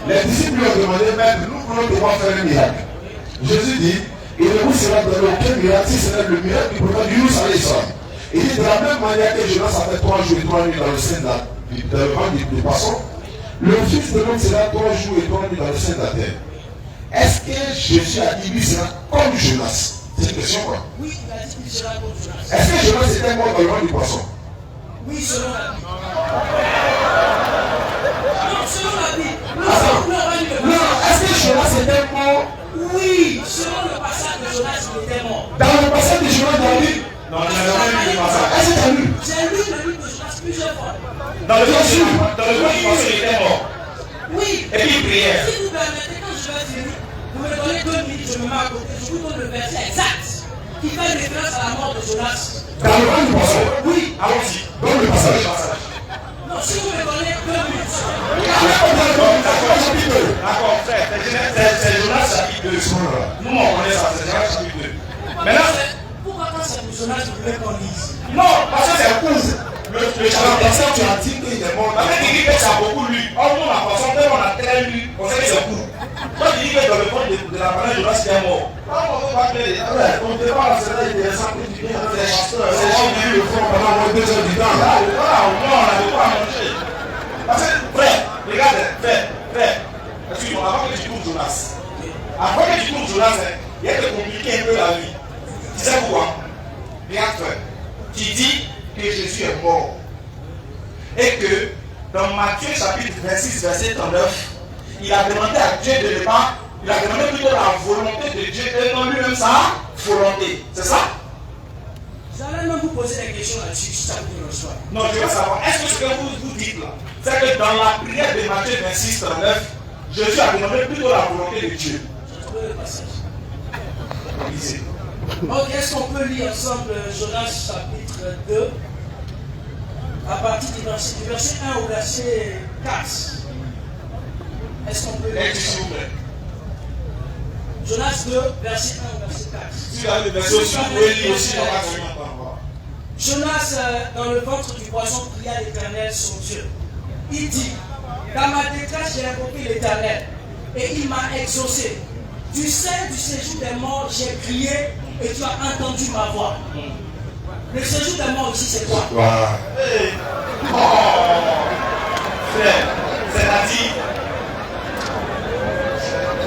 Les disciples lui ont demandé, même nous voulons devoir faire un miracle. Jésus dit, il ne vous sera donné aucun miracle si ce n'est le miracle du prophète Yunus alayhi salam. Il dit de la même manière que Jonas a fait 3 jours et 3 nuits dans le sein dans le ventre du poisson, le Fils de l'homme sera 3 jours et 3 nuits dans le sein de la terre. Est-ce que Jésus a dit lui sera comme Jonas? C'est une question quoi? Oui, il a dit qu'il sera comme Jonas. Est-ce que Jonas était mort dans le ventre du poisson? Oui, selon la Bible. Non, selon la Bible. Non, est-ce que Jonas était mort? Oui, selon le passage de Jonas, il était mort. Dans le passage de Jonas dans la Bible? Non, il n'a jamais lu le passage. Est-ce que tu as lu? J'ai lu le livre de Jonas plusieurs fois. Dans le passage, il était mort. Oui. Et puis il priait. Si vous permettez, quand je vais finir, vous me donnez 2 minutes, je me mets à côté, je vous donne le verset exact qui fait référence à la mort de Jonas. Dans le ventre du poisson? Oui. Allons-y. Dans le passage. Non, si vous me donnez 2 minutes. D'accord, frère, c'est Jonas chapitre 2. Nous, on connaît ça, c'est Jonas chapitre 2. Maintenant, Pourquoi quand c'est pour Jonas, vous voulez qu'on lise? non, parce que c'est court. Le chapitre, Tu as dit qu'il est mort. en fait, il dit que ça a beaucoup lu. Or, nous, on a pensé, on a très lu, on sait que c'est court. Toi, tu dis que dans le fond de la planète, Jonas est mort. On ne peut pas appeler. On ne peut pas c'est intéressant que tu viens de faire. C'est j'ai lu le fond pendant moins 2 heures du temps. Là, on a de quoi manger. Parce que, frère, regarde, frère, excuse-moi, avant que tu cours Jonas, avant que tu cours Jonas, il y a de compliquer un peu la vie. Tu sais pourquoi? Regarde, frère, tu dis que Jésus est mort. Et que dans Matthieu chapitre 26, verset 39, il a demandé à Dieu de ne pas, il a demandé plutôt la volonté de Dieu et non lui-même sa volonté. C'est ça? J'allais même vous poser des questions là-dessus, si ça vous reçoit. Non, je veux savoir, est-ce que ce que vous dites là, c'est que dans la prière de Matthieu 26, 39, Jésus a demandé plutôt la volonté de Dieu? J'ai trouvé le passage. Lisez. Ok, est-ce qu'on peut lire ensemble Jonas chapitre 2 à partir du verset 1 au verset 4? Est-ce qu'on peut lire S'il vous plaît. Jonas 2, verset 1 au verset 4. Si vous avez le verset aussi, vous pouvez lire aussi dans la commune. Jonas, dans le ventre du poisson, pria l'Éternel son Dieu. Il dit, dans ma détresse, j'ai invoqué l'Éternel et il m'a exaucé. Du sein du séjour des morts, j'ai crié et tu as entendu ma voix. Le séjour des morts ici, c'est quoi? Hey. Oh. Frère, c'est-à-dire,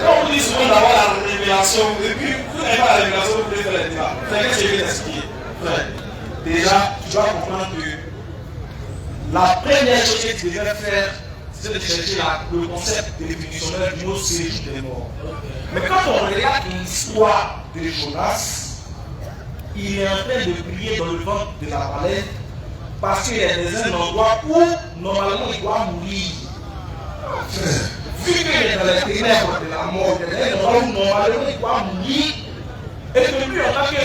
quand on dit souvent d'avoir la révélation, et puis vous n'avez pas la révélation, vous pouvez faire les débats. Frère, qu'est-ce que je vais t'expliquer? Frère, déjà, tu dois comprendre que la première chose que tu devrais faire, c'est de chercher le concept définitionnel du mot séjour des morts. Mais quand on regarde l'histoire de Jonas, il est en train de prier dans le ventre de la baleine parce qu'il est dans un endroit où normalement il doit mourir. Vu qu'il est dans les ténèbres de la mort, il est dans un endroit où normalement il doit mourir, et que lui en tant que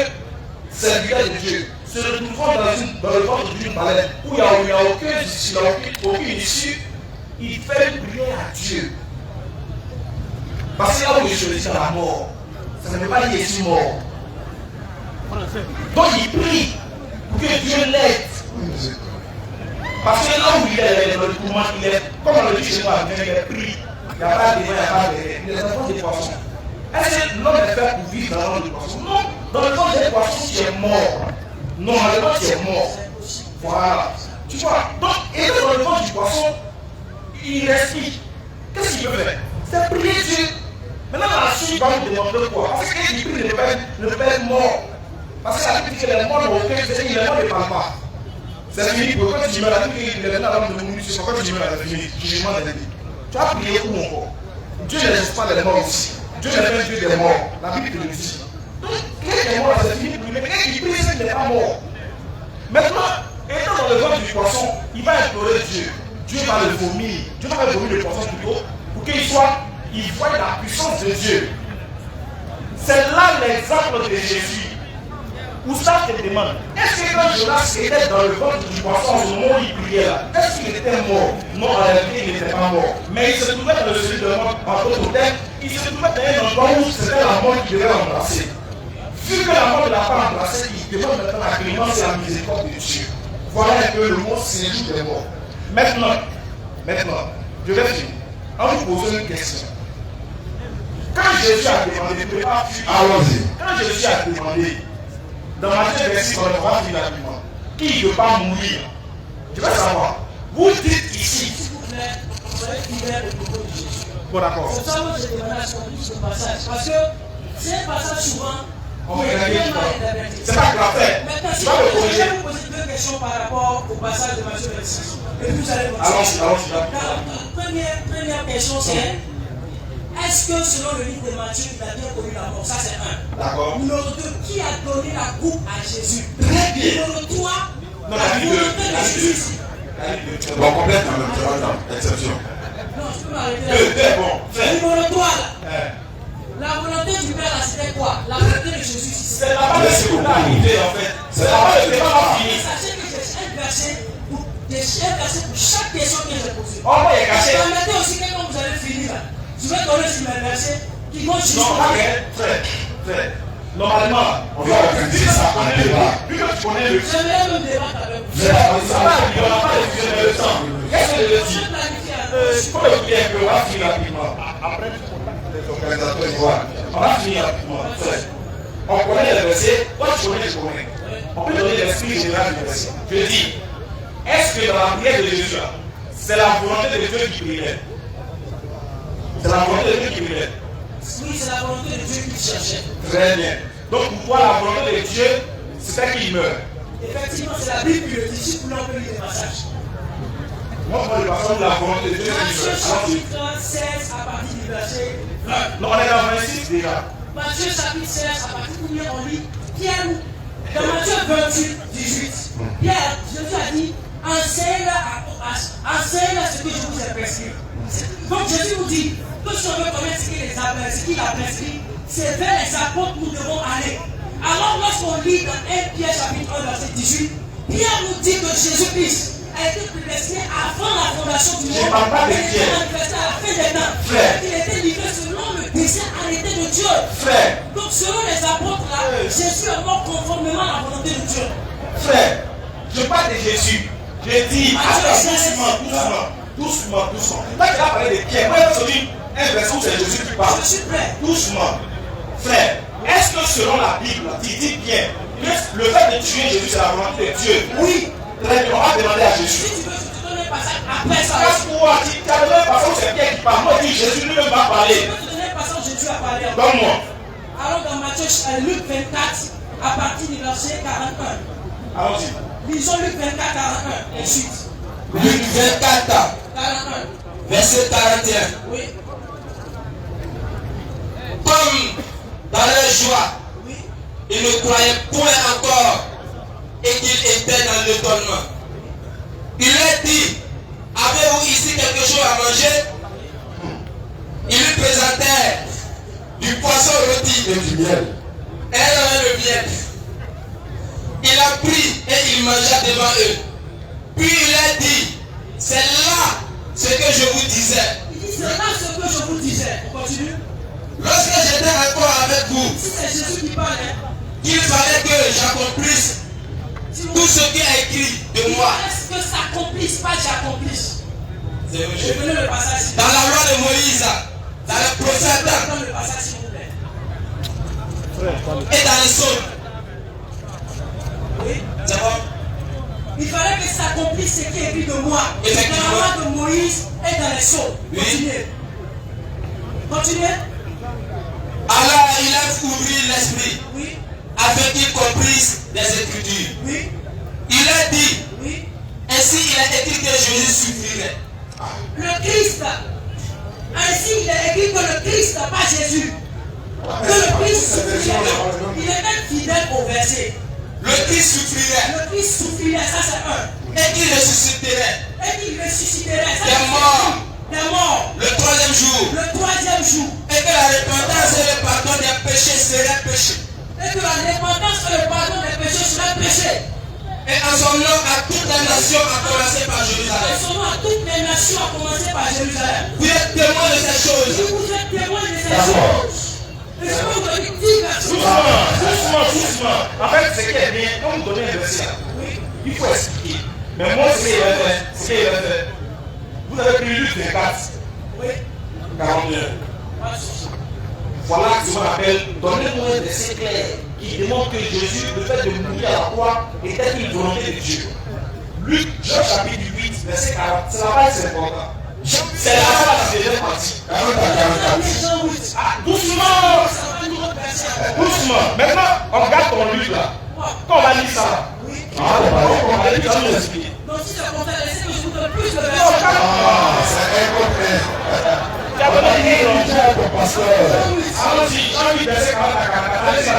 serviteur de Dieu, se retrouvant dans le ventre d'une baleine où il n'y a aucune issue, il fait une prière à Dieu. Parce que là où il choisit la mort, ça ne veut pas dire qu'il est mort. Donc il prie pour que Dieu l'aide. Parce que là où il est, dans le tourment, il est, comme on le dit chez moi, il est pris. Il n'y a pas de vin, il n'y a pas de vin. Il est dans des poissons. Est-ce que l'homme est fait pour vivre dans le ventre des poissons? Non. Dans le ventre des poissons, tu es mort. Normalement, tu es mort. Voilà. Tu vois. Donc, et dans le ventre du poisson, il respire. Qu'est-ce qu'il peut faire? C'est prier Dieu. Maintenant, la suite va nous demander quoi? Parce qu'il prie ne peut être mort. Parce que la Bible dit que les morts n'ont aucun, c'est-à-dire que les morts ne parlent pas. C'est fini. Pourquoi tu meurs la Bible dit qu'il est maintenant l'homme de mourir? Pourquoi tu meurs la Bible? Jugement de vie. Tu as prié où encore? Dieu n'existe pas les morts ici. Dieu n'est pas Dieu des morts. La Bible te le dit. Donc, quelqu'un qui est mort, c'est fini pour lui. Mais quelqu'un qui prie, c'est qu'il n'est pas mort. Maintenant, étant dans le ventre du poisson, il va implorer Dieu. Dieu va le vomir. Dieu va le vomir le poisson plutôt pour qu'il voie la puissance de Dieu. C'est là l'exemple de Jésus. Où ça te demande, est-ce que quand Jonas était dans le ventre du poisson au moment où il priait là, est-ce qu'il était mort? Non, en réalité, il n'était pas mort. Mais il se trouvait dans le celui de mort en d'autres termes, il se trouvait dans un endroit où c'était la mort qui devait l'embrasser. Vu que la mort ne l'a pas embrassé, il demande maintenant la clémence et la miséricorde de Dieu. Voilà un peu le mot séjour des morts. Maintenant, je vais finir en vous posant une question. Quand Jésus a demandé, allons-y. Quand Jésus a demandé, dans Matthieu 26, on va finir rapidement, qui ne veut pas mourir? Je veux savoir. Vous dites ici. S'il vous plaît, soyez fidèles au propos de Jésus. Bon, d'accord. C'est ça que j'ai demandé à ce qu'on dise ce passage. Parce que c'est un passage souvent. On va regarder tout ça. C'est pas grave. Maintenant, si je vais vous poser deux questions par rapport au passage de Matthieu 26. Et puis vous allez continuer. Allons-y. Première question, c'est est-ce que selon le livre de Matthieu, il a bien connu la mort? Ça, c'est un. D'accord. Numéro 2, qui a donné la coupe à Jésus? Très bien. Numéro 3, non, la volonté de Jésus. Bon, complète quand même, exception. Non, je peux m'arrêter là. Bon, numéro 3, là. La volonté du Père, là, c'était quoi? La volonté de Jésus, c'est la base de l'idée, en fait. C'est la base de l'idée. Sachez que j'ai un verset pour chaque question que j'ai posée. Oh, il est caché. Permettez aussi que quand vous allez finir, là, je vais donner sur mes versets qui vont jusqu'au frère. Normalement, on va organiser ça en débat. Vu que tu connais le temps. J'aimerais même débattre avec vous. Ça va, il n'y aura pas de fusionner le temps. Qu'est-ce que je dis? Il faut le dire qu'on va finir rapidement. Après, tu contactes les organisateurs. On va finir rapidement. On connaît les versets. Toi, tu connais, je connais. On peut donner l'esprit général du verset. Je dis, est-ce que dans la prière de Jésus, c'est la volonté de Dieu qui priait? C'est la volonté de Dieu qui priait. Oui, c'est la volonté de Dieu qui cherchait. Très bien. Donc pour toi, la volonté de Dieu, c'était qu'il meure. Effectivement, c'est la Bible qui le dit. Si vous voulez, on peut lire des passages. Moi, je parle de la volonté de Dieu qui Matthieu meurt. chapitre 16 à partir du verset 20. Non, on est dans 26 déjà. Matthieu chapitre 16 à partir du verset on lit Pierre. Dans Matthieu 28, 18, Pierre, Jésus a dit enseigne ce que je vous ai prescrit. Donc Jésus nous dit que si on veut connaître ce qu'il a prescrit, c'est vers les apôtres que nous devons aller. Alors lorsqu'on lit dans 1 Pierre chapitre 1 verset 18, Pierre nous dit que Jésus-Christ a été prédestiné avant la fondation du monde. Je ne parle pas de Pierre. Il a été manifesté à la fin des temps. Frère. Il a été livré selon le dessein arrêté de Dieu. Frère. Donc selon les apôtres là, Jésus est mort conformément à la volonté de Dieu. Frère, je parle de Jésus. Je dis, doucement. Toi, tu as parlé de Pierre. Moi, je dis un verset où c'est Jésus qui parle. Je suis prêt. Doucement. Frère, est-ce que selon la Bible, tu dis bien que le fait de tuer Jésus, c'est la volonté de Dieu? Oui. Très bien, on va demander à Jésus. Si tu veux, je te donne un passage après ça. Pourquoi tu as donné un passage où c'est Pierre qui parle? Moi, je dis Jésus lui-même va parler. Je peux te donner un passage où Jésus a parlé. Donne-moi. Alors dans Matthieu, Luc 24, à partir du verset 41. Allons-y. Lisons Luc 24, 41. Et suite. Luc 24, 41. verset 41. Oui. Comme dans leur joie, Oui. ils ne croyaient point encore et qu'ils étaient dans l'étonnement. Il leur dit, avez-vous ici quelque chose à manger? Ils lui présentèrent du poisson rôti Et du miel. et le miel. Il a pris et il mangea devant eux. Puis il leur dit, c'est là ce que je vous disais. Il dit, c'est là ce que je vous disais. On continue. Lorsque j'étais encore avec vous, Si c'est Jésus qui parle, qu'il fallait que j'accomplisse si vous tout tout ce qui est écrit de moi. Est-ce que ça accomplisse, pas j'accomplisse? C'est vrai. Je connais le passage. Dans la loi de Moïse, dans le prophète, Dans le passage, s'il vous plaît. et dans les psaumes. Oui. C'est bon? Il fallait que ça accomplisse ce qui est écrit de moi. Dans la loi de Moïse et dans les psaumes. Continuez. Continuez. Alors il a ouvert l'esprit. Oui. Afin qu'il comprisse les Écritures. Oui. Il a dit, Oui. ainsi il a écrit que Jésus suffirait. Le Christ. Ainsi il est écrit que le Christ, pas Jésus. Que le Christ suffirait. Il est même fidèle au verset. Le Christ suffirait. Le Christ suffirait, ça c'est un. Et qu'il ressusciterait. Et qu'il ressusciterait, ça Des morts. Des morts. Le troisième jour. Le troisième jour. Et que la repentance et le pardon des péchés seraient péchés. Et que la repentance et le pardon des péchés seraient péchés. Et en son nom à toutes les nations, à commencer par En Jérusalem. son nom à toutes les nations, à commencer par Jérusalem. Vous êtes témoins de ces choses. Si vous êtes témoins de ces choses, et je peux vous donner 10 versions. Doucement. En fait, ce qui est bien, quand vous donnez un verset, il faut expliquer. Mais moi, ce qu'il y a fait, vous avez pris Luc 24, Oui. 41. Voilà ce qu'on appelle, donnez-moi un verset clair qui démontre que Jésus, le fait de mourir à la croix, était une volonté de Dieu. Luc, Jean chapitre 8, verset 40, c'est la base, c'est important. C'est la base de la deuxième partie. Ah, doucement. Maintenant, on regarde ton livre là. Quand on va lire ça là. On va lire ça, nous expliquer. Donc si ça compte à laisser, je vous donne plus de C'est versions. incompris. Tu as donné une Pasteur. allons-y, Jean 8, verset 40 à 44. Allez, ça va.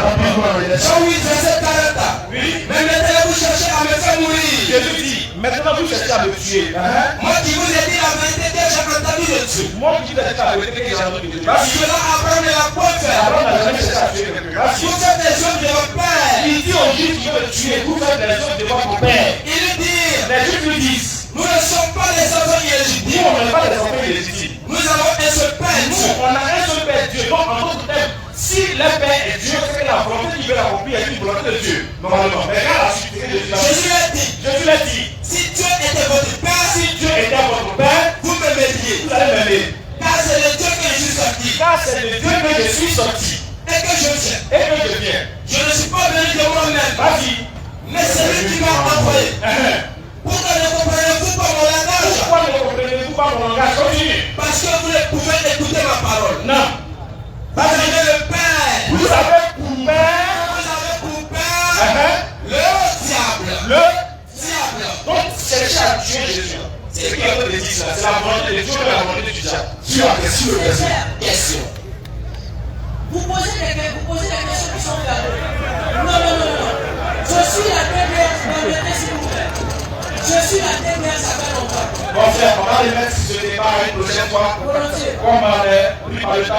Jean 8, verset 40. Oui. Mais maintenant vous cherchez à me faire mourir. Jésus dit, maintenant vous cherchez à me tuer. Moi qui vous ai dit la vérité que j'ai entendu de Dieu. Moi qui dis la vérité que j'ai entendu de Dieu. Cela apprend la bonne Abraham faire. n'a jamais cherché à tuer quelqu'un. Vous faites des choses de votre père. Il dit aux Juifs qui veulent tuer, vous faites des choses de votre père. Il dit, Les Juifs lui disent, nous ne sommes pas les enfants nous illégitimes. on n'est pas des enfants illégitimes. Nous avons un seul père, Nous, Dieu. on a un seul Père Dieu. Donc, en d'autres termes, si le Père est Dieu, c'est que la volonté qu'il veut accomplir est une volonté de Dieu. Normalement. Mais regarde la suite de Jésus. Jésus a dit, Jésus l'a dit. si Dieu était votre père, Si Dieu était votre Père, vous m'aimeriez. vous allez m'aimer. Car c'est de Dieu que je suis sorti. Car c'est de Dieu que je suis sorti Et que je viens. et que je viens. Je ne suis pas venu de moi-même. Vas-y. Mais c'est lui qui m'a envoyé. Pourquoi ne comprenez-vous pas mon langage? Pourquoi ne comprenez-vous pas mon langage? Continue. Parce que vous ne pouvez écouter ma parole. Non. Vous avez le Père. Vous avez pour Père Vous avez pour Père le diable. le. Diable. Donc, cherchez à tuer Jésus. C'est ce qu'il y a de dire ça. C'est la volonté de Dieu et la volonté du diable. Sur la question de verset. Question. Vous posez des questions qui sont claires. Non. Je suis la dernière, permettez s'il vous plaît. Je suis la dernière, ça fait longtemps. Bon frère, on va les mettre sur ce débat une prochaine fois. Volontiers. Comme on est pris par le temps.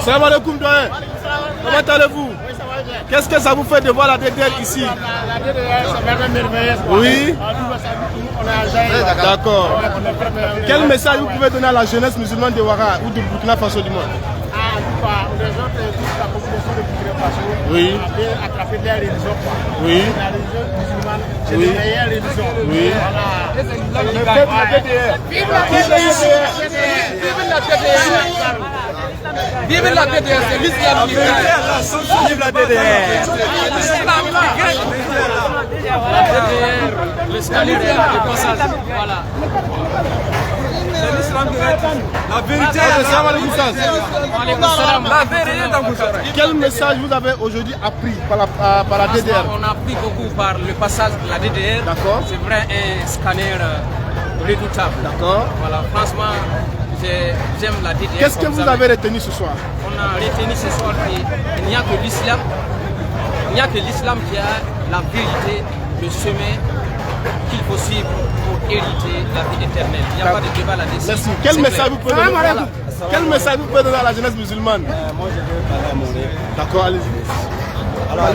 Salam alaikum doyen. Comment allez-vous? Qu'est-ce que ça vous fait de voir la DDR ici? La DDR, c'est merveilleux. Oui. D'accord. Quel message vous pouvez donner à la jeunesse musulmane de Ouaga ou du Burkina Faso du moins? Les autres, toute la population de Burkina Faso, Oui. à travers les religions. Oui. La religion musulmane, c'est Oui. la meilleure religion. Oui. Voilà. Vive la DDR. Vive la DDR. Vive la DDR. Vive la DDR, c'est l'islam qui gagne. Vive la DDR. L'islam qui gagne. La DDR, l'islam qui gagne. Voilà. C'est l'islam qui gagne. La vérité. La vérité. Quel message vous avez aujourd'hui appris par la DDR? On a appris beaucoup par le passage de la DDR. D'accord. C'est vrai un scanner redoutable. D'accord. Voilà, franchement, j'aime la DDR. Qu'est-ce que vous avez retenu ce soir? On a retenu ce soir qu'il n'y a que l'islam. Il n'y a que l'islam qui a la vérité, le chemin qu'il faut suivre pour hériter la vie éternelle. Il n'y a pas de débat là-dessus. Merci. Quel message vous pouvez donner, quel message vous pouvez donner à la jeunesse musulmane? Moi, je veux parler à mon rêve. D'accord, allez-y. Alors,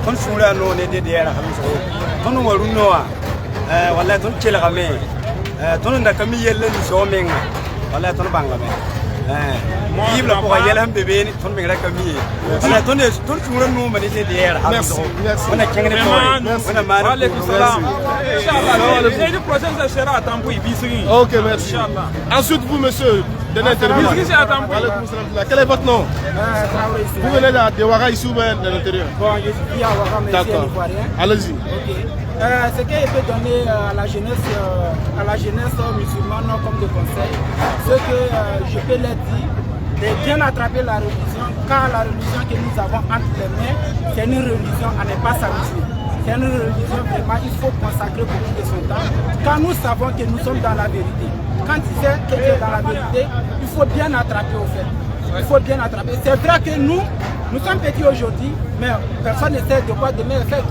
comme je suis là, nous, on est DDR. Quand nous sommes là, voilà, tout le monde tout le monde a commis le show-ming. Voilà, tout le monde a il pour y aller un bébé, tout le monde a commis. Voilà, tout le monde nous mène DDR. Merci. Merci. On a qu'un ok, merci. Ensuite, vous, monsieur, de l'intérieur. Quel est votre nom? Vous venez de Ouaga ici ou de l'intérieur? Bon, je suis à Ouaga, mais c'est un Ivoirien. Allez-y. Ce que je peux donner à la jeunesse musulmane comme de conseil, c'est que je peux leur dire de bien attraper la religion, car la religion que nous avons entre les mains, c'est une religion à ne pas s'amuser. C'est une religion vraiment, il faut consacrer beaucoup de son temps, car nous savons que nous sommes dans la vérité. Quand il sait que tu es dans la vérité, il faut bien attraper au fait. Il faut bien attraper. C'est vrai que nous sommes petits aujourd'hui, mais personne ne sait de quoi demain est fait.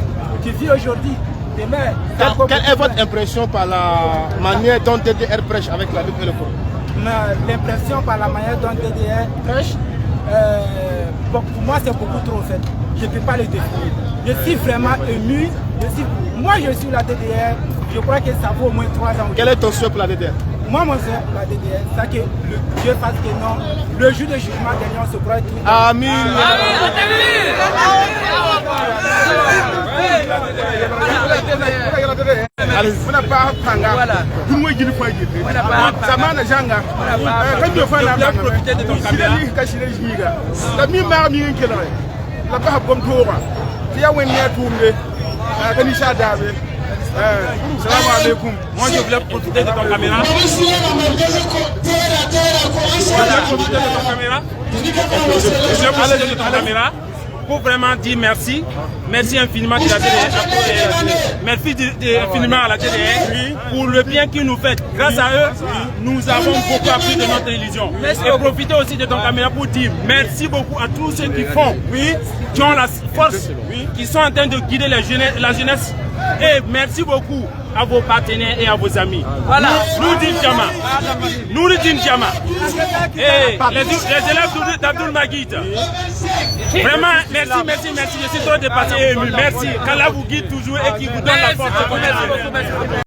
Tu vis aujourd'hui. Quelle est votre impression par la manière dont DDR prêche avec la Bible et le Coran? L'impression par la manière dont DDR prêche, pour moi c'est beaucoup trop fait. Je ne peux pas le définir. Je suis vraiment ému. Moi je suis la DDR, je crois que ça vaut au moins 3 ans. Quel est ton souhait pour la DDR? Moi mon souhait pour la DDR, c'est que Dieu fasse que non, le jour de jugement dernier on se croit tout. Amen. Salam alaikum. Moi je voulais profiter de ton caméra. Pour vraiment dire merci. Merci infiniment à la TDR. Merci infiniment à la TDR pour le bien qu'ils nous fait. Grâce à eux, nous avons beaucoup appris de notre religion. Et profiter aussi de ton caméra pour dire merci beaucoup à tous ceux qui font, qui ont la force, qui sont en train de guider la jeunesse. Et merci beaucoup à vos partenaires et à vos amis. Voilà. Nourdine Djama. Nourdine Djama. Et les élèves d'Abdoul Magid. Vraiment, merci. Je suis trop dépassé et ému. Merci. Qu'Allah vous guide toujours et qui vous donne la force.